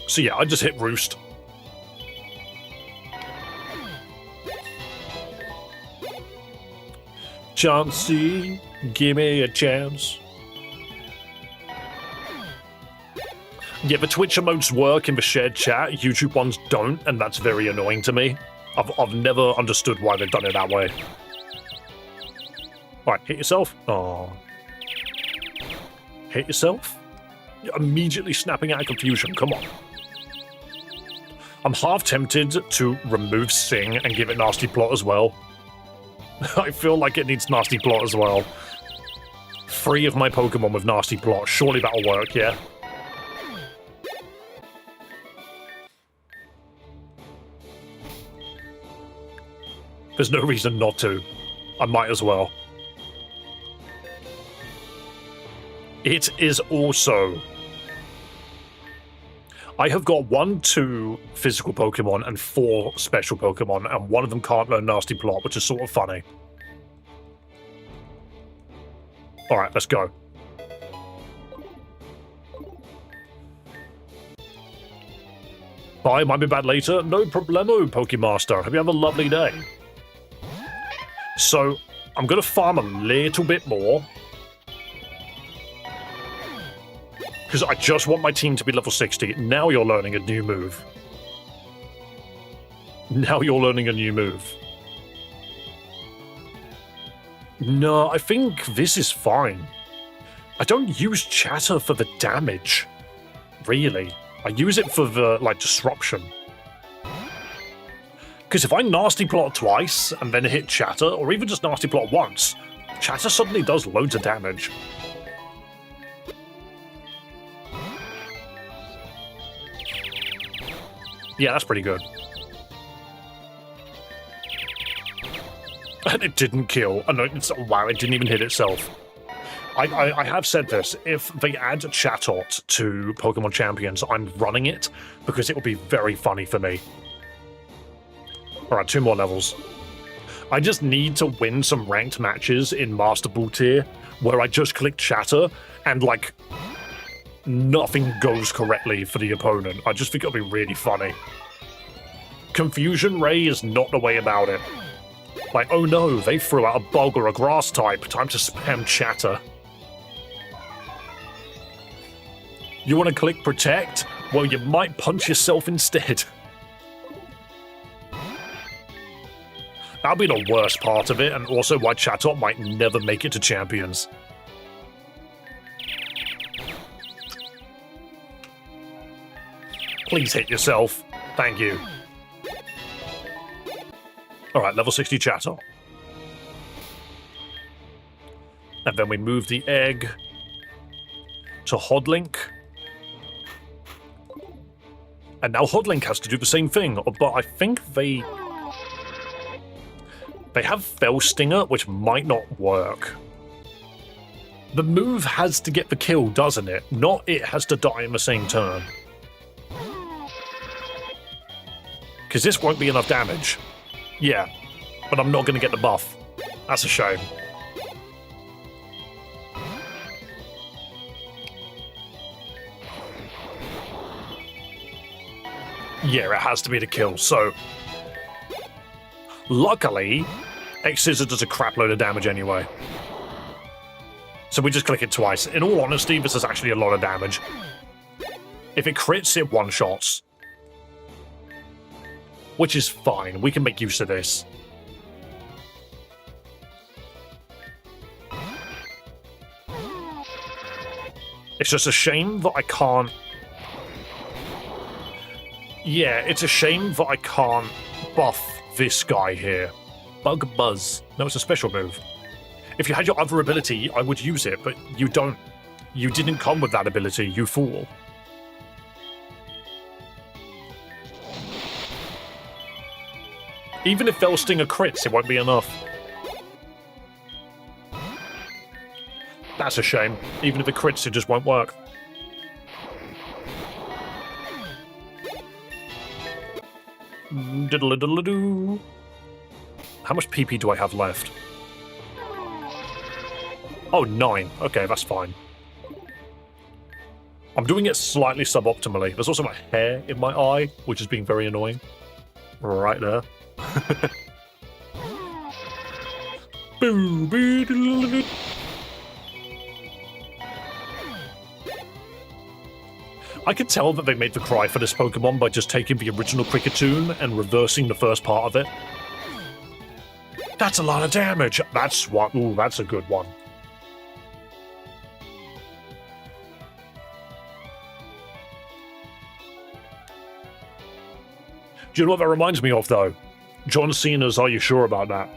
So yeah, I just hit Roost. Chauncey, give me a chance. Yeah, the Twitch emotes work in the shared chat, YouTube ones don't, and that's very annoying to me. I've never understood why they've done it that way. Alright, hit yourself. Oh. Hit yourself? You're immediately snapping out of confusion, come on. I'm half tempted to remove Sing and give it Nasty Plot as well. I feel like it needs Nasty Plot as well. 3 of my Pokemon with Nasty Plot, surely that'll work, yeah? There's no reason not to. I might as well. It is also... I have got 1, 2 physical Pokemon and 4 special Pokemon, and one of them can't learn Nasty Plot, which is sort of funny. Alright, let's go. Bye, might be back later. No problemo, Pokemaster. Hope you have a lovely day. So, I'm going to farm a little bit more. Because I just want my team to be level 60. Now you're learning a new move. Now you're learning a new move. No, I think this is fine. I don't use Chatter for the damage. Really. I use it for the, like, disruption. Because if I Nasty Plot twice and then hit Chatter, or even just Nasty Plot once, Chatter suddenly does loads of damage. Yeah, that's pretty good. And it didn't kill. Oh, no, wow, it didn't even hit itself. I have said this. If they add Chatot to Pokemon Champions, I'm running it, because it will be very funny for me. Alright, 2 more levels. I just need to win some ranked matches in Master Ball tier, where I just click Chatter, and, like, nothing goes correctly for the opponent. I just think it'll be really funny. Confusion Ray is not the way about it. Like, oh no, they threw out a bug or a grass type. Time to spam Chatter. You want to click Protect? Well, you might punch yourself instead. That'll be the worst part of it, and also why Chatot might never make it to Champions. Please hit yourself. Thank you. Alright, level 60 Chatot. And then we move the egg to Hodlink. And now Hodlink has to do the same thing, but I think they have Fell Stinger, which might not work. The move has to get the kill, doesn't it? Not it has to die in the same turn. Because this won't be enough damage. Yeah, but I'm not going to get the buff. That's a shame. Yeah, it has to be the kill, so... Luckily, X-Scissor does a crap load of damage anyway. So we just click it twice. In all honesty, this is actually a lot of damage. If it crits, it one-shots. Which is fine, we can make use of this. It's just a shame that I can't... Yeah, it's a shame that I can't buff this guy here. Bug Buzz. No, it's a special move. If you had your other ability, I would use it, but you don't. You didn't come with that ability, you fool. Even if Fell Stinger crits, it won't be enough. That's a shame. Even if it crits, it just won't work. Diddle-a-diddle-a-doo. How much PP do I have left? Oh, 9. Okay, that's fine. I'm doing it slightly suboptimally. There's also a hair in my eye, which is being very annoying. Right there. I could tell that they made the cry for this Pokemon by just taking the original Cricketune and reversing the first part of it. That's a lot of damage. That's what. Ooh, that's a good one. Do you know what that reminds me of, though? John Cena's Are You Sure About That?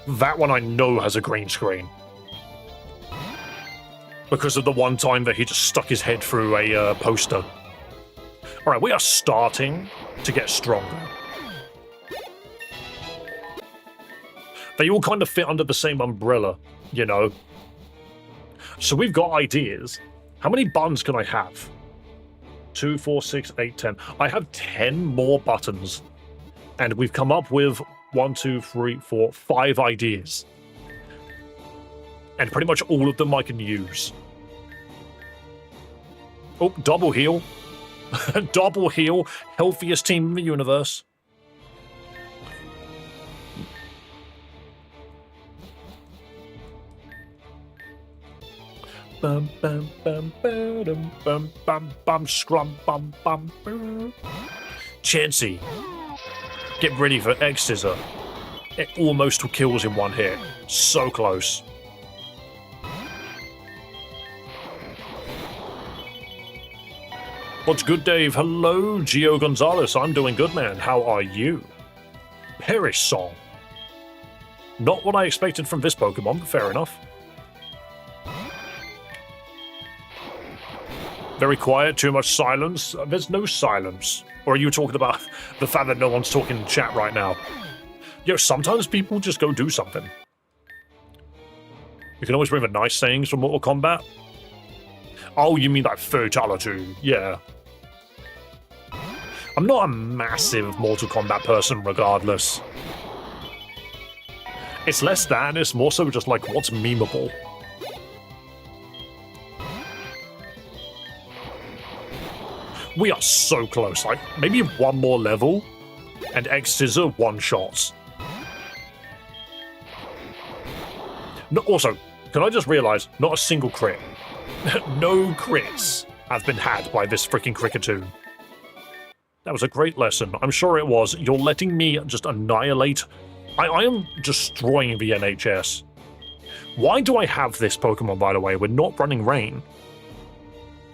That one I know has a green screen. Because of the one time that he just stuck his head through a poster. Alright, we are starting to get stronger. They all kind of fit under the same umbrella, you know. So we've got ideas. How many buttons can I have? 2, 4, 6, 8, 10. I have 10 more buttons. And we've come up with 1, 2, 3, 4, 5 ideas. And pretty much all of them I can use. Oh, double heal. Double heal. Healthiest team in the universe. Bum bum bum bum bum bum bum scrum bum bum bum. Chansey, get ready for Egg Scissor. It almost kills in one hit. So close. What's good, Dave? Hello, Gio Gonzalez. I'm doing good, man. How are you? Perish Song. Not what I expected from this Pokemon, but fair enough. Very quiet, too much silence. There's no silence. Or are you talking about the fact that no one's talking in chat right now? Yo, sometimes people just go do something. You can always bring the nice things from Mortal Kombat. Oh, you mean like fatality? Yeah. I'm not a massive Mortal Kombat person regardless. It's less that, it's more so just like what's memeable. We are so close, like maybe one more level and X Scissor one-shots. No, also, can I just realize, not a single crit. No crits have been had by this freaking Cricketune. That was a great lesson. I'm sure it was. You're letting me just annihilate. I am destroying the NHS. Why do I have this Pokemon, by the way? We're not running Rain.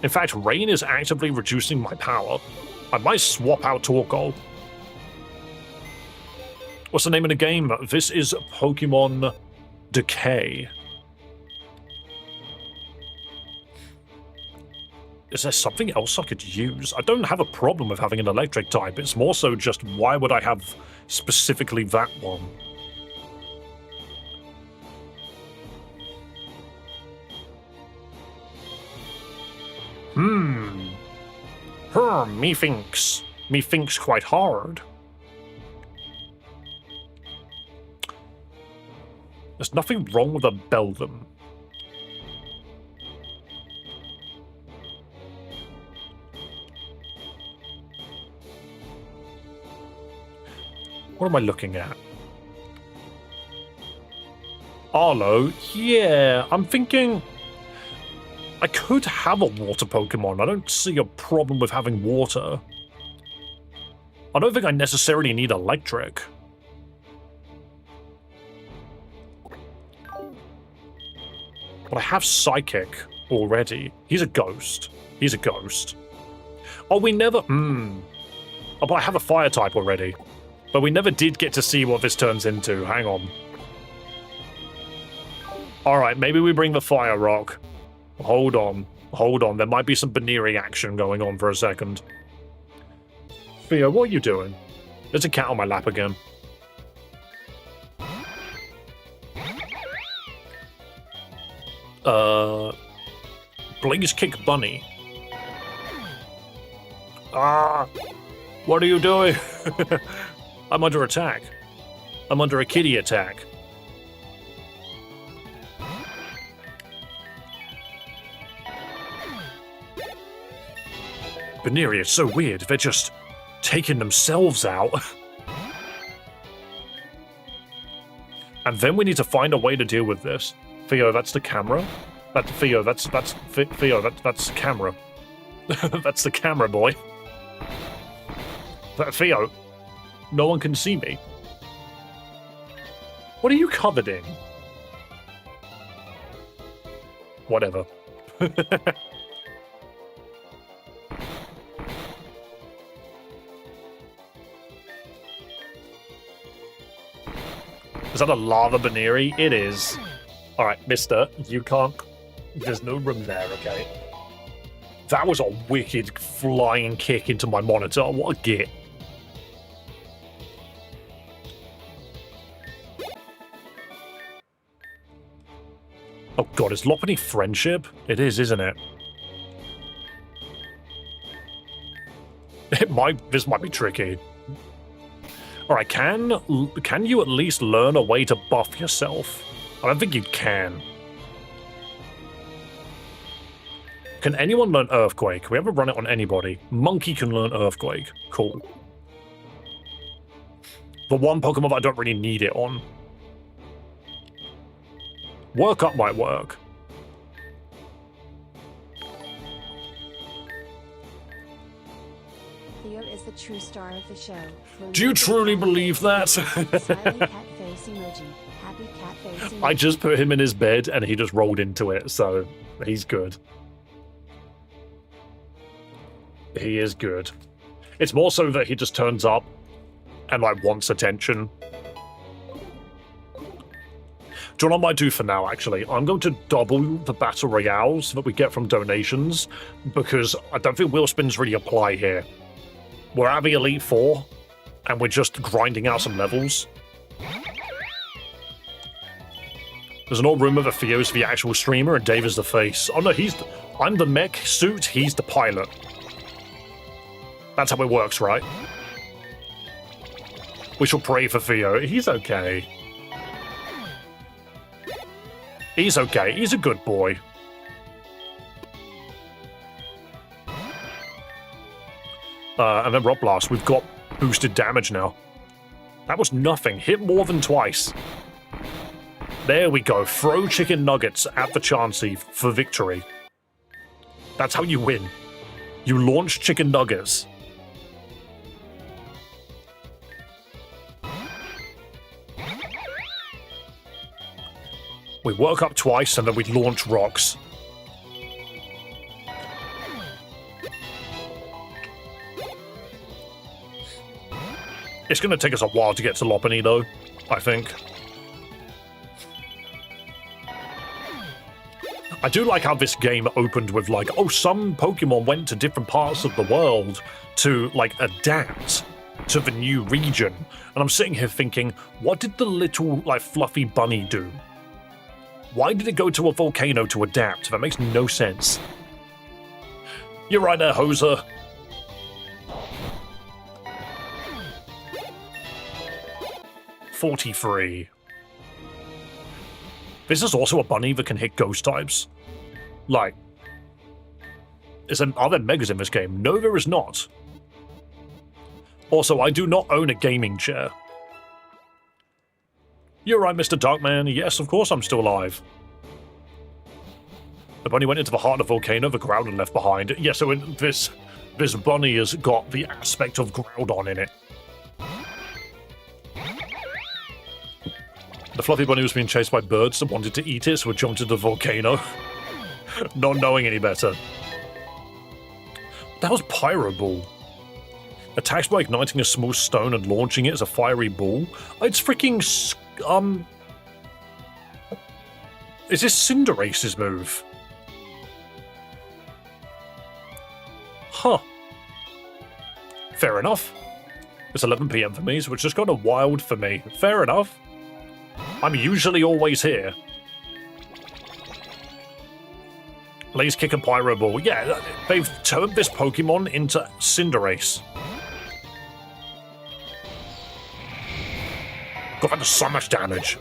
In fact, Rain is actively reducing my power. I might swap out Torkoal. What's the name of the game? This is Pokémon Decay. Is there something else I could use? I don't have a problem with having an electric type. It's more so just why would I have specifically that one? Methinks quite hard. There's nothing wrong with a Beldum. What am I looking at? Arlo? Yeah, I'm thinking I could have a water Pokemon. I don't see a problem with having water. I don't think I necessarily need electric. But I have Psychic already. He's a ghost. He's a ghost. Oh, we never... Oh, but I have a Fire type already. But we never did get to see what this turns into. Hang on. Alright, maybe we bring the Fire Rock. Hold on. Hold on. There might be some Baneri action going on for a second. Theo, what are you doing? There's a cat on my lap again. Blaze Kick Bunny. Ah! What are you doing? I'm under attack. I'm under a kitty attack. Baneri, it's so weird. They're just taking themselves out. And then we need to find a way to deal with this. Theo, that's the camera. That's Theo, that's camera. That's the camera, boy. Theo, no one can see me. What are you covered in? Whatever. Is that a lava Baneri? It is. Alright, mister, you can't... There's no room there, okay? That was a wicked flying kick into my monitor. What a git. Oh god, is Lopunny friendship? It is, isn't it? This might be tricky. Alright, can you at least learn a way to buff yourself? I don't think you can. Can anyone learn Earthquake? We haven't run it on anybody. Monkey can learn Earthquake. Cool. The one Pokemon that I don't really need it on. Work Up might work. Theo is the true star of the show. Do you truly believe that? Smiley cat face emoji. Happy cat face emoji. I just put him in his bed and he just rolled into it, so he's good. He is good. It's more so that he just turns up and like wants attention. Do you know what I might do for now, actually? I'm going to double the Battle Royales that we get from donations, because I don't think wheel spins really apply here. We're at the Elite Four, and we're just grinding out some levels. There's an old rumor that Theo's the actual streamer and Dave is the face. Oh no, I'm the mech suit, he's the pilot. That's how it works, right? We shall pray for Theo. He's okay. He's okay. He's a good boy. And then Rock Blast. We've got boosted damage now. That was nothing. Hit more than twice. There we go. Throw chicken nuggets at the Chansey for victory. That's how you win. You launch chicken nuggets. We work up twice and then we launch rocks. It's going to take us a while to get to Lopunny though, I think. I do like how this game opened with like, oh, some Pokemon went to different parts of the world to like adapt to the new region. And I'm sitting here thinking, what did the little like fluffy bunny do? Why did it go to a volcano to adapt? That makes no sense. You're right there, Hoser. $43. This is also a bunny that can hit ghost types. Like, are there megas in this game? No, there is not. Also, I do not own a gaming chair. You're right, Mr. Darkman. Yes, of course I'm still alive. The bunny went into the heart of the volcano, the Groudon left behind. Yeah, so this bunny has got the aspect of Groudon in it. The fluffy bunny was being chased by birds that wanted to eat it, so it jumped into the volcano. Not knowing any better. That was Pyro Ball. Attacks by igniting a small stone and launching it as a fiery ball. It's freaking... Is this Cinderace's move? Huh. Fair enough. It's 11 PM for me, so it's just kind of wild for me. Fair enough. I'm usually always here. Blaze Kick and Pyro Ball. Yeah, they've turned this Pokemon into Cinderace. God, that does so much damage.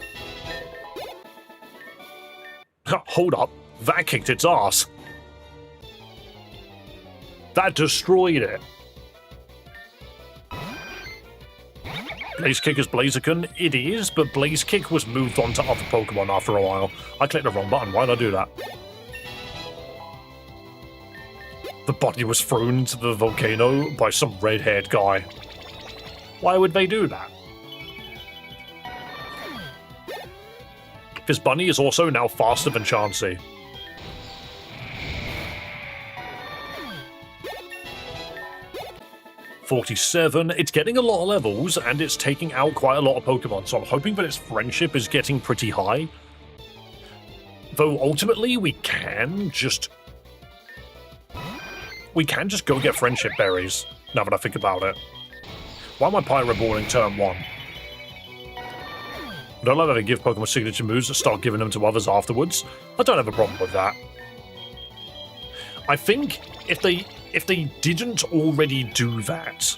Hold up. That kicked its ass. That destroyed it. Blaze Kick is Blaziken? It is, but Blaze Kick was moved on to other Pokemon after a while. I clicked the wrong button. Why did I do that? The body was thrown into the volcano by some red-haired guy. Why would they do that? This bunny is also now faster than Chansey. $47. It's getting a lot of levels, and it's taking out quite a lot of Pokemon, so I'm hoping that its friendship is getting pretty high. Though, ultimately, we can just go get friendship berries, now that I think about it. Why am I Pyro Balling turn 1? I don't like that they give Pokemon signature moves and start giving them to others afterwards. I don't have a problem with that. I think if they didn't already do that,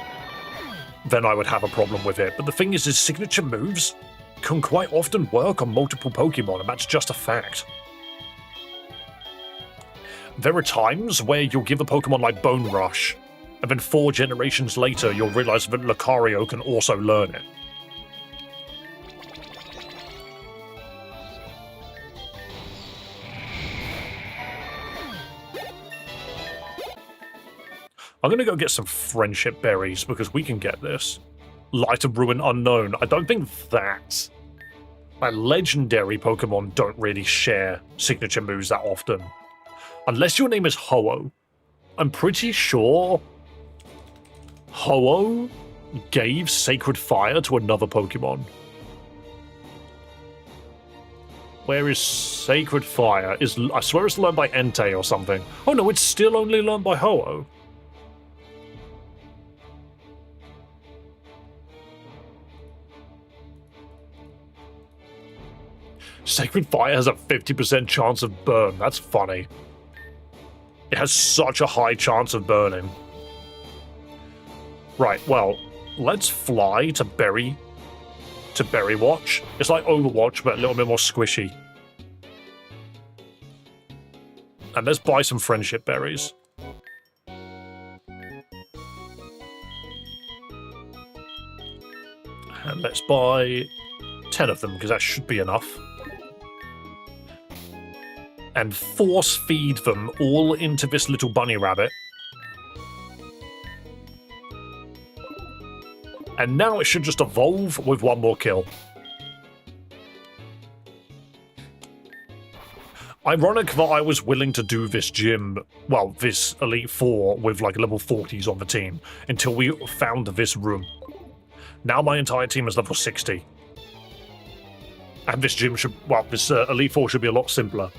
then I would have a problem with it. But the thing is signature moves can quite often work on multiple Pokemon, and that's just a fact. There are times where you'll give a Pokemon like Bone Rush, and then 4 generations later you'll realize that Lucario can also learn it. I'm going to go get some friendship berries, because we can get this. Light of Ruin Unknown. I don't think that. My legendary Pokemon don't really share signature moves that often. Unless your name is Ho-Oh. I'm pretty sure Ho-Oh gave Sacred Fire to another Pokemon. Where is Sacred Fire? I swear it's learned by Entei or something. Oh no, it's still only learned by Ho-Oh. Sacred Fire has a 50% chance of burn. That's funny. It has such a high chance of burning. Right, well, let's fly to Berry Watch. It's like Overwatch, but a little bit more squishy. And let's buy some friendship berries. And let's buy 10 of them, because that should be enough. And force feed them all into this little bunny rabbit. And now it should just evolve with one more kill. Ironic that I was willing to do this gym, well, this Elite Four with like level 40s on the team, until we found this room. Now my entire team is level 60. And this gym should, well, this Elite Four should be a lot simpler.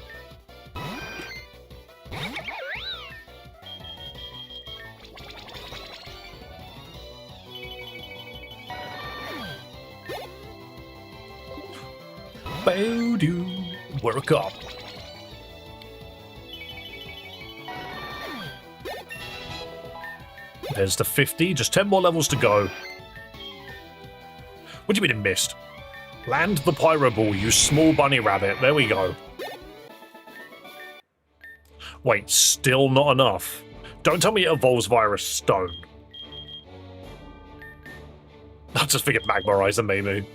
Bow-doo, work up. There's the 50, just 10 more levels to go. What do you mean it missed? Land the Pyro Ball, you small bunny rabbit. There we go. Wait, still not enough. Don't tell me it evolves via a stone. I just figured Magmarizer, maybe.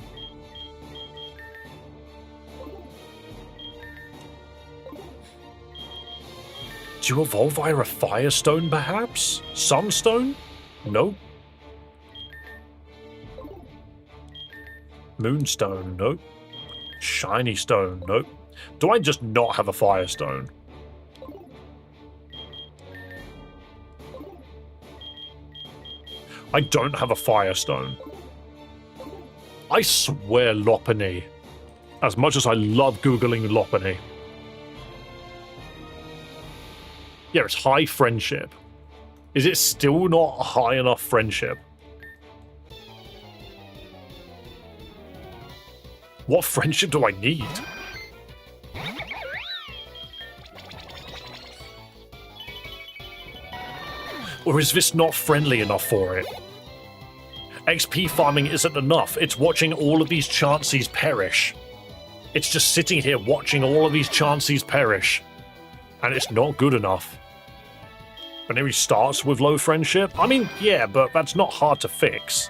Do you evolve via a Firestone, perhaps? Sunstone? Nope. Moonstone? Nope. Shiny Stone? Nope. Do I just not have a Firestone? I don't have a Firestone. I swear Lopunny. As much as I love Googling Lopunny. Yeah, it's high friendship. Is it still not high enough friendship? What friendship do I need? Or is this not friendly enough for it? XP farming isn't enough. It's watching all of these Chanseys perish. It's just sitting here watching all of these Chanseys perish. And it's not good enough. Baneri starts with low friendship? I mean, yeah, but that's not hard to fix.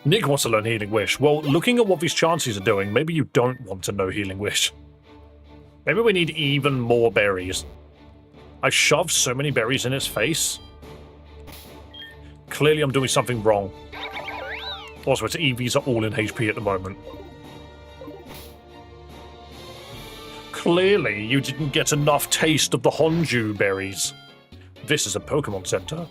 Nick wants to learn Healing Wish. Well, looking at what these chances are doing, maybe you don't want to know Healing Wish. Maybe we need even more berries. I shoved so many berries in his face. Clearly I'm doing something wrong. Also, its EVs are all in HP at the moment. Clearly you didn't get enough taste of the Honju berries. This is a Pokemon Center.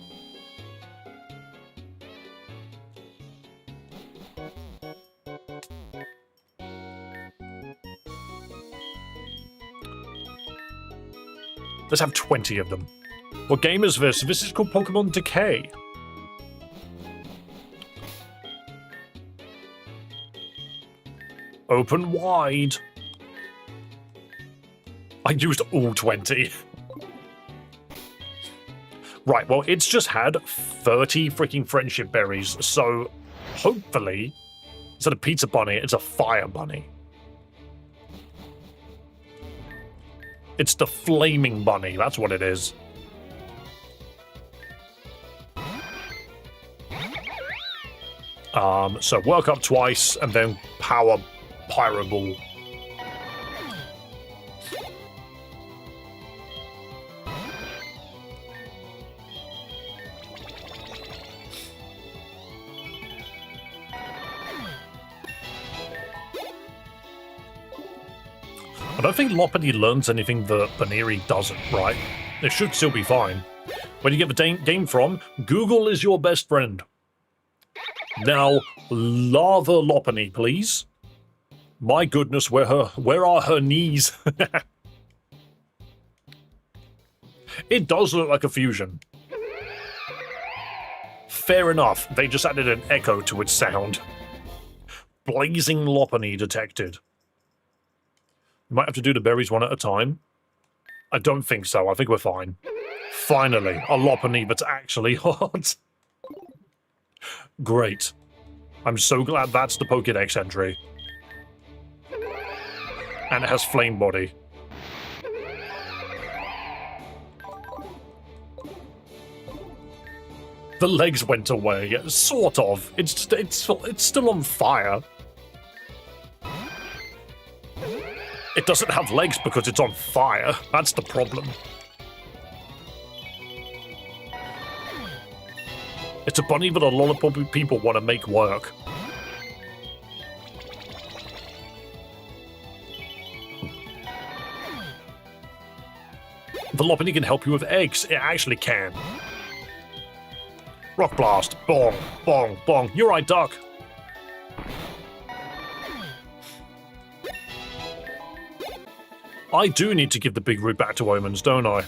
Let's have 20 of them. What game is this? This is called Pokémon Decay. Open wide. I used all 20. Right, well, it's just had 30 freaking friendship berries, so hopefully, instead of Pizza Bunny, it's a Fire Bunny. It's the Flaming Bunny, that's what it is. So work up twice, and then power Pyro Ball. I don't think Lopunny learns anything that Baneri doesn't, right? It should still be fine. Where do you get the game from? Google is your best friend. Now, Lava Lopunny, please. My goodness, where are her knees? It does look like a fusion. Fair enough, they just added an echo to its sound. Blazing Lopunny detected. You might have to do the berries one at a time. I don't think so. I think we're fine. Finally, a Lopunny that's actually hot. Great. I'm so glad that's the Pokédex entry. And it has Flame Body. The legs went away, sort of. It's still on fire. It doesn't have legs because it's on fire. That's the problem. It's a bunny that a lot of people want to make work. The Lopunny can help you with eggs. It actually can. Rock Blast. Bong, bong, bong. You're right, Duck. I do need to give the big root back to Omens, don't I?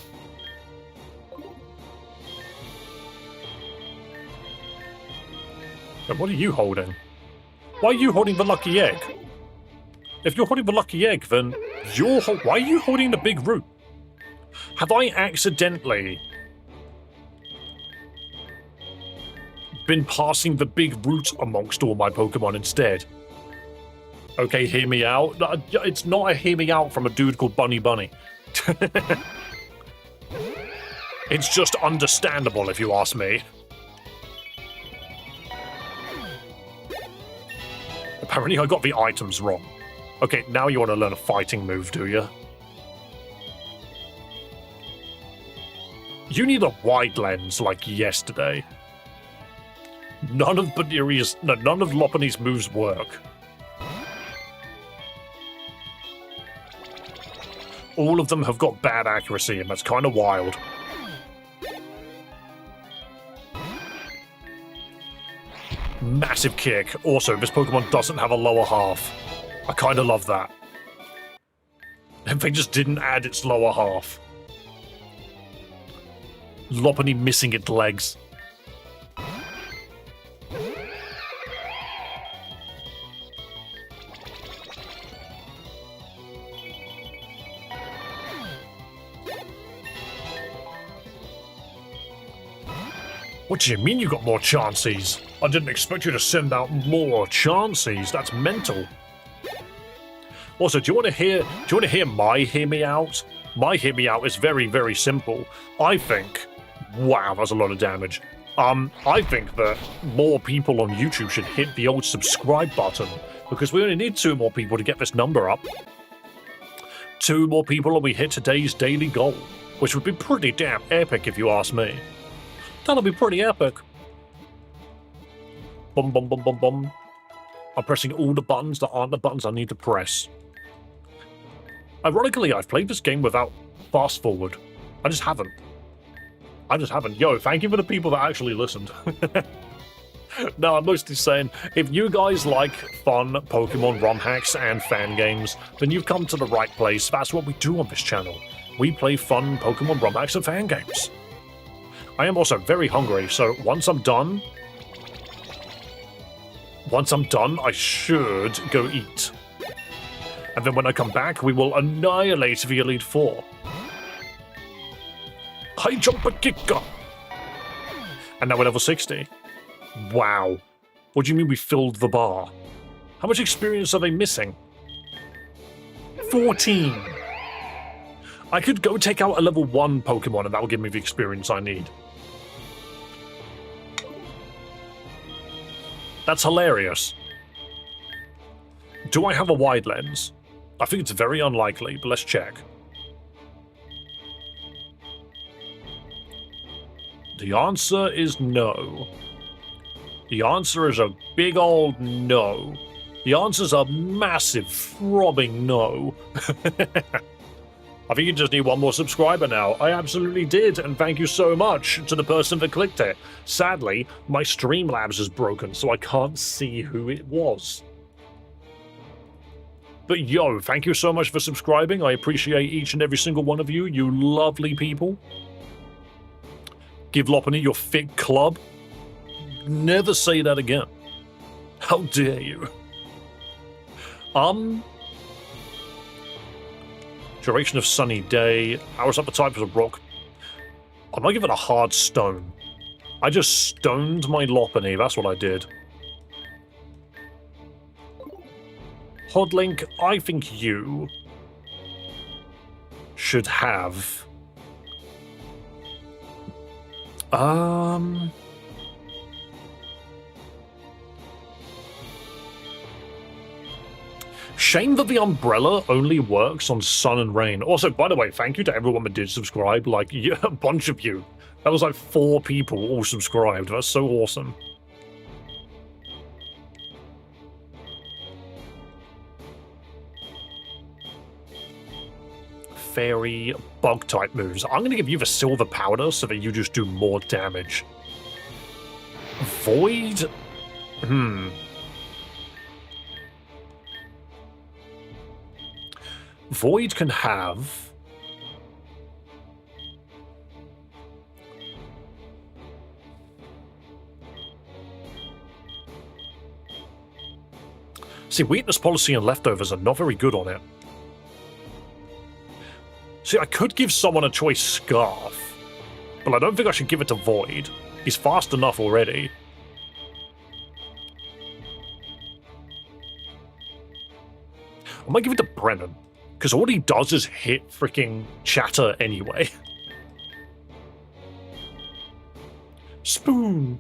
But what are you holding? Why are you holding the lucky egg? If you're holding the lucky egg, then why are you holding the big root? Have I accidentally been passing the big root amongst all my Pokemon instead? Okay, hear me out. It's not a hear me out from a dude called Bunny Bunny. It's just understandable if you ask me. Apparently I got the items wrong. Okay, now you want to learn a fighting move, do you? You need a wide lens like yesterday. None of Lopunny's moves work. All of them have got bad accuracy, and that's kind of wild. Massive kick. Also, this Pokemon doesn't have a lower half. I kind of love that. And they just didn't add its lower half. Lopunny missing its legs. What do you mean you got more chances? I didn't expect you to send out more chances. That's mental. Also, do you want to hear my hear me out? My hear me out is very, very simple. I think, wow, that's a lot of damage. I think that more people on YouTube should hit the old subscribe button, because we only need 2 more people to get this number up. 2 more people and we hit today's daily goal, which would be pretty damn epic if you ask me. That'll be pretty epic. Bum bum bum bum bum. I'm pressing all the buttons that aren't the buttons I need to press. Ironically, I've played this game without fast forward. I just haven't. Yo, thank you for the people that actually listened. No, I'm mostly saying, if you guys like fun Pokemon ROM hacks and fan games, then you've come to the right place. That's what we do on this channel. We play fun Pokemon ROM hacks and fan games. I am also very hungry, so once I'm done, I should go eat. And then when I come back, we will annihilate the Elite Four. High jump a kicker! And now we're level 60. Wow. What do you mean we filled the bar? How much experience are they missing? 14. I could go take out a level 1 Pokemon and that will give me the experience I need. That's hilarious. Do I have a wide lens? I think it's very unlikely, but let's check. The answer is no. The answer is a big old no. The answer's a massive, throbbing no. I think you just need 1 more subscriber now. I absolutely did, and thank you so much to the person that clicked it. Sadly, my Streamlabs is broken, so I can't see who it was. But yo, thank you so much for subscribing. I appreciate each and every single one of you, you lovely people. Give Lopunny your thick club. Never say that again. How dare you? Duration of sunny day. Hours up the type of a rock. I might give it a hard stone. I just stoned my Lopunny, that's what I did. Hodlink, I think you should have... Shame that the umbrella only works on sun and rain. Also, by the way, thank you to everyone that did subscribe. Like, yeah, a bunch of you. That was like 4 people all subscribed. That's so awesome. Fairy bug type moves. I'm going to give you the silver powder so that you just do more damage. Void? Void can have... See, weakness policy and leftovers are not very good on it. See, I could give someone a choice Scarf, but I don't think I should give it to Void. He's fast enough already. I might give it to Brennan, because all he does is hit freaking Chatter anyway. Spoon.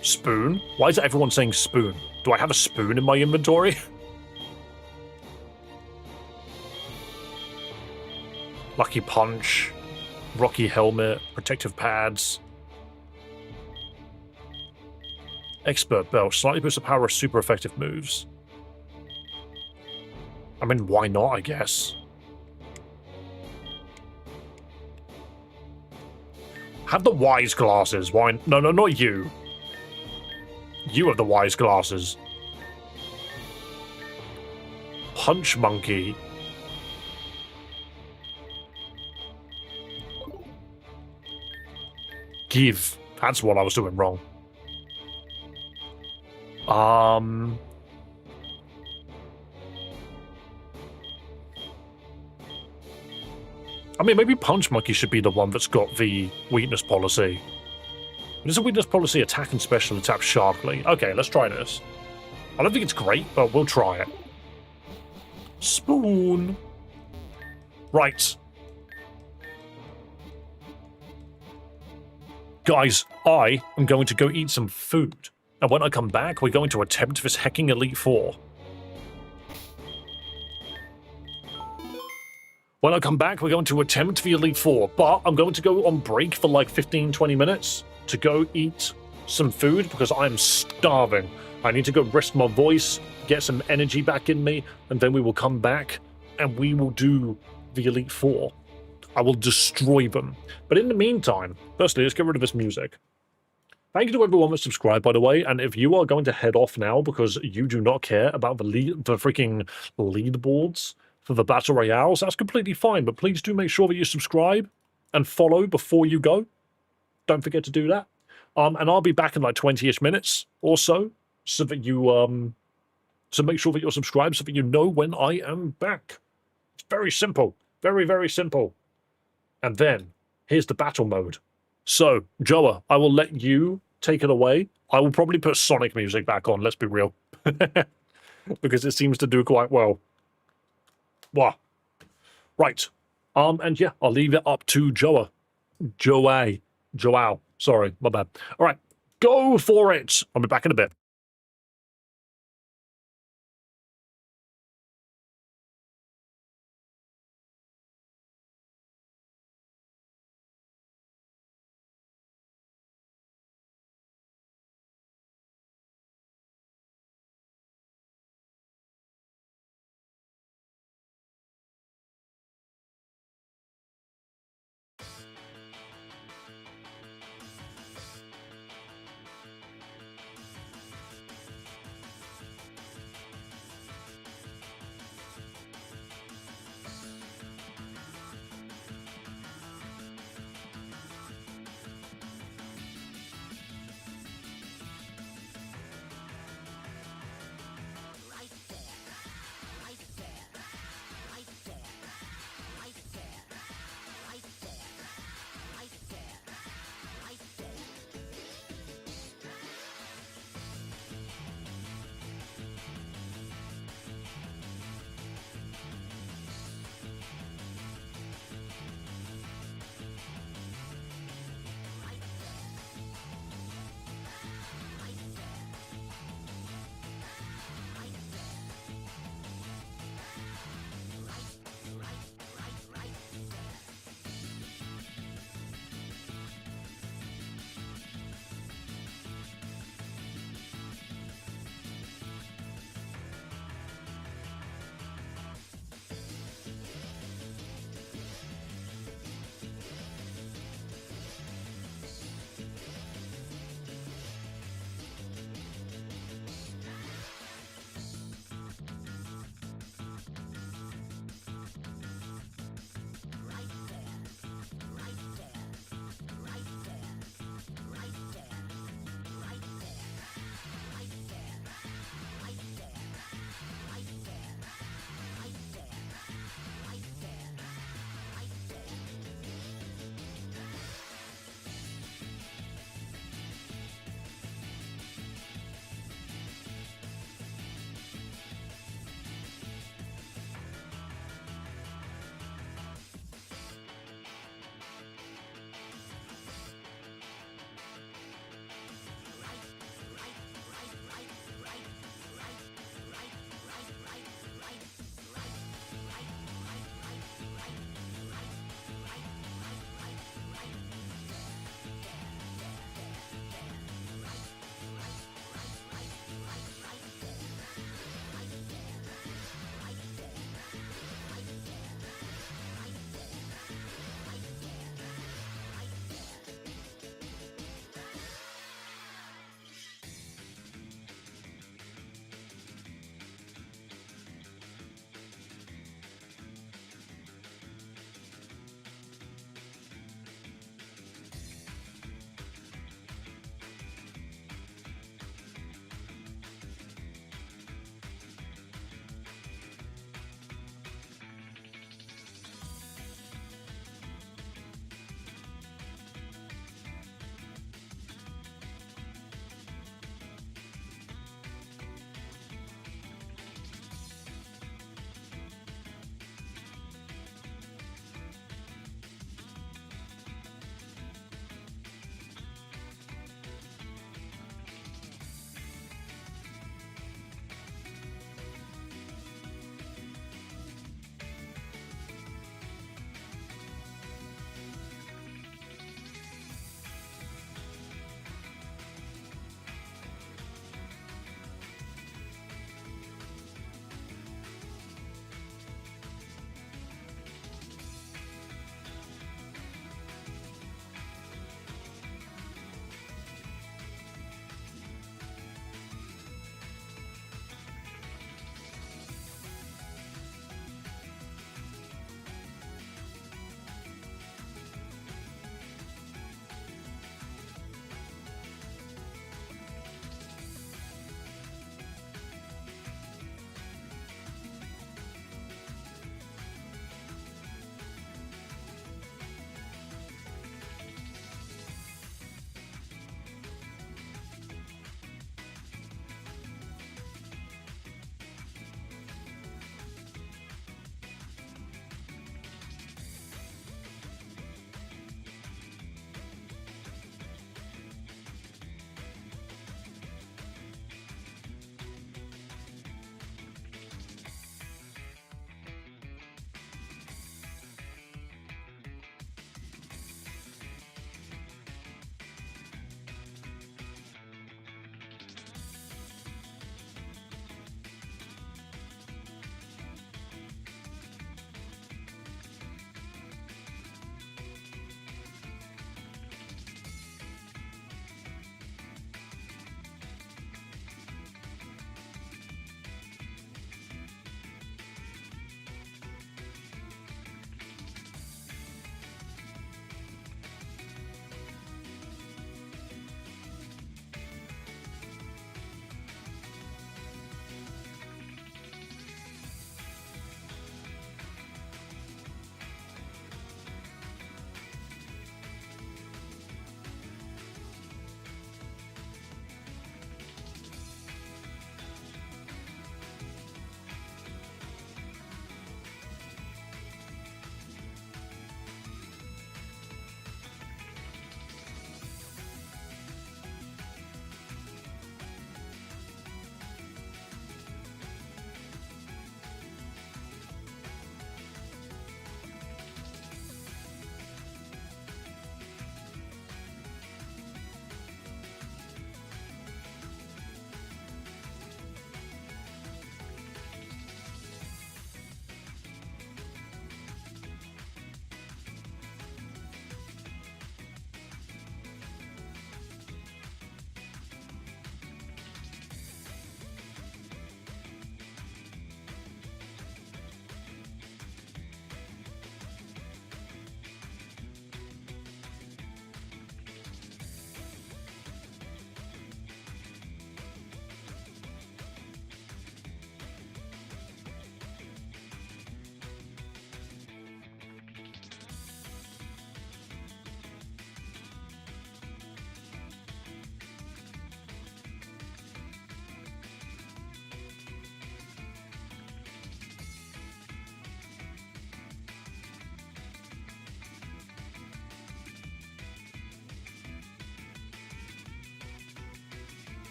Spoon? Why is everyone saying spoon? Do I have a spoon in my inventory? Lucky Punch, Rocky Helmet, Protective Pads. Expert Belt, slightly boosts the power of super effective moves. I mean, why not, I guess? Have the wise glasses, why? No, not you. You have the wise glasses. Punch Monkey. Give. That's what I was doing wrong. I mean, maybe Punch Monkey should be the one that's got the weakness policy. Does a weakness policy attack and special attack sharply? Okay, let's try this. I don't think it's great, but we'll try it. Spoon. Right. Guys, I am going to go eat some food. And when I come back, we're going to attempt this hecking Elite Four. When I come back, we're going to attempt the Elite Four, but I'm going to go on break for like 15-20 minutes to go eat some food because I'm starving. I need to go rest my voice, get some energy back in me, and then we will come back and we will do the Elite Four. I will destroy them. But in the meantime, firstly, let's get rid of this music. Thank you to everyone that subscribed, by the way, and if you are going to head off now because you do not care about the freaking leaderboards for the Battle Royales, that's completely fine, but please do make sure that you subscribe and follow before you go. Don't forget to do that. And I'll be back in like 20-ish minutes or so that you, so make sure that you're subscribed so that you know when I am back. It's very simple. Very, very simple. And then, here's the battle mode. So, Joa, I will let you take it away. I will probably put Sonic music back on, let's be real. Because it seems to do quite well. Wow. Right. And yeah, I'll leave it up to Joa. Joao. Sorry, my bad. All right, go for it. I'll be back in a bit.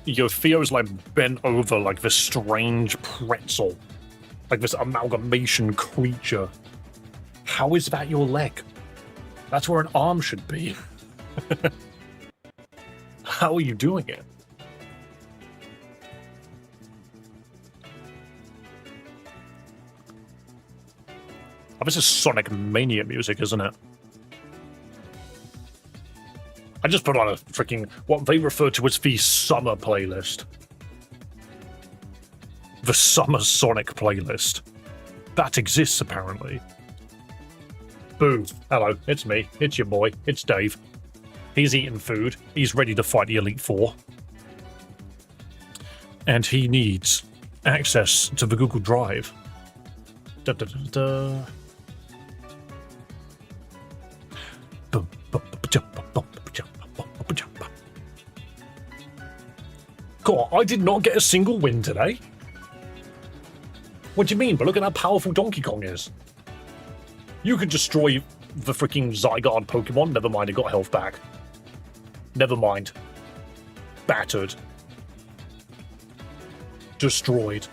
Yo, Theo's like bent over like this strange pretzel. Like this amalgamation creature. How is that your leg? That's where an arm should be. How are you doing it? Oh, this is Sonic Mania music, isn't it? I just put on a freaking, what they refer to as the summer playlist. The summer Sonic playlist. That exists, apparently. Boo. Hello, it's me. It's your boy. It's Dave. He's eating food. He's ready to fight the Elite Four. And he needs access to the Google Drive. Da, da, da, da. Cool, I did not get a single win today. What do you mean? But look at how powerful Donkey Kong is. You could destroy the freaking Zygarde Pokemon. Never mind, it got health back. Never mind. Battered. Destroyed.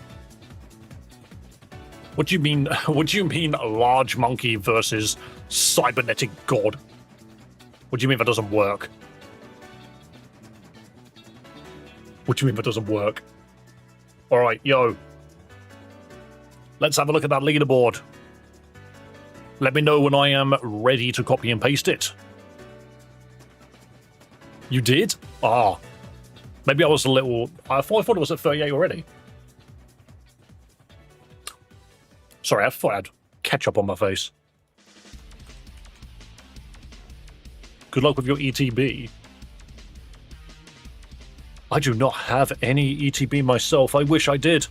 What do you mean? What do you mean a large monkey versus cybernetic god? What do you mean that doesn't work? What do you mean that doesn't work? Alright, yo. Let's have a look at that leaderboard. Let me know when I am ready to copy and paste it. You did? Ah. Maybe I was a little... I thought it was at 38 already. Sorry, I thought I had ketchup on my face. Good luck with your ETB. I do not have any ETB myself. I wish I did.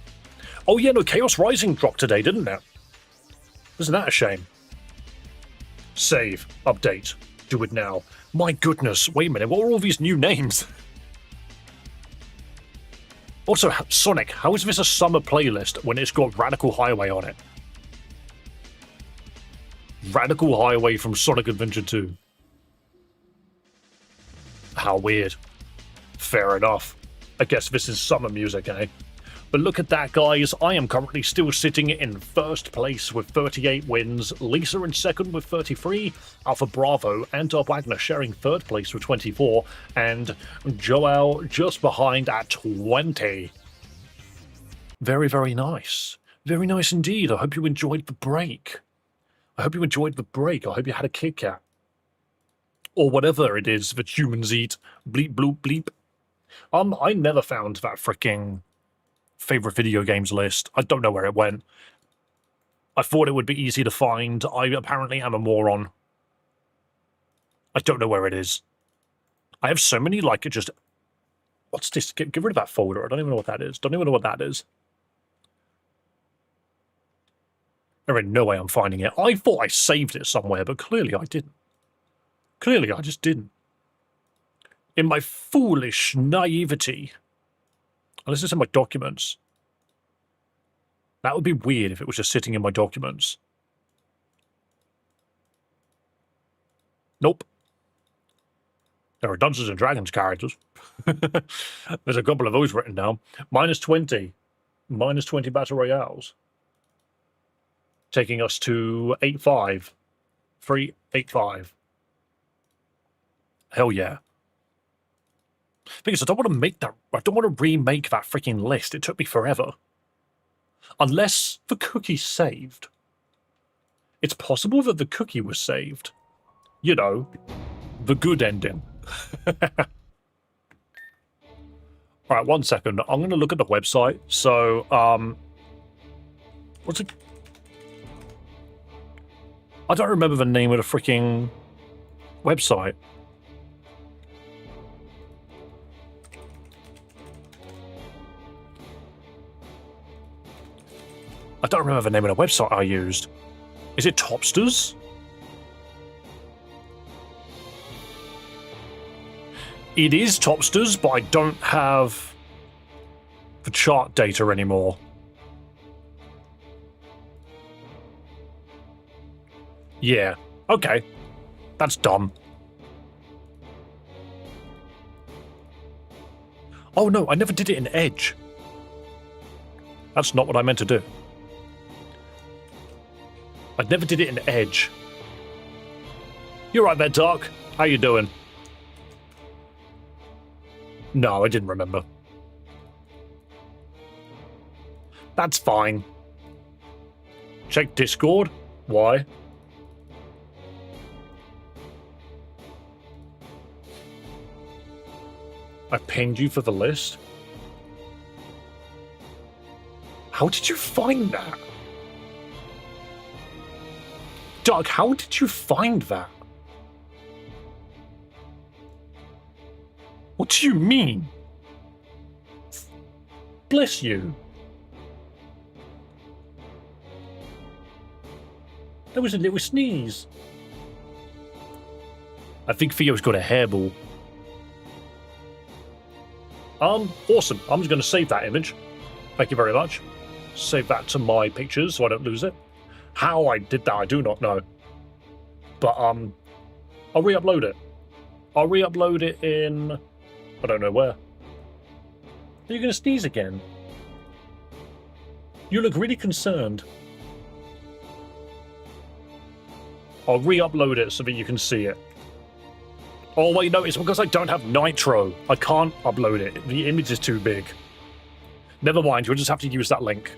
Oh yeah, no, Chaos Rising dropped today, didn't it? Isn't that a shame? Save. Update. Do it now. My goodness, wait a minute, what are all these new names? Also, Sonic, how is this a summer playlist when it's got Radical Highway on it? Radical Highway from Sonic Adventure 2. How weird. Fair enough. I guess this is summer music, eh? But look at that, guys. I am currently still sitting in first place with 38 wins. Lisa in second with 33. Alpha Bravo and Dob Wagner sharing third place with 24. And Joel just behind at 20. Very, very nice. Very nice indeed. I hope you enjoyed the break. I hope you enjoyed the break. I hope you had a Kit Kat. Or whatever it is that humans eat. Bleep, bloop, bleep. I never found that freaking favorite video games list. I don't know where it went. I thought it would be easy to find. I apparently am a moron. I don't know where it is. I have so many, like, it just... What's this? Get rid of that folder. I don't even know what that is. Don't even know what that is. There ain't no way I'm finding it. I thought I saved it somewhere, but clearly I didn't. Clearly I just didn't. In my foolish naivety. Unless it's in my documents. That would be weird if it was just sitting in my documents. Nope. There are Dungeons and Dragons characters. There's a couple of those written down. -20. -20 Battle Royales. Taking us to 8-5. 3-8-5. Hell yeah. Because I don't want to make that... I don't want to remake that freaking list. It took me forever. Unless the cookie's saved. It's possible that the cookie was saved. You know, the good ending. Alright, 1 second. I'm going to look at the website. So, what's it... I don't remember the name of the freaking website. I don't remember the name of the website I used. Is it Topsters? It is Topsters, but I don't have the chart data anymore. Yeah, okay. That's dumb. Oh no, I never did it in Edge. That's not what I meant to do. I never did it in Edge. You're right there, Doc. How you doing? No, I didn't remember. That's fine. Check Discord. Why? I pinged you for the list. How did you find that? Doug, how did you find that? What do you mean? Bless you. That was a little sneeze. I think Theo's got a hairball. Awesome. I'm just going to save that image. Thank you very much. Save that to my pictures so I don't lose it. How I did that, I do not know. But, I'll re-upload it. I'll re-upload it in... I don't know where. Are you going to sneeze again? You look really concerned. I'll re-upload it so that you can see it. Oh wait, no, it's because I don't have Nitro. I can't upload it. The image is too big. Never mind, you'll just have to use that link.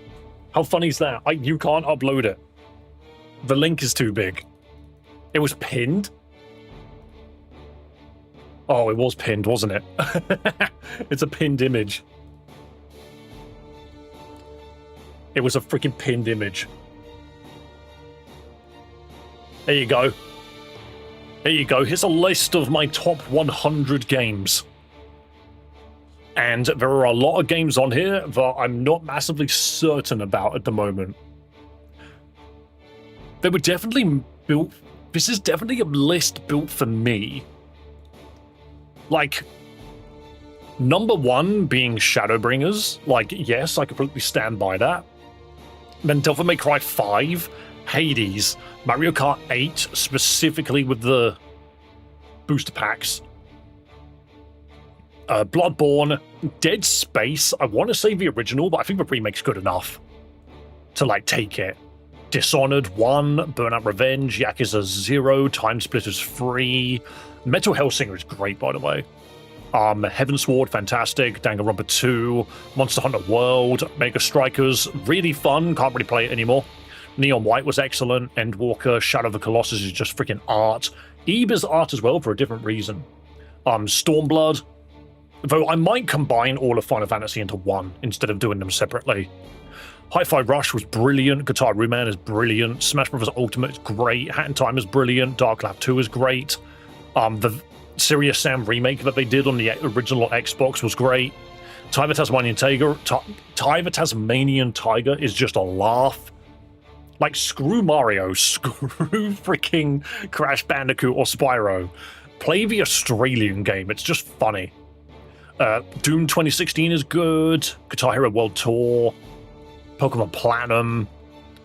How funny is that? You can't upload it. The link is too big. It was pinned? Oh, it was pinned, wasn't it? It's a pinned image. It was a freaking pinned image. There you go. There you go. Here's a list of my top 100 games. And there are a lot of games on here that I'm not massively certain about at the moment. They were definitely built... This is definitely a list built for me. Like, number one being Shadowbringers. Like, yes, I completely stand by that. Then Devil May Cry 5, Hades, Mario Kart 8, specifically with the booster packs. Bloodborne, Dead Space, I want to say the original, but I think the remake's good enough to, like, take it. Dishonored 1, Burnout Revenge, Yakuza 0, Time Splitters 3, Metal Hellsinger is great, by the way. Heavensward, fantastic. Danganronpa 2, Monster Hunter World, Mega Strikers, really fun, can't really play it anymore. Neon White was excellent, Endwalker, Shadow of the Colossus is just freaking art. Eve is art as well for a different reason. Stormblood, though I might combine all of Final Fantasy into one instead of doing them separately. Hi-Fi Rush was brilliant, Guitar Man is brilliant, Smash Bros. Ultimate is great, Hat in Time is brilliant, Dark Lab 2 is great. The Serious Sam remake that they did on the original Xbox was great. Time of Tasmanian Tiger, Time of Tasmanian Tiger is just a laugh. Like, screw Mario, screw freaking Crash Bandicoot or Spyro. Play the Australian game, it's just funny. Doom 2016 is good, Guitar Hero World Tour, Pokemon Platinum,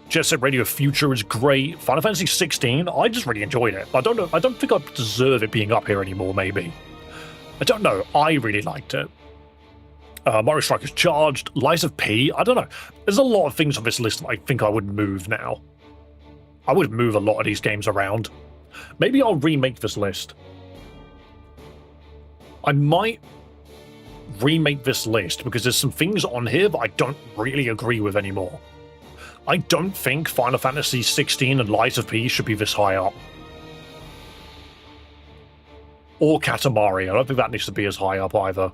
Jet Set Radio Future is great. Final Fantasy 16, I just really enjoyed it. I don't know, I don't think I deserve it being up here anymore, maybe. I don't know, I really liked it. Mario Strikers Charged, Lies of P, I don't know. There's a lot of things on this list that I think I would move now. I would move a lot of these games around. Maybe I'll remake this list. I might remake this list because there's some things on here that I don't really agree with anymore. I don't think Final Fantasy 16 and Lies of P should be this high up. Or Katamari, I don't think that needs to be as high up either.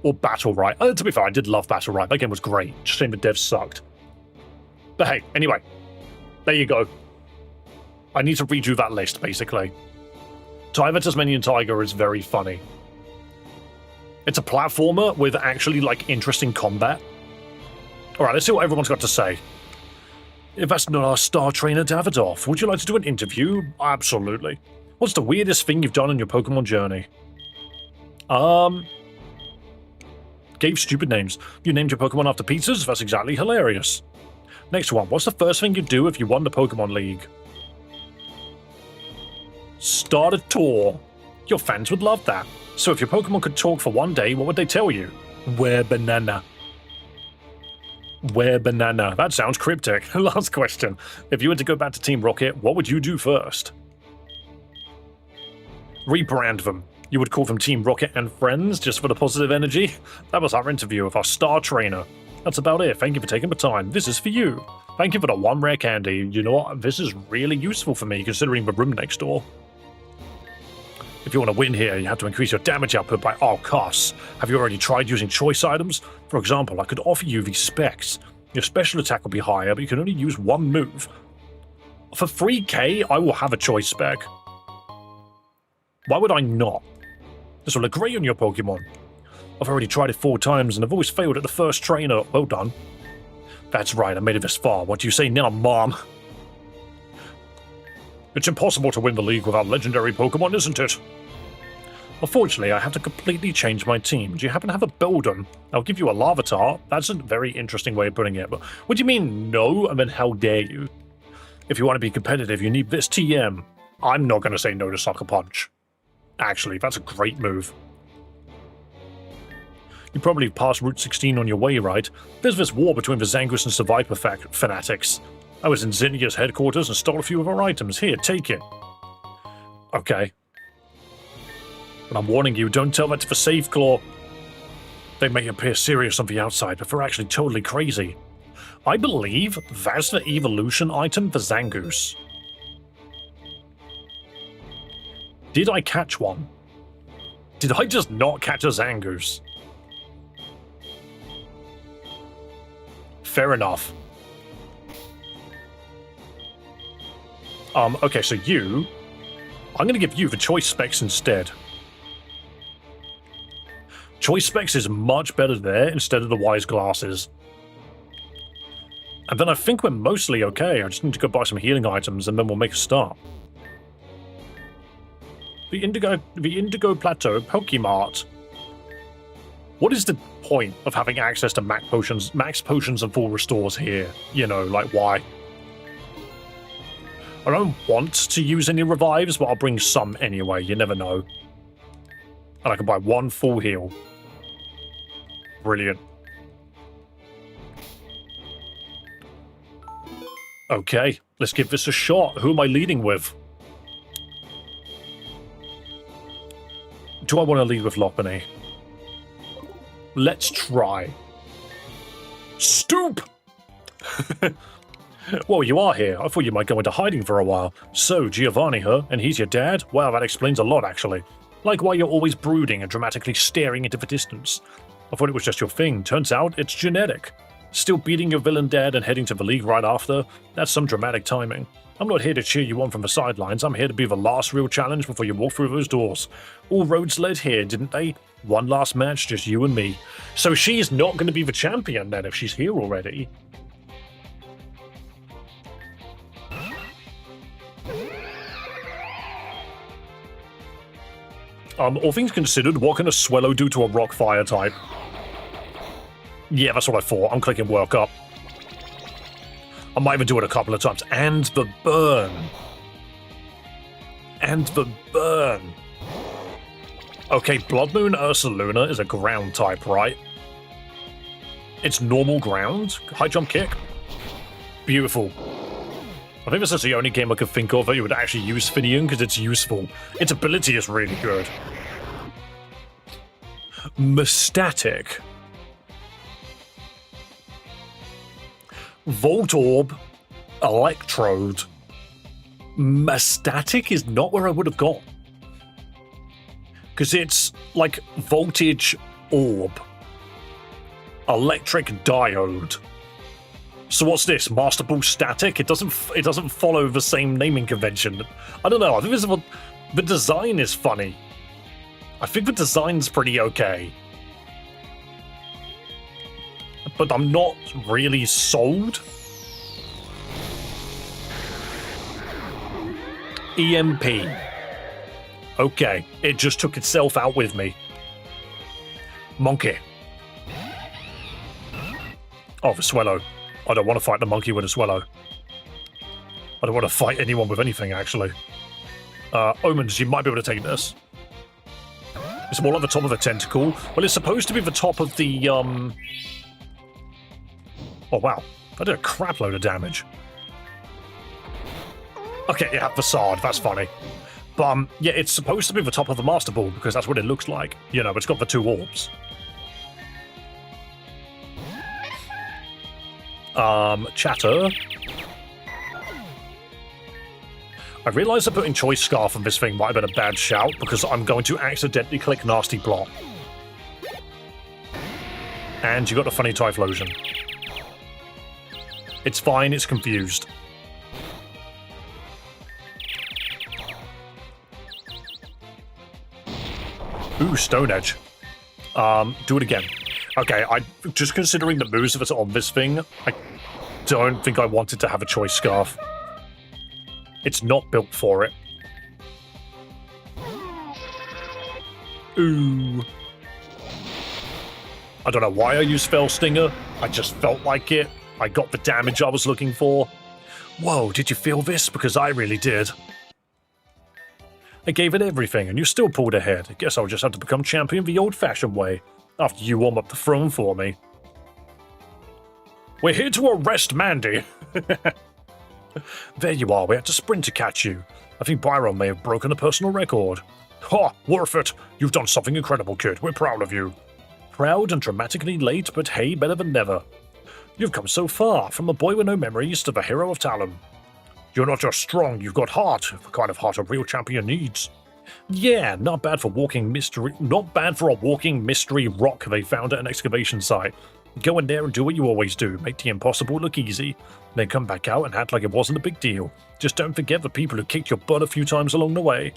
Or Battle Right. To be fair, I did love Battle Right. That game was great. Just saying the devs sucked. But hey, anyway. There you go. I need to redo that list, basically. Time of Tasmanian Tiger is very funny. It's a platformer with actually, like, interesting combat. Alright, let's see what everyone's got to say. If that's not our star trainer, Davidoff, would you like to do an interview? Absolutely. What's the weirdest thing you've done on your Pokemon journey? Gave stupid names. You named your Pokemon after pizzas? That's exactly hilarious. Next one. What's the first thing you'd do if you won the Pokemon League? Start a tour. Your fans would love that. So if your Pokemon could talk for one day, what would they tell you? Where banana? Where banana? That sounds cryptic. Last question. If you were to go back to Team Rocket, what would you do first? Rebrand them. You would call them Team Rocket and Friends just for the positive energy? That was our interview with our star trainer. That's about it. Thank you for taking the time. This is for you. Thank you for the one rare candy. You know what? This is really useful for me considering the room next door. If you want to win here, you have to increase your damage output by all costs. Have you already tried using choice items? For example, I could offer you these specs. Your special attack will be higher, but you can only use one move. For 3k, I will have a choice spec. Why would I not? This will look great on your Pokemon. I've already tried it 4 times and I've always failed at the first trainer. Well done. That's right, I made it this far. What do you say now, Mom? It's impossible to win the league without legendary Pokemon, isn't it? Unfortunately, I have to completely change my team. Do you happen to have a Beldum? I'll give you a Larvitar. That's a very interesting way of putting it, but what do you mean, no? And then how dare you? If you want to be competitive, you need this TM. I'm not going to say no to Sucker Punch. Actually, that's a great move. You probably passed Route 16 on your way, right? There's this war between the Zangoose and Survivor fanatics. I was in Zinnia's headquarters and stole a few of her items. Here, take it. Okay. But I'm warning you, don't tell that to the Save Claw. They may appear serious on the outside, but they're actually totally crazy. I believe that's the evolution item for Zangoose. Did I catch one? Did I just not catch a Zangoose? Fair enough. Okay, so you... I'm going to give you the choice specs instead. Choice specs is much better there instead of the wise glasses. And then I think we're mostly okay. I just need to go buy some healing items and then we'll make a start. The Indigo Plateau Pokemart. What is the point of having access to max potions and full restores here? You know, like why? I don't want to use any revives, but I'll bring some anyway, you never know. And I can buy 1 full heal. Brilliant. Okay, let's give this a shot. Who am I leading with? Do I want to lead with Lopunny? Let's try. Stoop! Well, you are here. I thought you might go into hiding for a while. So, Giovanni, huh? And he's your dad? Wow, that explains a lot, actually. Like why you're always brooding and dramatically staring into the distance. I thought it was just your thing. Turns out, it's genetic. Still beating your villain dad and heading to the league right after? That's some dramatic timing. I'm not here to cheer you on from the sidelines. I'm here to be the last real challenge before you walk through those doors. All roads led here, didn't they? One last match, just you and me. So she's not going to be the champion then if she's here already. All things considered, what can a Swellow do to a rock fire type? Yeah, that's what I thought. I'm clicking work up. I might even do it a couple of times. And the burn. And the burn. Okay, Blood Moon Ursaluna is a ground type, right? It's normal ground? High jump kick? Beautiful. I think this is the only game I could think of that you would actually use Finian because it's useful. Its ability is really good. Mestatic. Voltorb. Electrode. Mestatic is not where I would have gone. Because it's like voltage orb. Electric diode. So what's this? Master Ball Static? It doesn't follow the same naming convention. I don't know. I think the design is funny. I think the design's pretty okay. But I'm not really sold. EMP. Okay, it just took itself out with me. Monkey. Oh, the Swellow. I don't want to fight the monkey with a Swellow. I don't want to fight anyone with anything, actually. Omens, you might be able to take this. It's more like the top of a tentacle. Well, it's supposed to be the top of the, Oh, wow. That did a crap load of damage. Okay, yeah, facade. That's funny. But, yeah, it's supposed to be the top of the Master Ball, because that's what it looks like. You know, it's got the 2 orbs. Chatter. I realise that putting Choice Scarf on this thing might have been a bad shout, because I'm going to accidentally click Nasty Plot. And you got the funny Typhlosion. It's fine, it's confused. Ooh, Stone Edge. Do it again. Okay, just considering the moves that's on this thing, I don't think I wanted to have a Choice Scarf. It's not built for it. Ooh. I don't know why I used Fell Stinger. I just felt like it. I got the damage I was looking for. Whoa, did you feel this? Because I really did. I gave it everything, and you still pulled ahead. I guess I'll just have to become champion the old-fashioned way, after you warm up the throne for me. We're here to arrest Mandy. There you are, we had to sprint to catch you. I think Byron may have broken a personal record. Ha! Worth it! You've done something incredible, kid. We're proud of you. Proud and dramatically late, but hey, better than never. You've come so far, from a boy with no memories to the hero of Talon. You're not just strong, you've got heart, the kind of heart a real champion needs. Yeah, not bad for a walking mystery rock they found at an excavation site. Go in there and do what you always do, make the impossible look easy. Then come back out and act like it wasn't a big deal. Just don't forget the people who kicked your butt a few times along the way.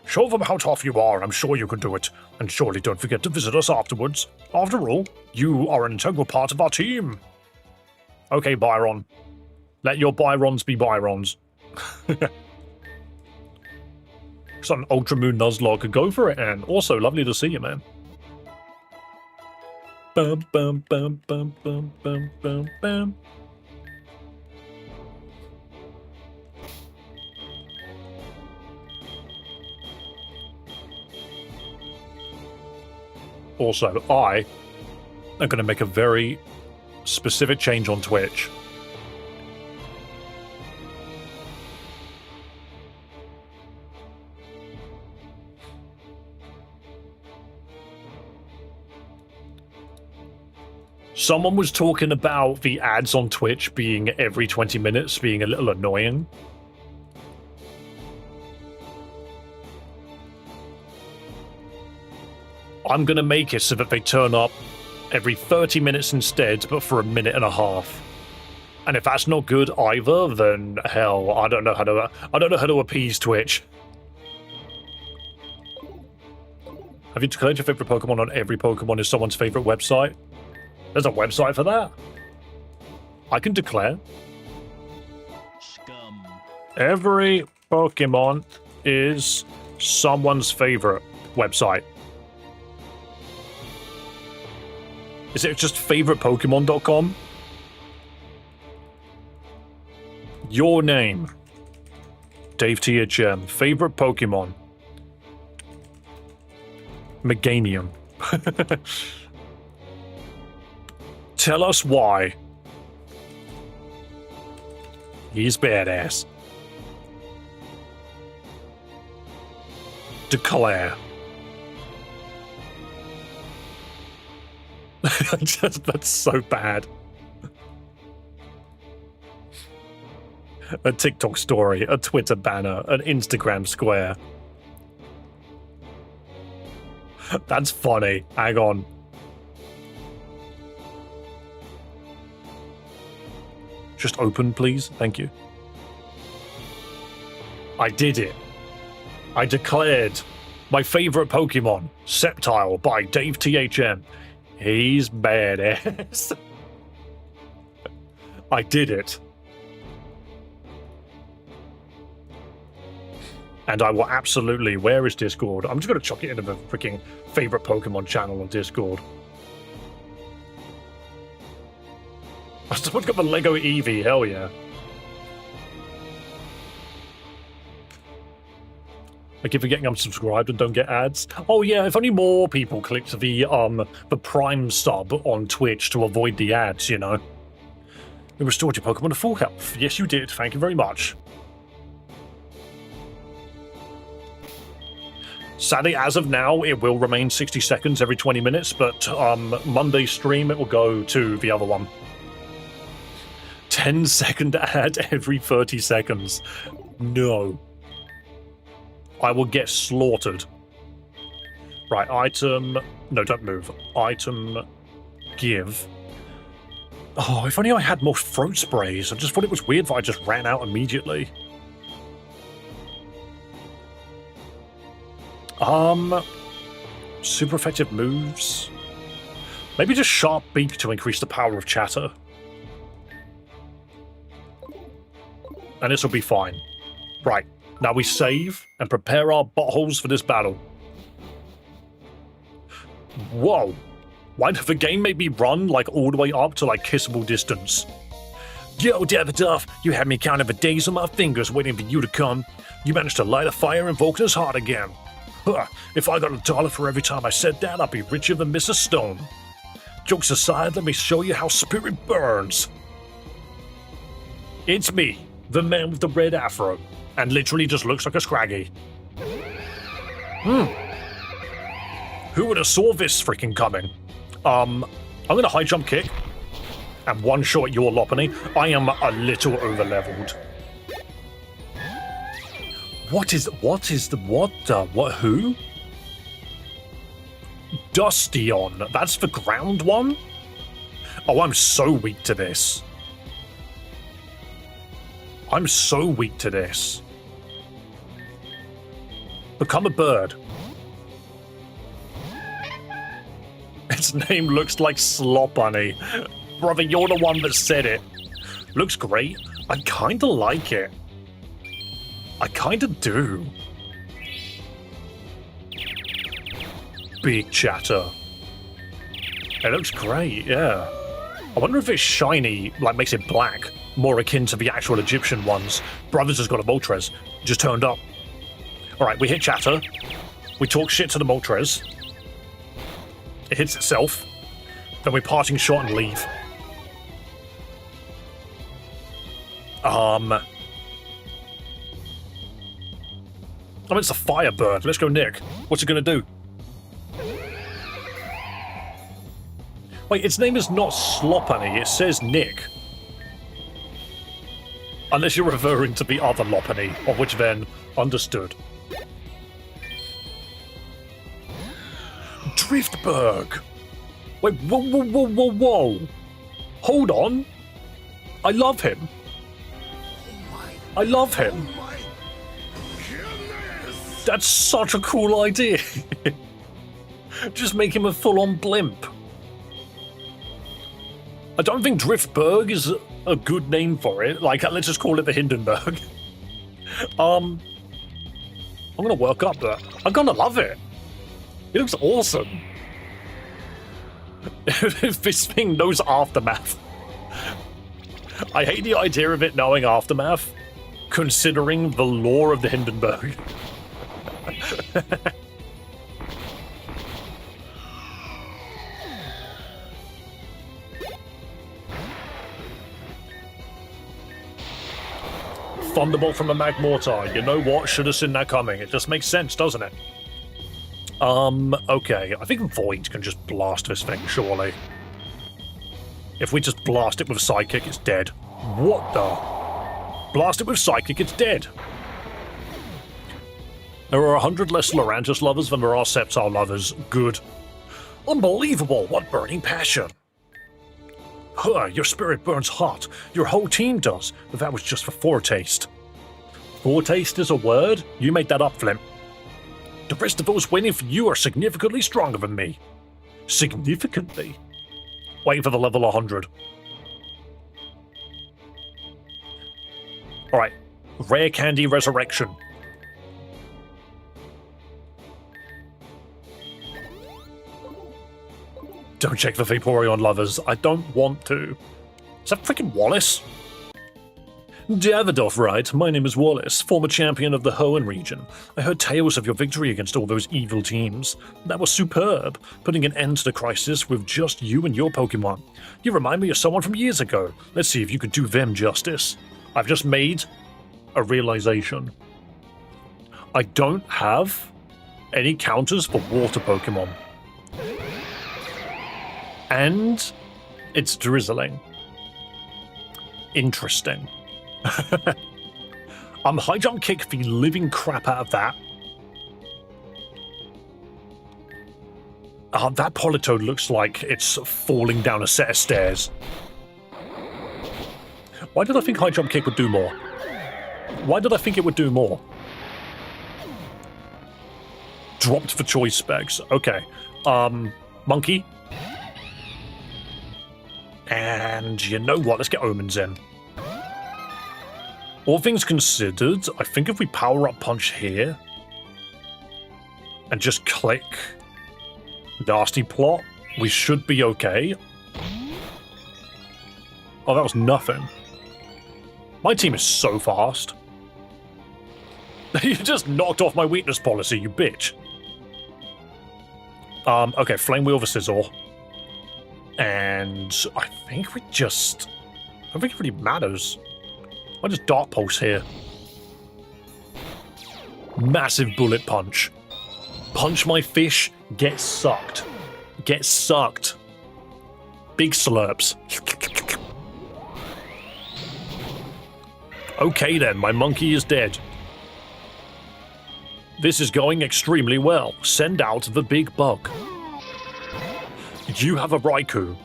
Show them how tough you are, I'm sure you can do it. And surely don't forget to visit us afterwards. After all, you are an integral part of our team. Okay, Byron. Let your Byrons be Byrons. Some Ultra Moon Nuzlocke, go for it, and also lovely to see you, man. Bum bum bum bum bum bum bum bum. Also, I am going to make a very specific change on Twitch. Someone was talking about the ads on Twitch being every 20 minutes, being a little annoying. I'm going to make it so that they turn up every 30 minutes instead, but for a minute and a half. And if that's not good either, then hell, I don't know how to appease Twitch. Have you declared your favorite Pokemon on every Pokemon is someone's favorite website? There's a website for that? I can declare. Scum. Every Pokemon is someone's favorite website. Is it just favoritepokemon.com? Your name. Dave THM. Favorite Pokemon. Meganium. Tell us why. He's badass. Declare. That's so bad. A TikTok story, a Twitter banner, an Instagram square. That's funny. Hang on. Just open, please. Thank you. I did it. I declared my favorite Pokemon, Sceptile by Dave THM. He's badass. I did it. And I will absolutely... Where is Discord? I'm just going to chuck it into the freaking favorite Pokemon channel on Discord. Someone's got the Lego Eevee, hell yeah. I keep forgetting I'm subscribed and don't get ads. Oh yeah, if only more people clicked the Prime sub on Twitch to avoid the ads, you know. You restored your Pokemon to full health. Yes, you did. Thank you very much. Sadly, as of now, it will remain 60 seconds every 20 minutes, but Monday stream, it will go to the other one. 10-second ad every 30 seconds. No. I will get slaughtered. Right, item... No, don't move. Item... Give. Oh, if only I had more throat sprays. I just thought it was weird that I just ran out immediately. Super effective moves. Maybe just Sharp Beak to increase the power of Chatter. And this will be fine. Right, now we save and prepare our buttholes for this battle. Whoa. Why did the game make me run like all the way up to like kissable distance? Yo, Davidoff, you had me counting for days on my fingers waiting for you to come. You managed to light a fire in Vulcan's heart again. Huh, if I got $1 for every time I said that, I'd be richer than Mrs. Stone. Jokes aside, let me show you how spirit burns. It's me, the man with the red afro, and literally just looks like a Scraggy. Who would have saw this freaking coming? I'm gonna high jump kick and one-shot your Lopunny. I am a little over-leveled. Who? Dustion. That's the ground one? Oh, I'm so weak to this. I'm so weak to this. Become a bird. Its name looks like Slop-Bunny. Brother, you're the one that said it. Looks great. I kinda like it. I kinda do. Big Chatter. It looks great, yeah. I wonder if it's shiny, like makes it black, more akin to the actual Egyptian ones. Brothers has got a Moltres. Just turned up. Alright, we hit Chatter. We talk shit to the Moltres. It hits itself. Then we parting shot and leave. I mean, it's a Firebird. Let's go, Nick. What's it gonna do? Wait, its name is not Slop-Bunny. It says Nick. Unless you're referring to the other Lopunny, of which then understood. Driftberg. Wait, whoa. Hold on. I love him. I love him. That's such a cool idea. Just make him a full-on blimp. I don't think Driftberg is a good name for it. Like, let's just call it the Hindenburg. I'm gonna work up that. I'm gonna love it. It looks awesome. If this thing knows Aftermath. I hate the idea of it knowing Aftermath, considering the lore of the Hindenburg. Thunderbolt from a Magmortar. You know what? Should have seen that coming. It just makes sense, doesn't it? Okay. I think Void can just blast this thing, surely. If we just blast it with Psychic, it's dead. What the? Blast it with Psychic, it's dead. There are 100 less Lurantis lovers than there are Sceptile lovers. Good. Unbelievable! What burning passion! Huh, your spirit burns hot. Your whole team does. But that was just for foretaste. Foretaste is a word? You made that up, Flint. The rest of those waiting for you are significantly stronger than me. Significantly? Waiting for the level 100. Alright. Rare Candy Resurrection. Don't check for Vaporeon lovers. I don't want to. Is that freaking Wallace? Davidoff, right? My name is Wallace, former champion of the Hoenn region. I heard tales of your victory against all those evil teams. That was superb, putting an end to the crisis with just you and your Pokemon. You remind me of someone from years ago. Let's see if you could do them justice. I've just made a realization. I don't have any counters for water Pokemon. And it's drizzling. Interesting. High jump kick the living crap out of that. That Politoed looks like it's falling down a set of stairs. Why did I think high jump kick would do more? Why did I think it would do more? Dropped for choice specs. Okay. Monkey. And you know what? Let's get Omens in. All things considered, I think if we power up punch here and just click nasty plot, we should be okay. Oh, that was nothing. My team is so fast. You just knocked off my weakness policy, you bitch. Okay, Flame Wheel the Scizor. And I think we just... I don't think it really matters. I just Dark Pulse here. Massive Bullet Punch. Punch my fish, get sucked. Get sucked. Big slurps. Okay then, my monkey is dead. This is going extremely well. Send out the big bug. You have a Raikou.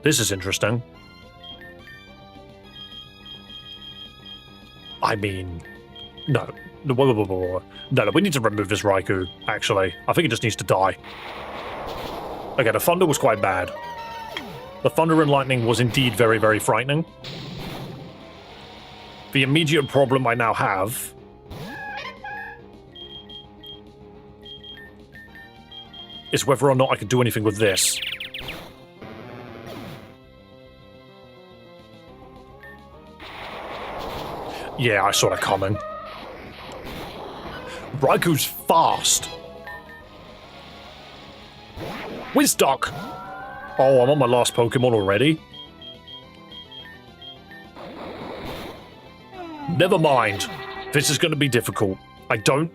This is interesting. I mean, no, we need to remove this Raikou, actually. I think it just needs to die. Okay, the Thunder was quite bad. The Thunder and Lightning was indeed very, very frightening. The immediate problem I now have is whether or not I can do anything with this. Yeah, I saw that coming. Raikou's fast. Whizduck! Oh, I'm on my last Pokemon already. Never mind. This is going to be difficult. I don't...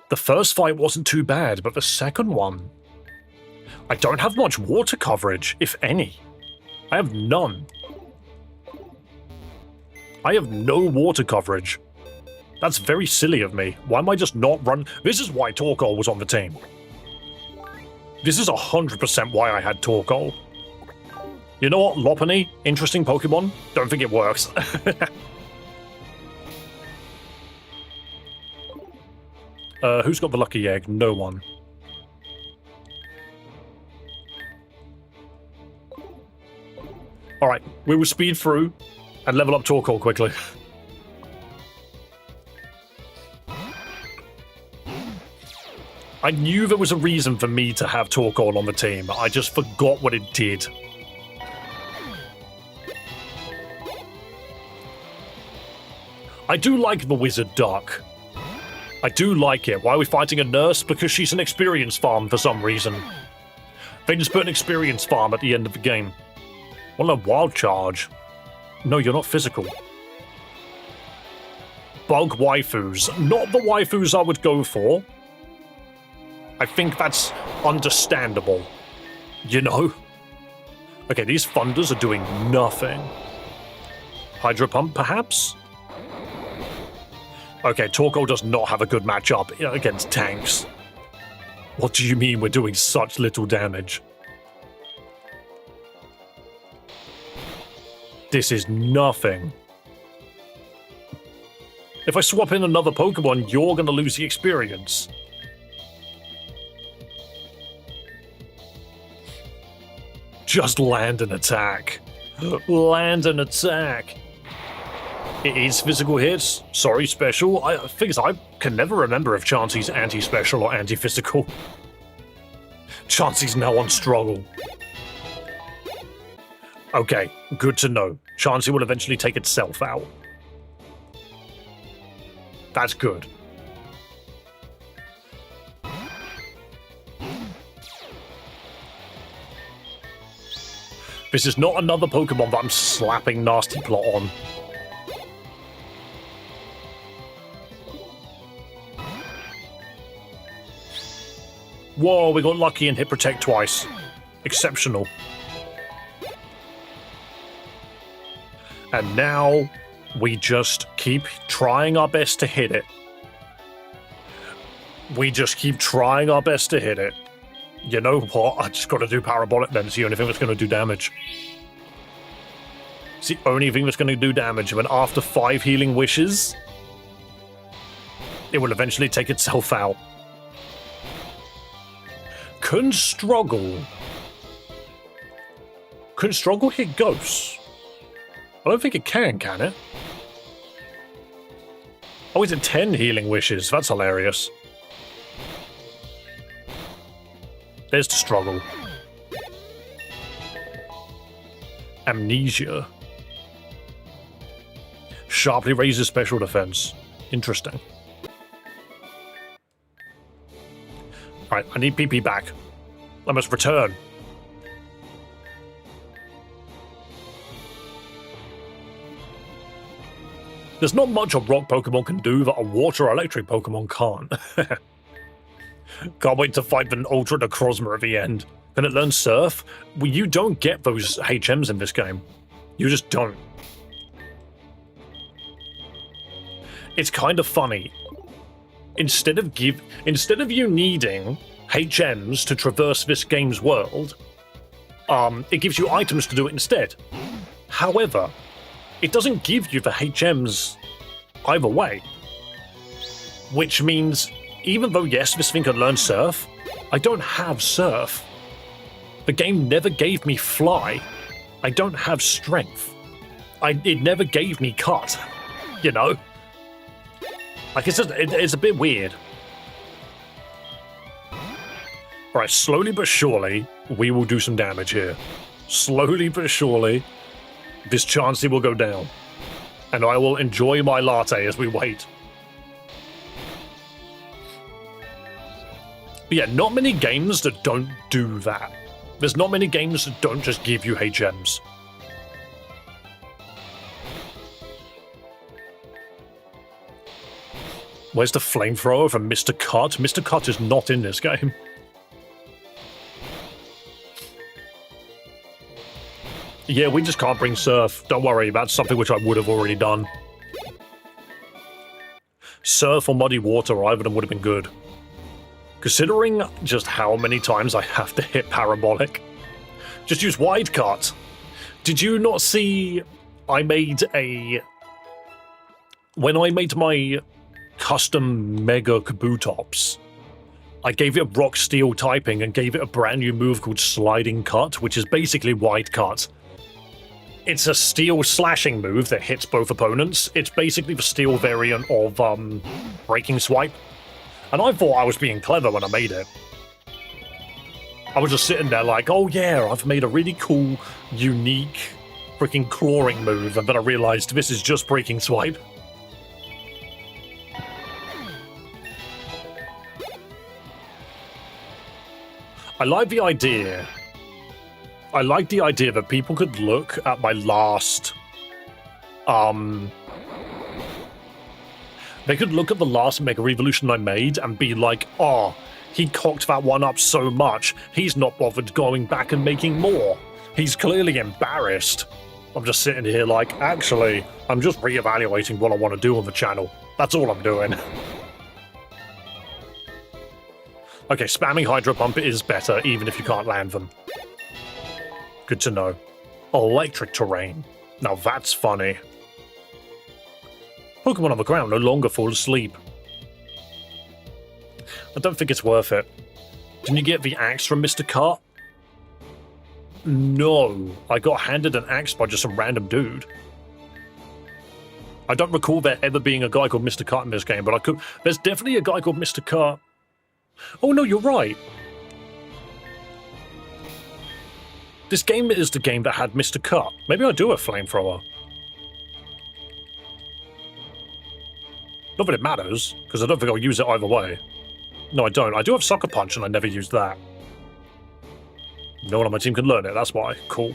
The first fight wasn't too bad, but the second one... I don't have much water coverage, if any. I have none. I have no water coverage. That's very silly of me. Why am I just not run? This is why Torkoal was on the team. This is 100% why I had Torkoal. You know what, Lopunny? Interesting Pokemon. Don't think it works. Who's got the lucky egg? No one. Alright, we will speed through and level up Torkoal quickly. I knew there was a reason for me to have Torkoal on the team. I just forgot what it did. I do like the Wizard Duck. I do like it. Why are we fighting a nurse? Because she's an experience farm for some reason. They just put an experience farm at the end of the game. What a wild charge. No, you're not physical. Bug waifus. Not the waifus I would go for. I think that's understandable. You know? Okay, these Thunders are doing nothing. Hydro Pump, perhaps? Okay, Torkoal does not have a good matchup against tanks. What do you mean we're doing such little damage? This is nothing. If I swap in another Pokemon, you're gonna lose the experience. Just land an attack. Land an attack. It is physical hits. Sorry, special. I figures I can never remember if Chansey's anti-special or anti-physical. Chansey's now on struggle. Okay, good to know. Chansey will eventually take itself out. That's good. This is not another Pokemon that I'm slapping Nasty Plot on. Whoa, we got lucky and hit Protect twice. Exceptional. And now we just keep trying our best to hit it. We just keep trying our best to hit it. You know what? I just got to do Parabolic then. It's the only thing that's going to do damage. It's the only thing that's going to do damage. And after 5 healing wishes, it will eventually take itself out. Can struggle hit ghosts? I don't think it can it? Oh, is it 10 healing wishes? That's hilarious. There's the struggle. Amnesia. Sharply raises special defense. Interesting. Alright, I need PP back. I must return. There's not much a rock Pokemon can do that a water or electric Pokemon can't. Can't wait to fight an Ultra Necrozma at the end. Can it learn Surf? Well, you don't get those HMs in this game. You just don't. It's kind of funny. Instead of you needing HMs to traverse this game's world, it gives you items to do it instead. However, it doesn't give you the HMs either way. Which means, even though yes, this thing can learn Surf, I don't have Surf. The game never gave me Fly. I don't have Strength. It never gave me Cut. You know? Like, it's a bit weird. Alright, slowly but surely, we will do some damage here. Slowly but surely, this Chansey will go down. And I will enjoy my latte as we wait. But yeah, not many games that don't do that. There's not many games that don't just give you HMs. Where's the flamethrower from Mr. Cut? Mr. Cut is not in this game. Yeah, we just can't bring Surf. Don't worry, that's something which I would have already done. Surf or Muddy Water, either of them would have been good. Considering just how many times I have to hit Parabolic, just use Wide Cut. Did you not see when I made my custom Mega Kabutops, I gave it Rock Steel typing and gave it a brand new move called Sliding Cut, which is basically Wide Cut. It's a steel slashing move that hits both opponents. It's basically the steel variant of Breaking Swipe. And I thought I was being clever when I made it. I was just sitting there like, oh yeah, I've made a really cool, unique, freaking clawing move, and then I realized this is just Breaking Swipe. I like the idea that people could look at my last, they could look at the last Mega Evolution I made and be like, oh, he cocked that one up so much, he's not bothered going back and making more. He's clearly embarrassed. I'm just sitting here like, actually, I'm just reevaluating what I want to do on the channel. That's all I'm doing. Okay, spamming Hydro Pump is better, even if you can't land them. Good to know. Electric Terrain. Now that's funny. Pokemon on the ground no longer fall asleep. I don't think it's worth it. Didn't you get the axe from Mr. Cut? No, I got handed an axe by just some random dude. I don't recall there ever being a guy called Mr. Cut in this game, but I could. There's definitely a guy called Mr. Cut. Oh no, you're right. This game is the game that had Mr. Cut. Maybe I do have Flamethrower. Not that it matters, because I don't think I'll use it either way. No, I don't. I do have Sucker Punch, and I never used that. No one on my team can learn it, that's why. Cool.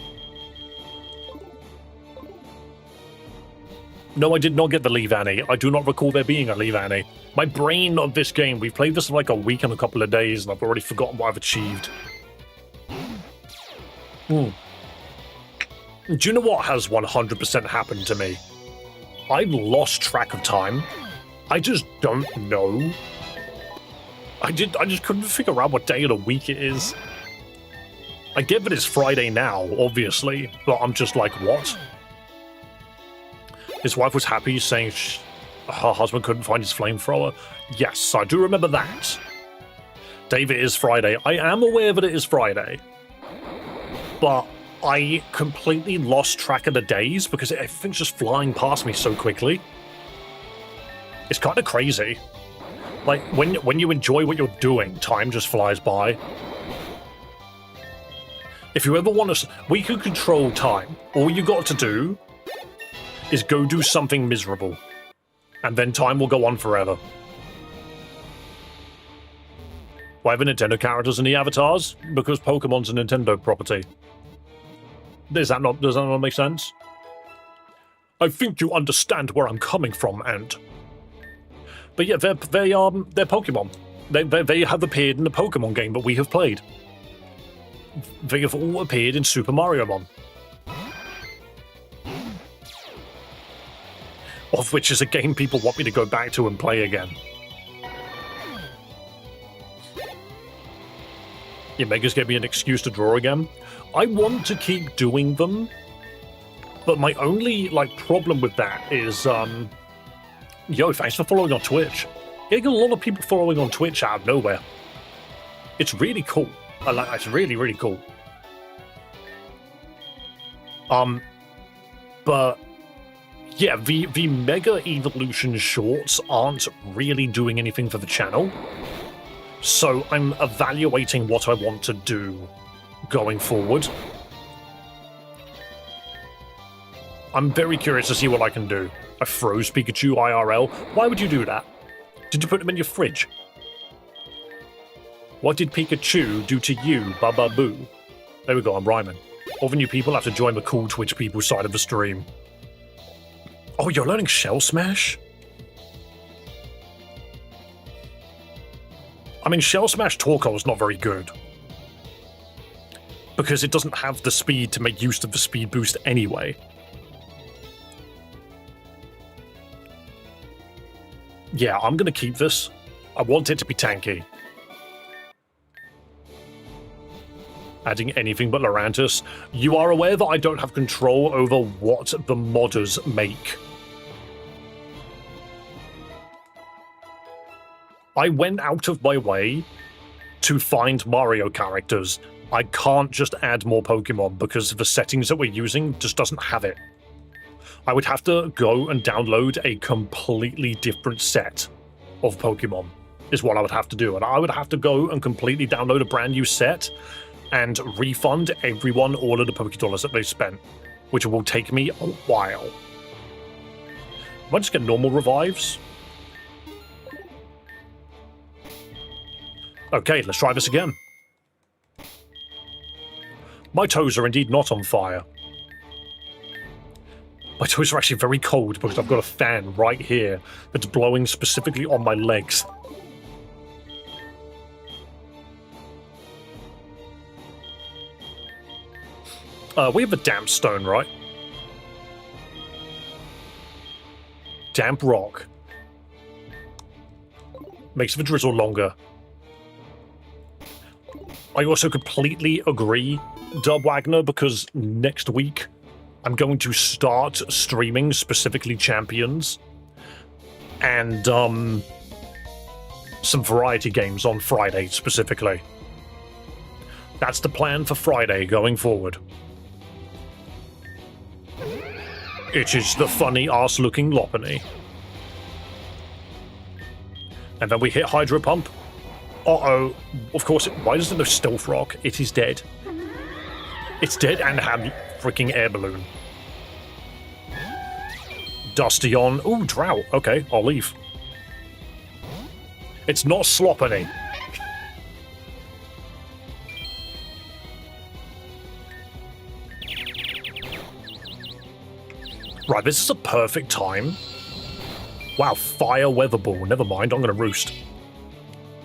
No, I did not get the Leave Annie. I do not recall there being a Leave Annie. My brain of this game, we've played this in like a week and a couple of days, and I've already forgotten what I've achieved. Do you know what has 100% happened to me? I've lost track of time. I just don't know. I just couldn't figure out what day of the week it is. I get that it's Friday now, obviously, but I'm just like, what? His wife was happy, saying her husband couldn't find his flamethrower. Yes, I do remember that. David, it is Friday. I am aware that it is Friday. But I completely lost track of the days because everything's just flying past me so quickly. It's kind of crazy. Like, when you enjoy what you're doing, time just flies by. If you ever want to... We can control time. All you got to do is go do something miserable. And then time will go on forever. Why are the Nintendo characters in the avatars? Because Pokemon's a Nintendo property. Does that not make sense? I think you understand where I'm coming from, Ant. But yeah, they're Pokemon. They have appeared in the Pokemon game that we have played. They have all appeared in Super Mario Mon. Of which is a game people want me to go back to and play again. Yeah, Megas gave me an excuse to draw again. I want to keep doing them, but my only, problem with that is, yo, thanks for following on Twitch. Getting a lot of people following on Twitch out of nowhere. It's really cool. It's really, really cool. But yeah, the Mega Evolution shorts aren't really doing anything for the channel. So I'm evaluating what I want to do going forward. I'm very curious to see what I can do. I froze Pikachu IRL. Why would you do that? Did you put him in your fridge? What did Pikachu do to you, Baba Boo? There we go, I'm rhyming. All the new people have to join the cool Twitch people side of the stream. Oh, you're learning Shell Smash? I mean, Shell Smash Torkoal is not very good. Because it doesn't have the speed to make use of the speed boost anyway. Yeah, I'm gonna keep this. I want it to be tanky. Adding anything but Lurantis. You are aware that I don't have control over what the modders make. I went out of my way to find Mario characters. I can't just add more Pokemon because the settings that we're using just doesn't have it. I would have to go and download a completely different set of Pokemon, is what I would have to do. And I would have to go and completely download a brand new set and refund everyone all of the Pokédollars that they spent, which will take me a while. I might just get normal revives. Okay, let's try this again. My toes are indeed not on fire. My toes are actually very cold because I've got a fan right here that's blowing specifically on my legs. We have a damp stone, right? Damp rock. Makes the drizzle longer. I also completely agree, Dub Wagner, because next week I'm going to start streaming specifically Champions and some variety games on Friday specifically. That's the plan for Friday going forward. It is the funny ass looking Lopunny. And then we hit Hydro Pump. Uh-oh. Of course, why doesn't there Stealth Rock? It is dead. It's dead and had freaking air balloon. Dusty on. Ooh, Drought. Okay, I'll leave. It's not Sloppany. Right, this is a perfect time. Wow, Fire Weather Ball. Never mind, I'm going to roost.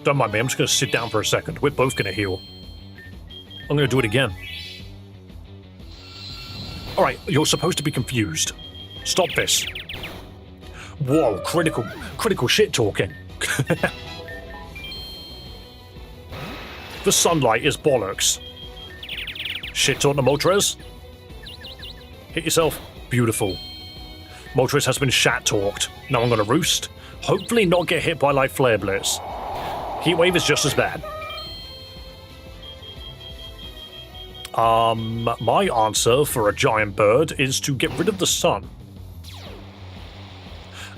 Don't mind me, I'm just going to sit down for a second. We're both going to heal. I'm going to do it again. Alright, you're supposed to be confused. Stop this. Whoa, critical shit talking. The sunlight is bollocks. Shit on the Moltres. Hit yourself. Beautiful. Moltres has been shat talked. Now I'm gonna roost. Hopefully not get hit by like Flare Blitz. Heatwave is just as bad. My answer for a giant bird is to get rid of the sun.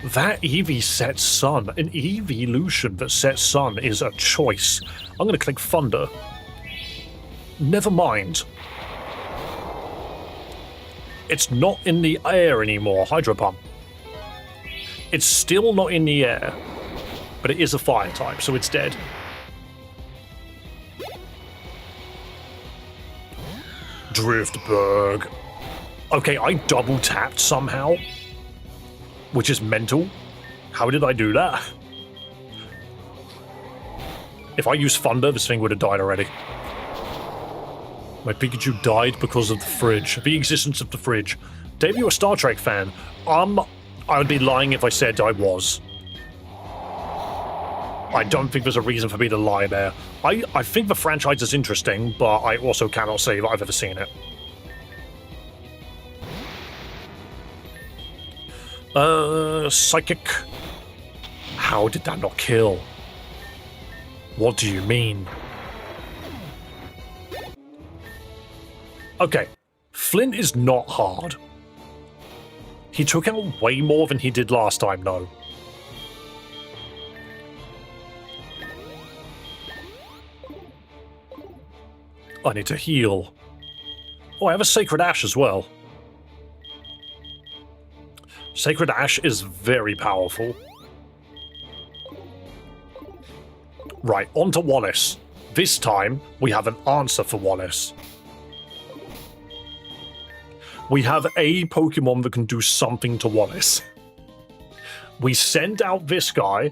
That Eevee sets sun. An evolution that sets sun is a choice. I'm going to click Thunder. Never mind. It's not in the air anymore, Hydro Pump. It's still not in the air, but it is a fire type, so it's dead. Driftberg. Okay, I double tapped somehow, which is mental. How did I do that? If I used Thunder, this thing would have died already. My Pikachu died because of the fridge. The existence of the fridge. Dave, you a Star Trek fan? I would be lying if I said I was. I don't think there's a reason for me to lie there. I think the franchise is interesting, but I also cannot say that I've ever seen it. Psychic. How did that not kill? What do you mean? Okay, Flint is not hard. He took out way more than he did last time, though. I need to heal. Oh, I have a Sacred Ash as well. Sacred Ash is very powerful. Right, on to Wallace. This time, we have an answer for Wallace. We have a Pokemon that can do something to Wallace. We send out this guy,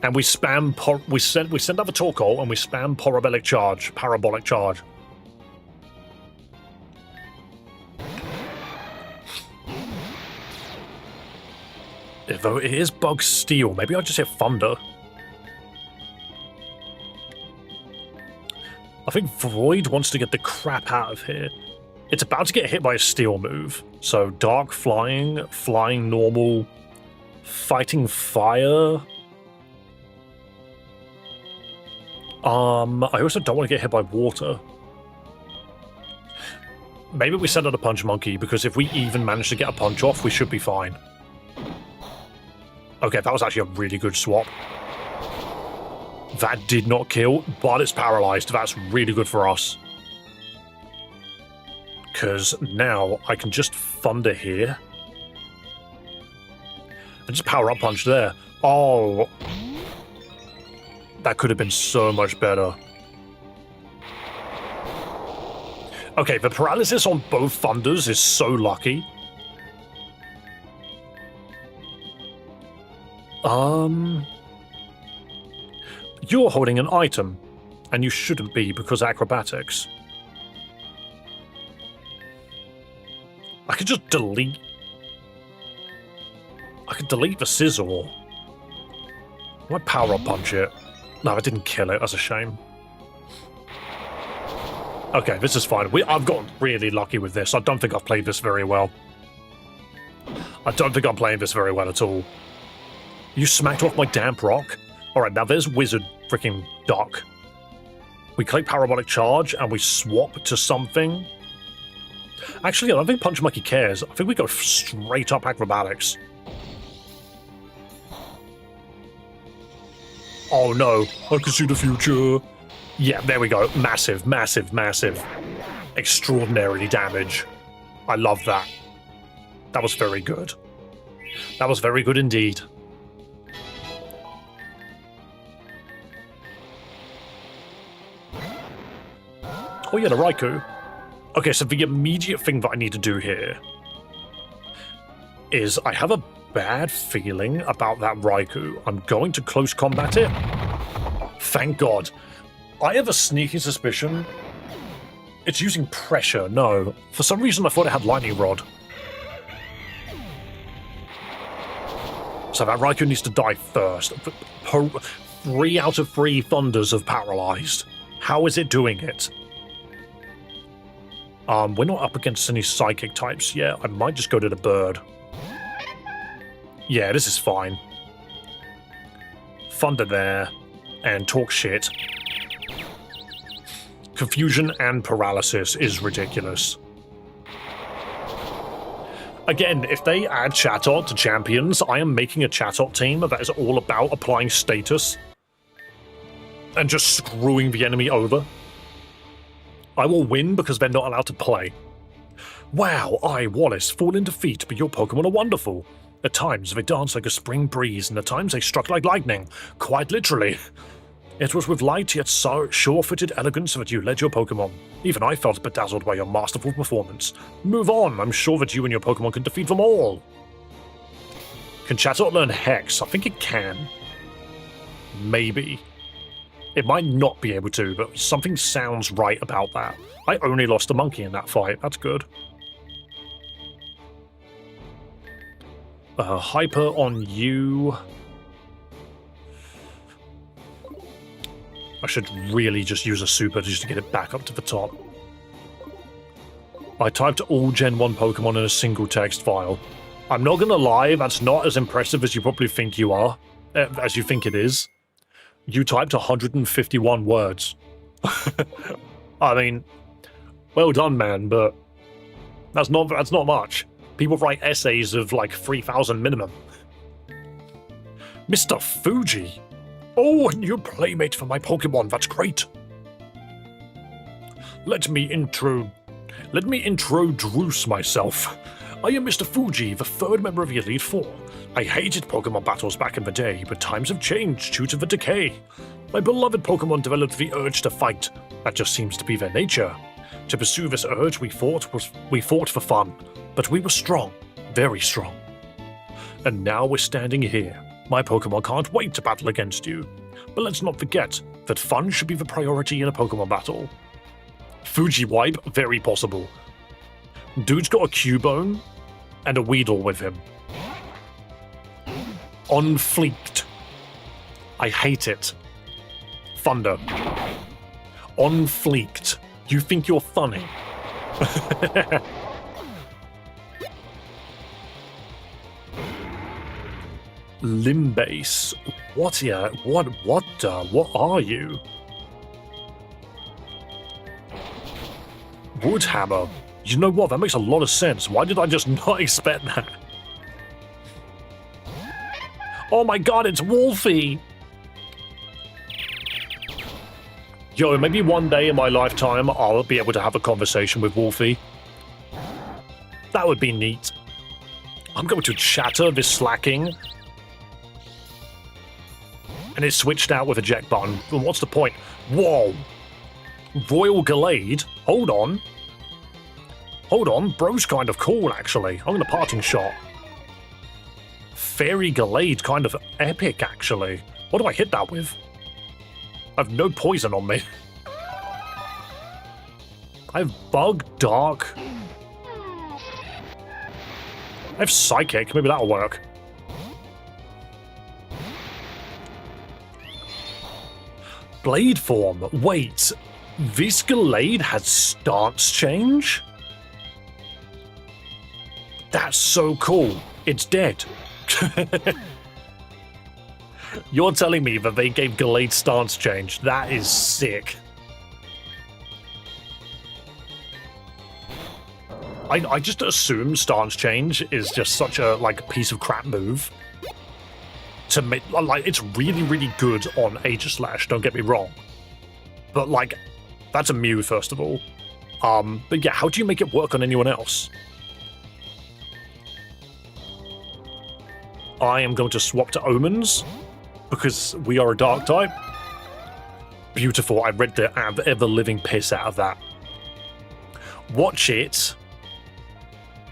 and we spam. We send out a Torkoal, and we spam Parabolic Charge. Though it is Bug Steel, maybe I'll just hit Thunder. I think Void wants to get the crap out of here. It's about to get hit by a Steel move. So Dark Flying, Flying Normal, Fighting Fire. I also don't want to get hit by Water. Maybe we send out a Punch Monkey, because if we even manage to get a punch off, we should be fine. Okay, that was actually a really good swap. That did not kill, but it's paralyzed. That's really good for us. Because now I can just Thunder here. And just Power Up Punch there. Oh. That could have been so much better. Okay, the paralysis on both Thunders is so lucky. You're holding an item, and you shouldn't be because acrobatics. I could just delete. I could delete the Scizor. I might Power Up Punch it. No, I didn't kill it. That's a shame. Okay, this is fine. I've gotten really lucky with this. I don't think I've played this very well. I don't think I'm playing this very well at all. You smacked off my Damp Rock? Alright, now there's Wizard freaking Duck. We click Parabolic Charge and we swap to something. Actually, I don't think Punch Monkey cares. I think we go straight up acrobatics. Oh no, I can see the future. Yeah, there we go. Massive, massive, massive. Extraordinarily damage. I love that. That was very good. That was very good indeed. Oh yeah, the Raikou. Okay, so the immediate thing that I need to do here is I have a bad feeling about that Raikou. I'm going to close combat it. Thank God. I have a sneaky suspicion it's using pressure. No. For some reason I thought it had Lightning Rod. So that Raikou needs to die first. 3 out of 3 Thunders have paralyzed. How is it doing it? We're not up against any Psychic types yet. I might just go to the Bird. Yeah, this is fine. Thunder there. And talk shit. Confusion and paralysis is ridiculous. Again, if they add Chatot to champions, I am making a Chatot team that is all about applying status and just screwing the enemy over. I will win because they're not allowed to play. Wow, I, Wallace, fall in defeat, but your Pokemon are wonderful. At times they dance like a spring breeze, and at times they struck like lightning. Quite literally. It was with light yet sure-footed elegance that you led your Pokemon. Even I felt bedazzled by your masterful performance. Move on, I'm sure that you and your Pokemon can defeat them all. Can Chatot learn Hex? I think it can. Maybe. It might not be able to, but something sounds right about that. I only lost a monkey in that fight, that's good. Hyper on you. I should really just use a super just to get it back up to the top. I typed all Gen 1 Pokemon in a single text file. I'm not gonna lie, that's not as impressive as you probably think you are, as you think it is. You typed 151 words. I mean, well done, man, but that's not much. People write essays of like 3,000 minimum. Mr. Fuji! Oh, a new playmate for my Pokemon, that's great! Let me introduce myself. I am Mr. Fuji, the 3rd member of the Elite Four. I hated Pokemon battles back in the day, but times have changed due to the decay. My beloved Pokemon developed the urge to fight. That just seems to be their nature. To pursue this urge, we fought for fun, but we were strong, very strong. And now we're standing here. My Pokemon can't wait to battle against you. But let's not forget that fun should be the priority in a Pokemon battle. Fuji wipe, very possible. Dude's got a Cubone and a Weedle with him. On fleeked. I hate it. Thunder. On fleeked. You think you're funny? Limbase. What are you? Woodhammer. You know what? That makes a lot of sense. Why did I just not expect that? Oh my god, it's Wolfie! Yo, maybe one day in my lifetime I'll be able to have a conversation with Wolfie. That would be neat. I'm going to chatter this slacking. And it switched out with a eject button. Well, what's the point? Whoa! Royal Gallade? Hold on. Hold on, bro's kind of cool, actually. I'm gonna parting shot. Fairy Gallade, kind of epic, actually. What do I hit that with? I have no poison on me. I have Bug, Dark. I have Psychic, maybe that'll work. Blade form. Wait, this Gallade has stance change? That's so cool. It's dead. You're telling me that they gave Gallade stance change. That is sick. I just assume stance change is just such a like piece of crap move. To make like it's really, really good on Aegislash, don't get me wrong. But like that's a Mew, first of all. But yeah, how do you make it work on anyone else? I am going to swap to Omens because we are a dark type. Beautiful. I read the ever-living piss out of that. Watch it.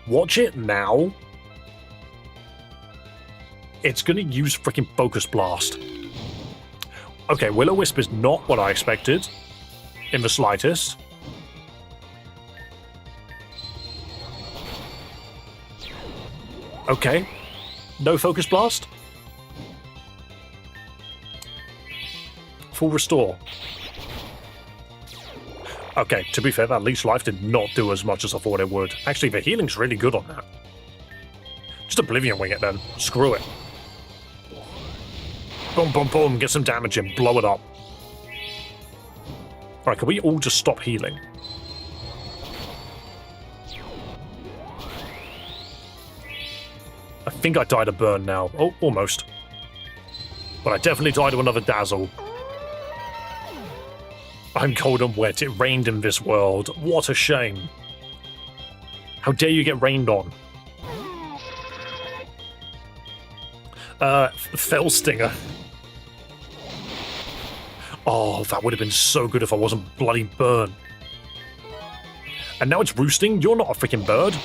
Watch it now. It's going to use freaking Focus Blast. Okay, Will-O-Wisp is not what I expected. In the slightest. Okay. No Focus Blast? Full Restore. Okay, to be fair, that Leech Life did not do as much as I thought it would. Actually, the healing's really good on that. Just Oblivion Wing it then. Screw it. Boom, boom, boom. Get some damage in. Blow it up. Alright, can we all just stop healing? I think I died a burn now. Oh, almost. But I definitely died to another Dazzle. I'm cold and wet. It rained in this world. What a shame. How dare you get rained on? Fell Stinger. Oh, that would have been so good if I wasn't bloody burned. And now it's roosting? You're not a freaking bird.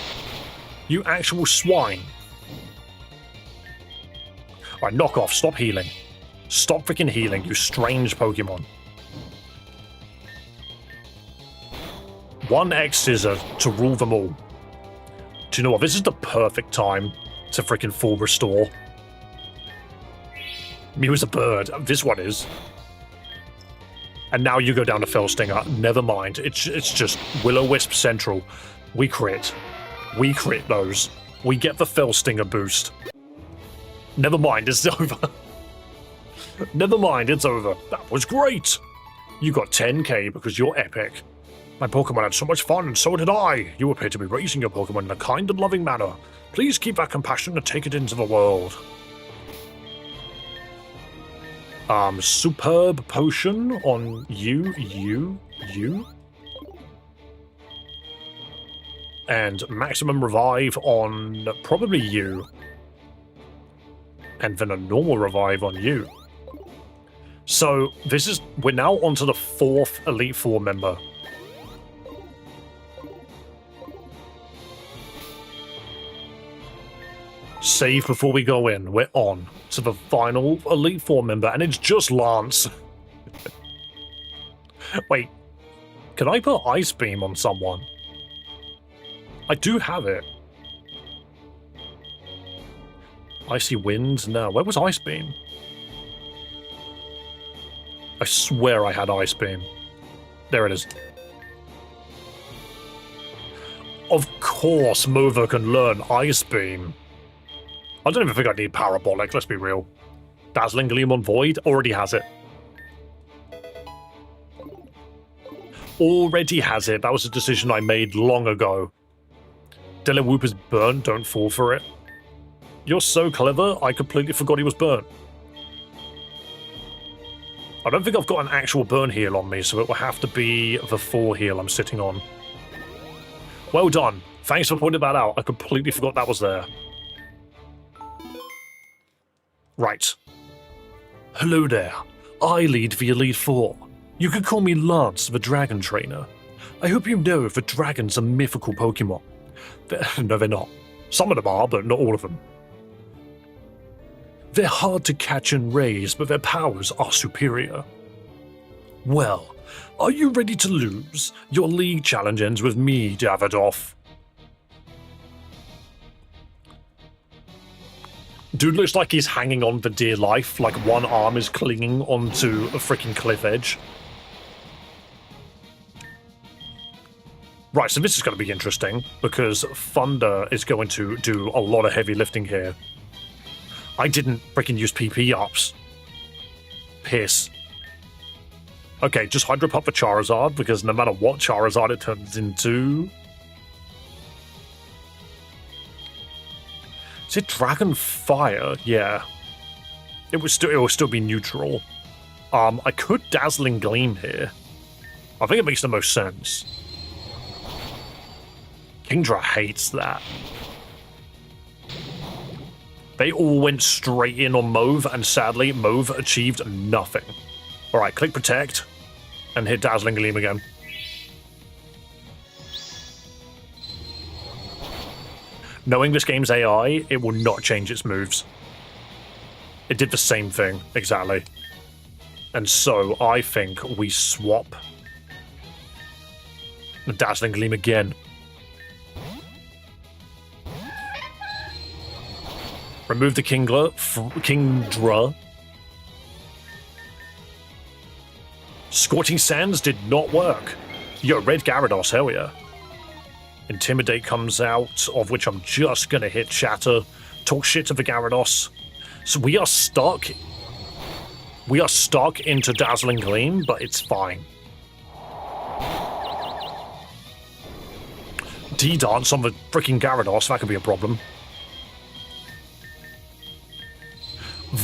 You actual swine. Alright, knock off. Stop healing. Stop freaking healing, you strange Pokemon. 1x Scissor to rule them all. Do you know what? This is the perfect time to freaking full restore. Mew's a bird. This one is. And now you go down to Fell Stinger. Never mind. It's just Will-O-Wisp Central. We crit. We crit those. We get the Fell Stinger boost. Never mind, it's over. Never mind, it's over. That was great. You got 10k because you're epic. My Pokemon had so much fun, and so did I. You appear to be raising your Pokemon in a kind and loving manner. Please keep that compassion and take it into the world. Superb Potion on you. And Maximum Revive on probably you. And then a normal revive on you. So we're now onto the 4th Elite Four member. Save before we go in. We're on to the final Elite Four member, and it's just Lance. Wait, can I put Ice Beam on someone? I do have it. Icy Wind? No. Where was Ice Beam? I swear I had Ice Beam. There it is. Of course Mova can learn Ice Beam. I don't even think I need Parabolic, let's be real. Dazzling Gleam on Void? Already has it. Already has it. That was a decision I made long ago. Delawhoop is burnt, don't fall for it. You're so clever, I completely forgot he was burnt. I don't think I've got an actual burn heal on me, so it will have to be the full heal I'm sitting on. Well done. Thanks for pointing that out. I completely forgot that was there. Right. Hello there. I lead the Elite Four. You could call me Lance, the Dragon Trainer. I hope you know the dragons are mythical Pokemon. No, they're not. Some of them are, but not all of them. They're hard to catch and raise, but their powers are superior. Well, are you ready to lose? Your league challenge ends with me, Davidoff. Dude looks like he's hanging on for dear life, like one arm is clinging onto a freaking cliff edge. Right, so this is going to be interesting, because Thunder is going to do a lot of heavy lifting here. I didn't freaking use PP ups. Piss. Okay, just Hydro Pump for Charizard, because no matter what Charizard it turns into... Is it Dragon Fire? Yeah. It will still be neutral. I could Dazzling Gleam here. I think it makes the most sense. Kingdra hates that. They all went straight in on Mauve, and sadly, Mauve achieved nothing. Alright, click Protect, and hit Dazzling Gleam again. Knowing this game's AI, it will not change its moves. It did the same thing, exactly. And so, I think we swap the Dazzling Gleam again. Remove the Kingdra. Scorching Sands did not work. Yo, Red Gyarados, hell yeah. Intimidate comes out, of which I'm just gonna hit Shatter. Talk shit to the Gyarados. So we are stuck. We are stuck into Dazzling Gleam, but it's fine. D-Dance on the freaking Gyarados, that could be a problem.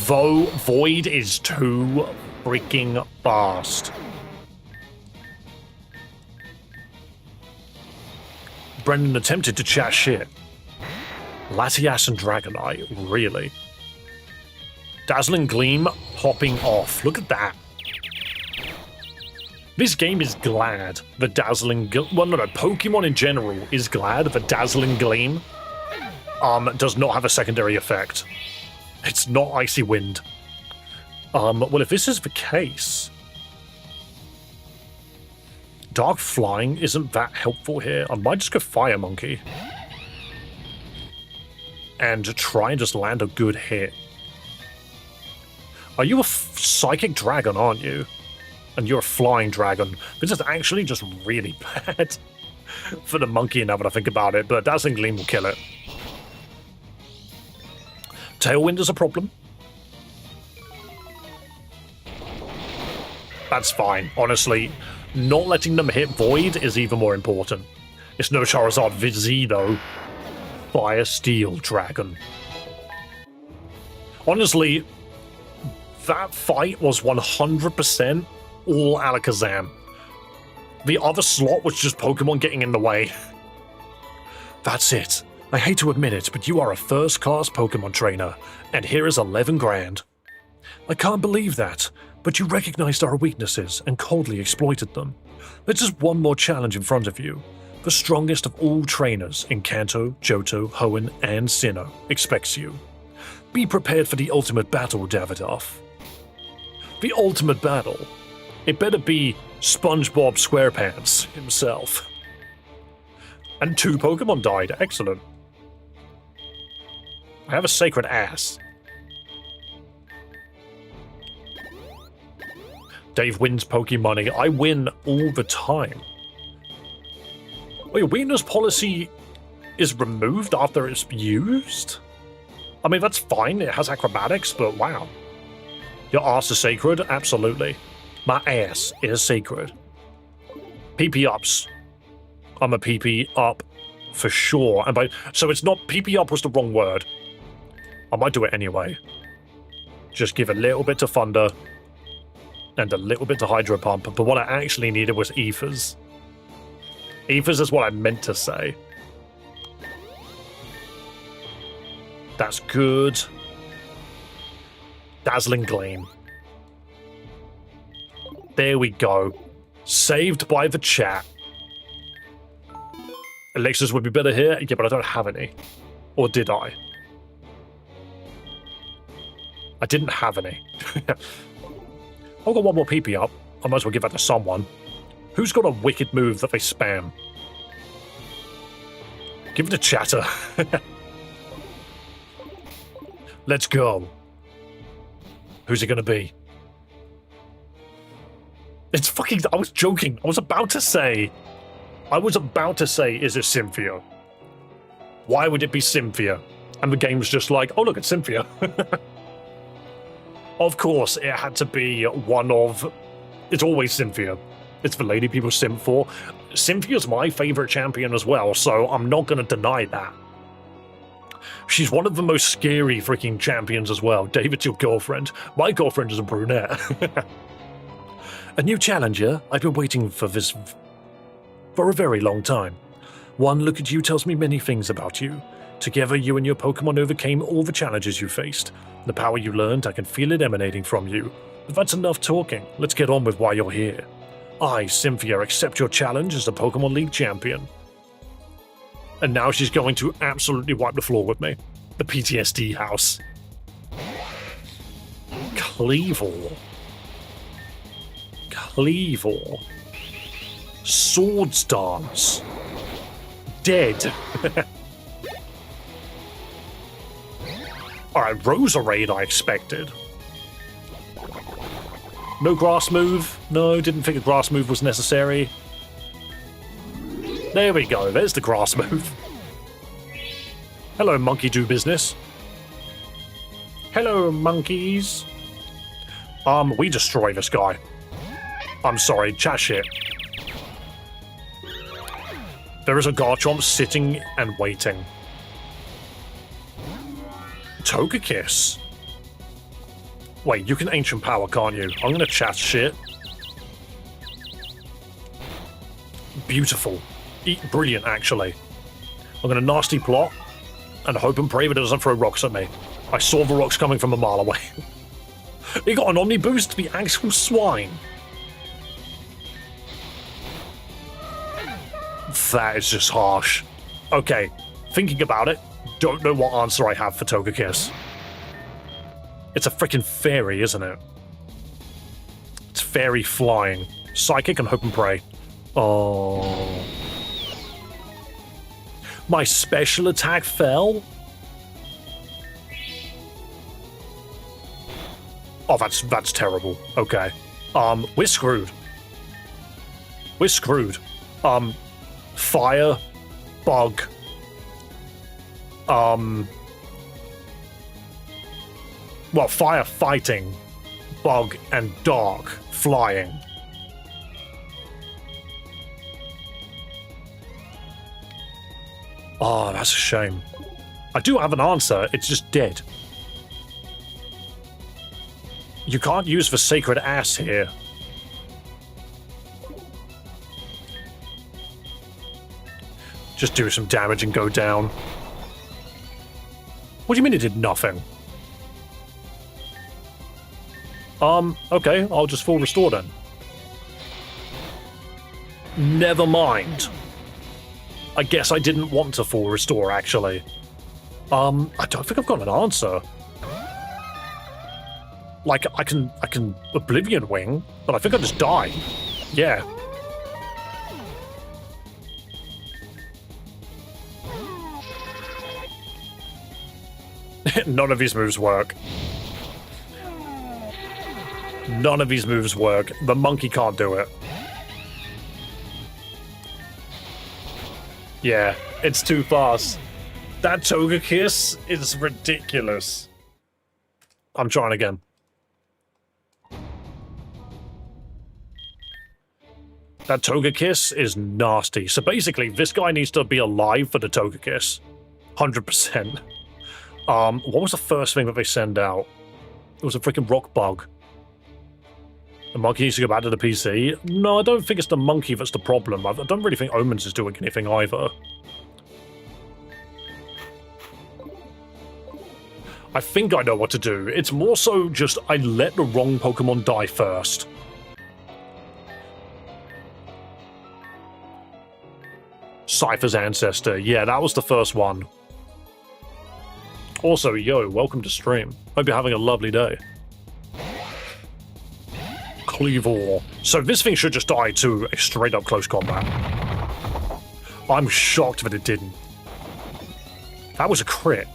Though Void is too freaking fast. Brendan attempted to chat shit. Latias and Dragonite, really? Dazzling Gleam popping off. Look at that. This game is glad the Pokemon in general is glad that Dazzling Gleam does not have a secondary effect. It's not Icy Wind. Well, if this is the case, Dark Flying isn't that helpful here. I might just go Fire Monkey and try and just land a good hit. Are you a Psychic Dragon, aren't you? And you're a Flying Dragon. This is actually just really bad for the monkey now that I think about it, but Dazzling Gleam will kill it. Tailwind is a problem. That's fine. Honestly, not letting them hit Void is even more important. It's no Charizard VZ though. Fire Steel Dragon. Honestly, that fight was 100% all Alakazam. The other slot was just Pokemon getting in the way. That's it. I hate to admit it, but you are a first-class Pokemon trainer, and here is 11 grand. I can't believe that, but you recognized our weaknesses and coldly exploited them. There's just one more challenge in front of you. The strongest of all trainers in Kanto, Johto, Hoenn, and Sinnoh expects you. Be prepared for the ultimate battle, Davidoff. The ultimate battle? It better be SpongeBob SquarePants himself. And 2 Pokemon died. Excellent. I have a sacred ass. Dave wins Pokemoney. I win all the time. Wait, weakness policy is removed after it's used? I mean, that's fine. It has acrobatics, but wow. Your ass is sacred? Absolutely. My ass is sacred. PP ups. I'm a PP up for sure. And so it's not PP up was the wrong word. I might do it anyway. Just give a little bit to Thunder and a little bit to Hydro Pump. But what I actually needed was Ethers. Ethers is what I meant to say. That's good. Dazzling Gleam. There we go. Saved by the chat. Elixirs would be better here. Yeah, but I don't have any. Or did I? I didn't have any. I've got one more PP up. I might as well give that to someone. Who's got a wicked move that they spam? Give it to Chatter. Let's go. Who's it gonna be? It's fucking... I was joking. I was about to say, is it Cynthia? Why would it be Cynthia? And the game was just like, oh look, it's Cynthia. Of course, it had to be one of... It's always Cynthia. It's the lady people simp for. Cynthia's my favourite champion as well, so I'm not going to deny that. She's one of the most scary freaking champions as well. David's your girlfriend. My girlfriend is a brunette. A new challenger? I've been waiting for this for a very long time. One look at you tells me many things about you. Together, you and your Pokemon overcame all the challenges you faced. The power you learned, I can feel it emanating from you. But that's enough talking. Let's get on with why you're here. I, Cynthia, accept your challenge as the Pokemon League champion. And now she's going to absolutely wipe the floor with me. The PTSD house. Cleavor. Cleavor. Swords Dance. Dead. Alright, Roserade I expected. No grass move. No, didn't think a grass move was necessary. There we go, there's the grass move. Hello, monkey do business. Hello, monkeys. We destroy this guy. I'm sorry, chat shit. There is a Garchomp sitting and waiting. Togekiss. Wait, you can Ancient Power, can't you? I'm gonna chat shit. Beautiful. Brilliant, actually. I'm gonna Nasty Plot and hope and pray that it doesn't throw rocks at me. I saw the rocks coming from a mile away. He got an Omni Boost, the actual swine. That is just harsh. Okay, thinking about it, don't know what answer I have for Togekiss. It's a freaking fairy, isn't it? It's fairy flying. Psychic and hope and pray. Oh. My special attack fell? Oh, that's terrible. Okay. We're screwed. We're screwed. Fire, bug. Well, fire fighting, bug, and dark flying. Oh, that's a shame. I do have an answer, it's just dead. You can't use the Sacred Ass here. Just do some damage and go down. What do you mean it did nothing? Okay, I'll just full restore then. Never mind. I guess I didn't want to full restore, actually. I don't think I've got an answer. Like, I can Oblivion Wing, but I think I just die. Yeah. None of these moves work. None of these moves work. The monkey can't do it. Yeah, it's too fast. That Togekiss is ridiculous. I'm trying again. That Togekiss is nasty. So basically, this guy needs to be alive for the Togekiss. 100%. What was the first thing that they send out? It was a freaking rock bug. The monkey needs to go back to the PC. No, I don't think it's the monkey that's the problem. I don't really think Omens is doing anything either. I think I know what to do. It's more so just I let the wrong Pokemon die first. Cypher's Ancestor. Yeah, that was the first one. Also, yo, welcome to stream. Hope you're having a lovely day. Cleavor. So this thing should just die to a straight up close combat. I'm shocked that it didn't. That was a crit.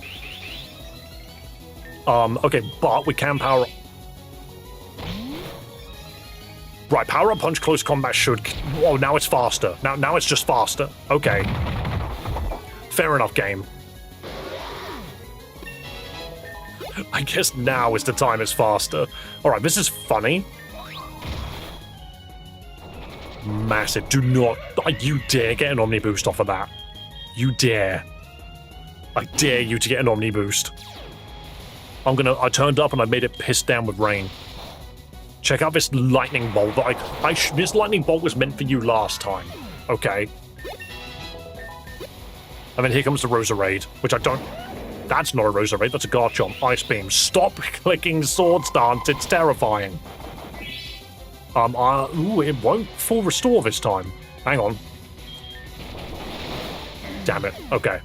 Okay, but we can power... Right, Power Up Punch close combat should... Oh, now it's faster. Now it's just faster. Okay. Fair enough, game. I guess now is the time it's faster. Alright, this is funny. Massive. Do not... You dare get an Omni Boost off of that. You dare. I dare you to get an Omni Boost. I turned up and I made it pissed down with rain. Check out this lightning bolt that this lightning bolt was meant for you last time. Okay. And then here comes the Roserade, which I don't... That's not a Roserade, that's a Garchomp. Ice Beam. Stop clicking Sword Stance, it's terrifying. Ooh, it won't full restore this time. Hang on. Damn it, okay.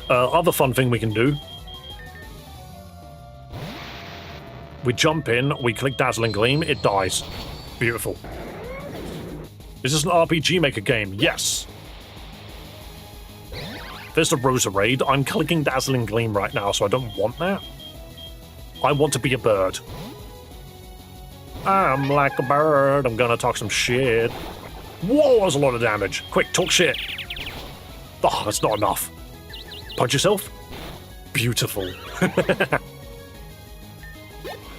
Other fun thing we can do. We jump in, we click Dazzling Gleam, it dies. Beautiful. Is this an RPG Maker game? Yes. There's the Roserade. I'm clicking Dazzling Gleam right now, so I don't want that. I want to be a bird. I'm like a bird. I'm gonna talk some shit. Whoa, that was a lot of damage. Quick, talk shit. Oh, that's not enough. Punch yourself. Beautiful.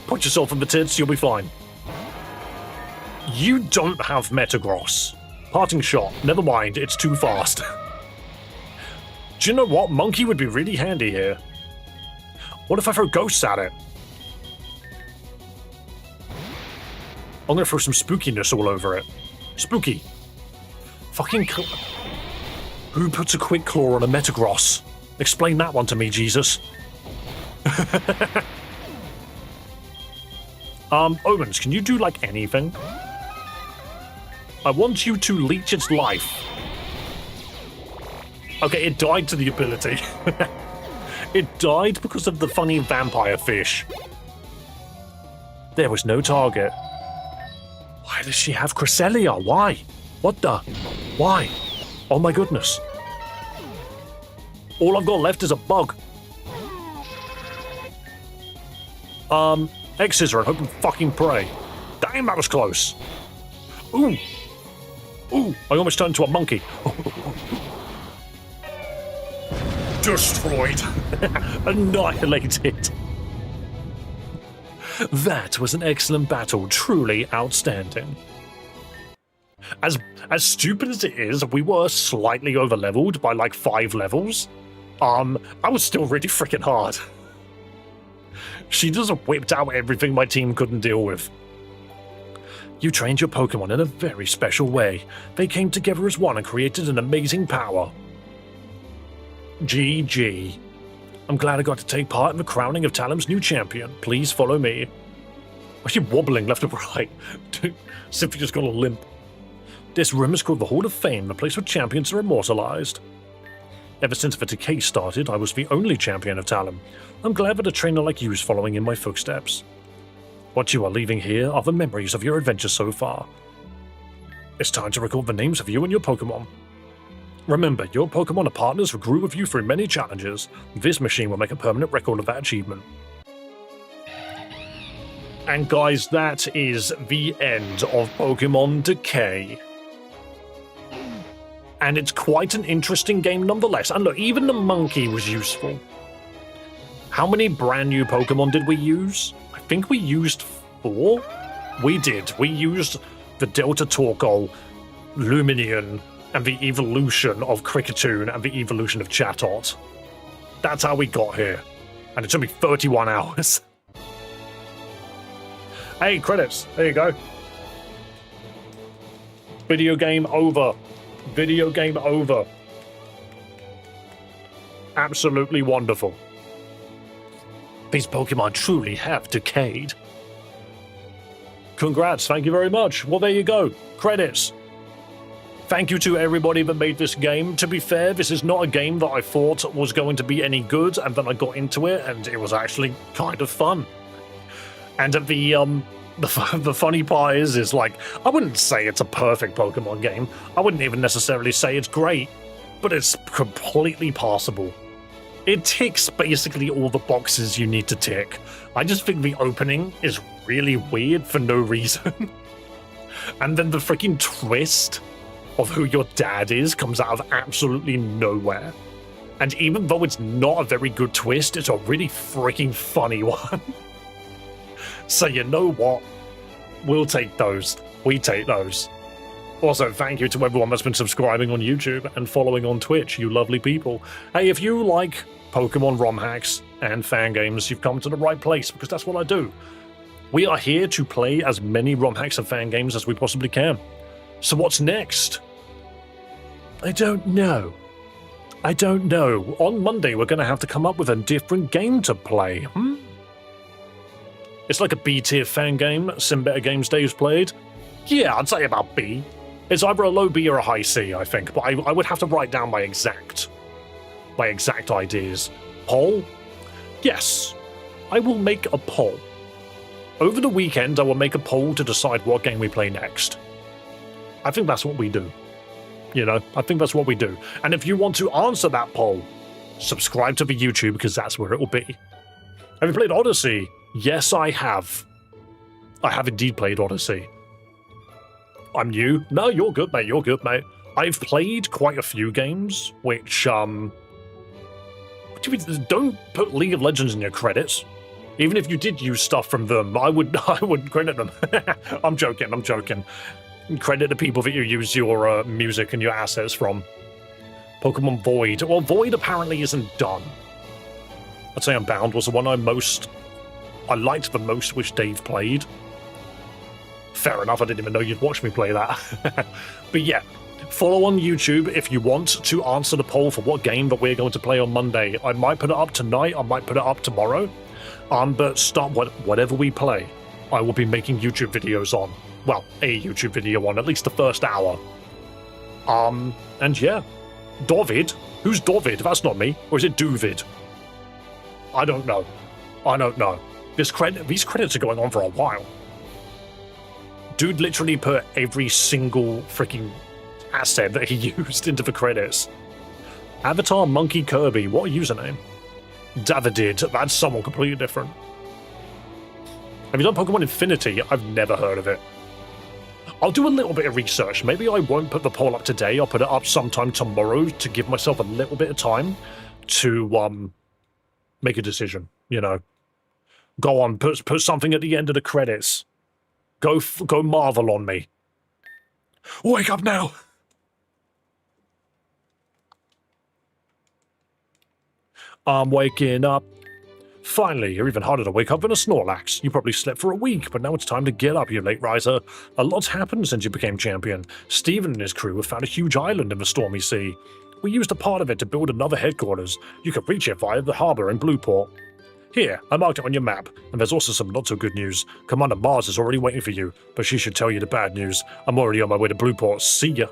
Punch yourself in the tits, you'll be fine. You don't have Metagross. Parting shot. Never mind, it's too fast. Do you know what? Monkey would be really handy here. What if I throw ghosts at it? I'm gonna throw some spookiness all over it. Spooky. Fucking who puts a Quick Claw on a Metagross? Explain that one to me, Jesus. Omens, can you do, like, anything? I want you to leech its life. Okay, it died to the ability. It died because of the funny vampire fish. There was no target. Why does she have Cresselia? Why? What the? Why? Oh my goodness. All I've got left is a bug. X-Scissor and hope and fucking pray. Damn, that was close. Ooh. Ooh, I almost turned into a monkey. Destroyed. Annihilated. That was an excellent battle, truly outstanding. As stupid as it is, we were slightly over-leveled by like 5 levels. That was still really freaking hard. She just whipped out everything my team couldn't deal with. You trained your Pokemon in a very special way. They came together as one and created an amazing power. GG. I'm glad I got to take part in the crowning of Talem's new champion. Please follow me. Why is she wobbling left and right? Simply just got a limp. This room is called the Hall of Fame, the place where champions are immortalized. Ever since the Decay started, I was the only champion of Talem. I'm glad that a trainer like you is following in my footsteps. What you are leaving here are the memories of your adventures so far. It's time to record the names of you and your Pokemon. Remember, your Pokemon are partners who grew with you through many challenges. This machine will make a permanent record of that achievement. And guys, that is the end of Pokemon Decay. And it's quite an interesting game nonetheless. And look, even the monkey was useful. How many brand new Pokemon did we use? I think we used 4? We did. We used the Delta Torkoal, Luminion, and the evolution of Kricketune and the evolution of Chatot. That's how we got here. And it took me 31 hours. Hey, credits. There you go. Video game over. Video game over. Absolutely wonderful. These Pokemon truly have decayed. Congrats, thank you very much. Well, there you go. Credits. Thank you to everybody that made this game. To be fair, this is not a game that I thought was going to be any good, and then I got into it, and it was actually kind of fun. And the funny part is like, I wouldn't say it's a perfect Pokemon game. I wouldn't even necessarily say it's great, but it's completely passable. It ticks basically all the boxes you need to tick. I just think the opening is really weird for no reason. And then the freaking twist of who your dad is comes out of absolutely nowhere. And even though it's not a very good twist, it's a really freaking funny one. So you know what? We'll take those. We take those. Also, thank you to everyone that's been subscribing on YouTube and following on Twitch, you lovely people. Hey, if you like Pokemon ROM hacks and fan games, you've come to the right place, because that's what I do. We are here to play as many ROM hacks and fan games as we possibly can. So what's next? I don't know. I don't know. On Monday, we're going to have to come up with a different game to play. It's like a B-tier fan game, some better games Dave's played. Yeah, I'd say about B. It's either a low B or a high C, I think, but I would have to write down my exact ideas. Poll? Yes, I will make a poll. Over the weekend, I will make a poll to decide what game we play next. I think that's what we do. You know, I think that's what we do. And if you want to answer that poll, subscribe to the YouTube, because that's where it will be. Have you played Odyssey? Yes, I have. I have indeed played Odyssey. I'm new. No, you're good, mate. You're good, mate. I've played quite a few games, which, what do you mean? Don't put League of Legends in your credits. Even if you did use stuff from them, I would credit them. I'm joking, I'm joking. Credit the people that you use your music and your assets from. Pokemon Void. Well, Void apparently isn't done. I'd say Unbound was the one I liked the most, which Dave played. Fair enough, I didn't even know you'd watch me play that. But yeah, follow on YouTube if you want to answer the poll for what game that we're going to play on Monday. I might put it up tonight, I might put it up tomorrow. But start whatever we play, I will be making YouTube videos on. Well, a YouTube video on at least the first hour. And yeah, Dovid. Who's Dovid? That's not me. Or is it Duvid? I don't know. I don't know. These credits are going on for a while. Dude literally put every single freaking asset that he used into the credits. Avatar Monkey Kirby. What a username. Davidid. That's someone completely different. Have you done Pokemon Infinity? I've never heard of it. I'll do a little bit of research. Maybe I won't put the poll up today. I'll put it up sometime tomorrow to give myself a little bit of time to make a decision, you know. Go on, put something at the end of the credits. Go Marvel on me. Wake up now! I'm waking up. Finally, you're even harder to wake up than a Snorlax. You probably slept for a week, but now it's time to get up, you late riser. A lot's happened since you became champion. Steven and his crew have found a huge island in the stormy sea. We used a part of it to build another headquarters. You can reach it via the harbour in Blueport. Here, I marked it on your map, and there's also some not-so-good news. Commander Mars is already waiting for you, but she should tell you the bad news. I'm already on my way to Blueport. See ya.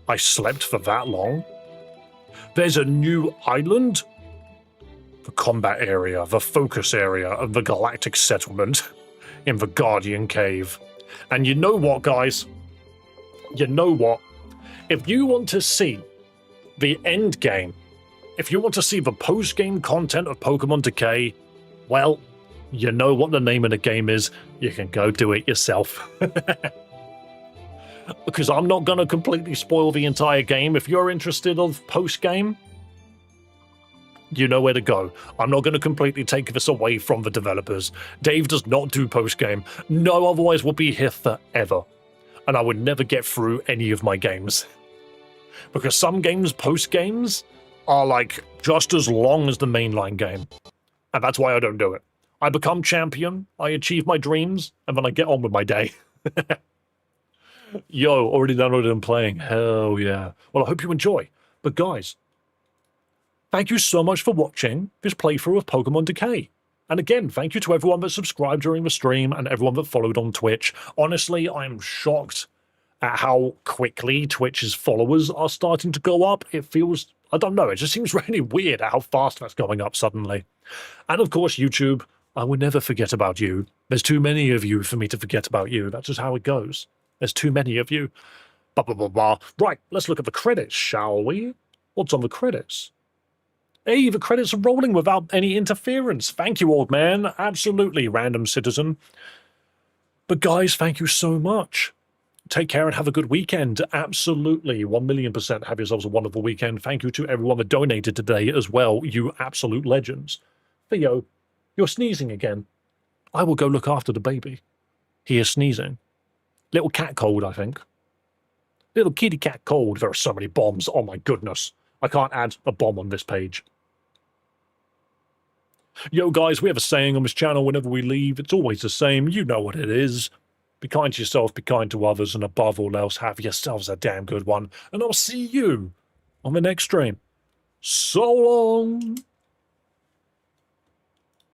I slept for that long? There's a new island? The combat area, the focus area of the galactic settlement in the Guardian Cave. And you know what, guys? You know what? If you want to see the end game, if you want to see the post-game content of Pokemon Decay, well, you know what the name of the game is. You can go do it yourself. Because I'm not going to completely spoil the entire game. If you're interested of post-game, you know where to go. I'm not going to completely take this away from the developers. Dave does not do post-game. No, otherwise we'll be here forever. And I would never get through any of my games. Because some games, post-games, are like just as long as the mainline game. And that's why I don't do it. I become champion, I achieve my dreams, and then I get on with my day. Yo, already downloaded and playing. Hell yeah. Well, I hope you enjoy. But guys, thank you so much for watching this playthrough of Pokemon Decay. And again, thank you to everyone that subscribed during the stream and everyone that followed on Twitch. Honestly, I'm shocked at how quickly Twitch's followers are starting to go up. It feels, I don't know, it just seems really weird at how fast that's going up suddenly. And of course, YouTube, I would never forget about you. There's too many of you for me to forget about you. That's just how it goes. There's too many of you. Blah, blah, blah, blah. Right, let's look at the credits, shall we? What's on the credits? Hey, the credits are rolling without any interference. Thank you, old man. Absolutely, random citizen. But guys, thank you so much. Take care and have a good weekend. Absolutely, 1,000,000% have yourselves a wonderful weekend. Thank you to everyone that donated today as well, you absolute legends. Theo, you're sneezing again. I will go look after the baby. He is sneezing. Little cat cold, I think. Little kitty cat cold. There are so many bombs. Oh my goodness. I can't add a bomb on this page. Yo guys, we have a saying on this channel whenever we leave. It's always the same. You know what it is. Be kind to yourself, be kind to others, and above all else, have yourselves a damn good one. And I'll see you on the next stream. So long!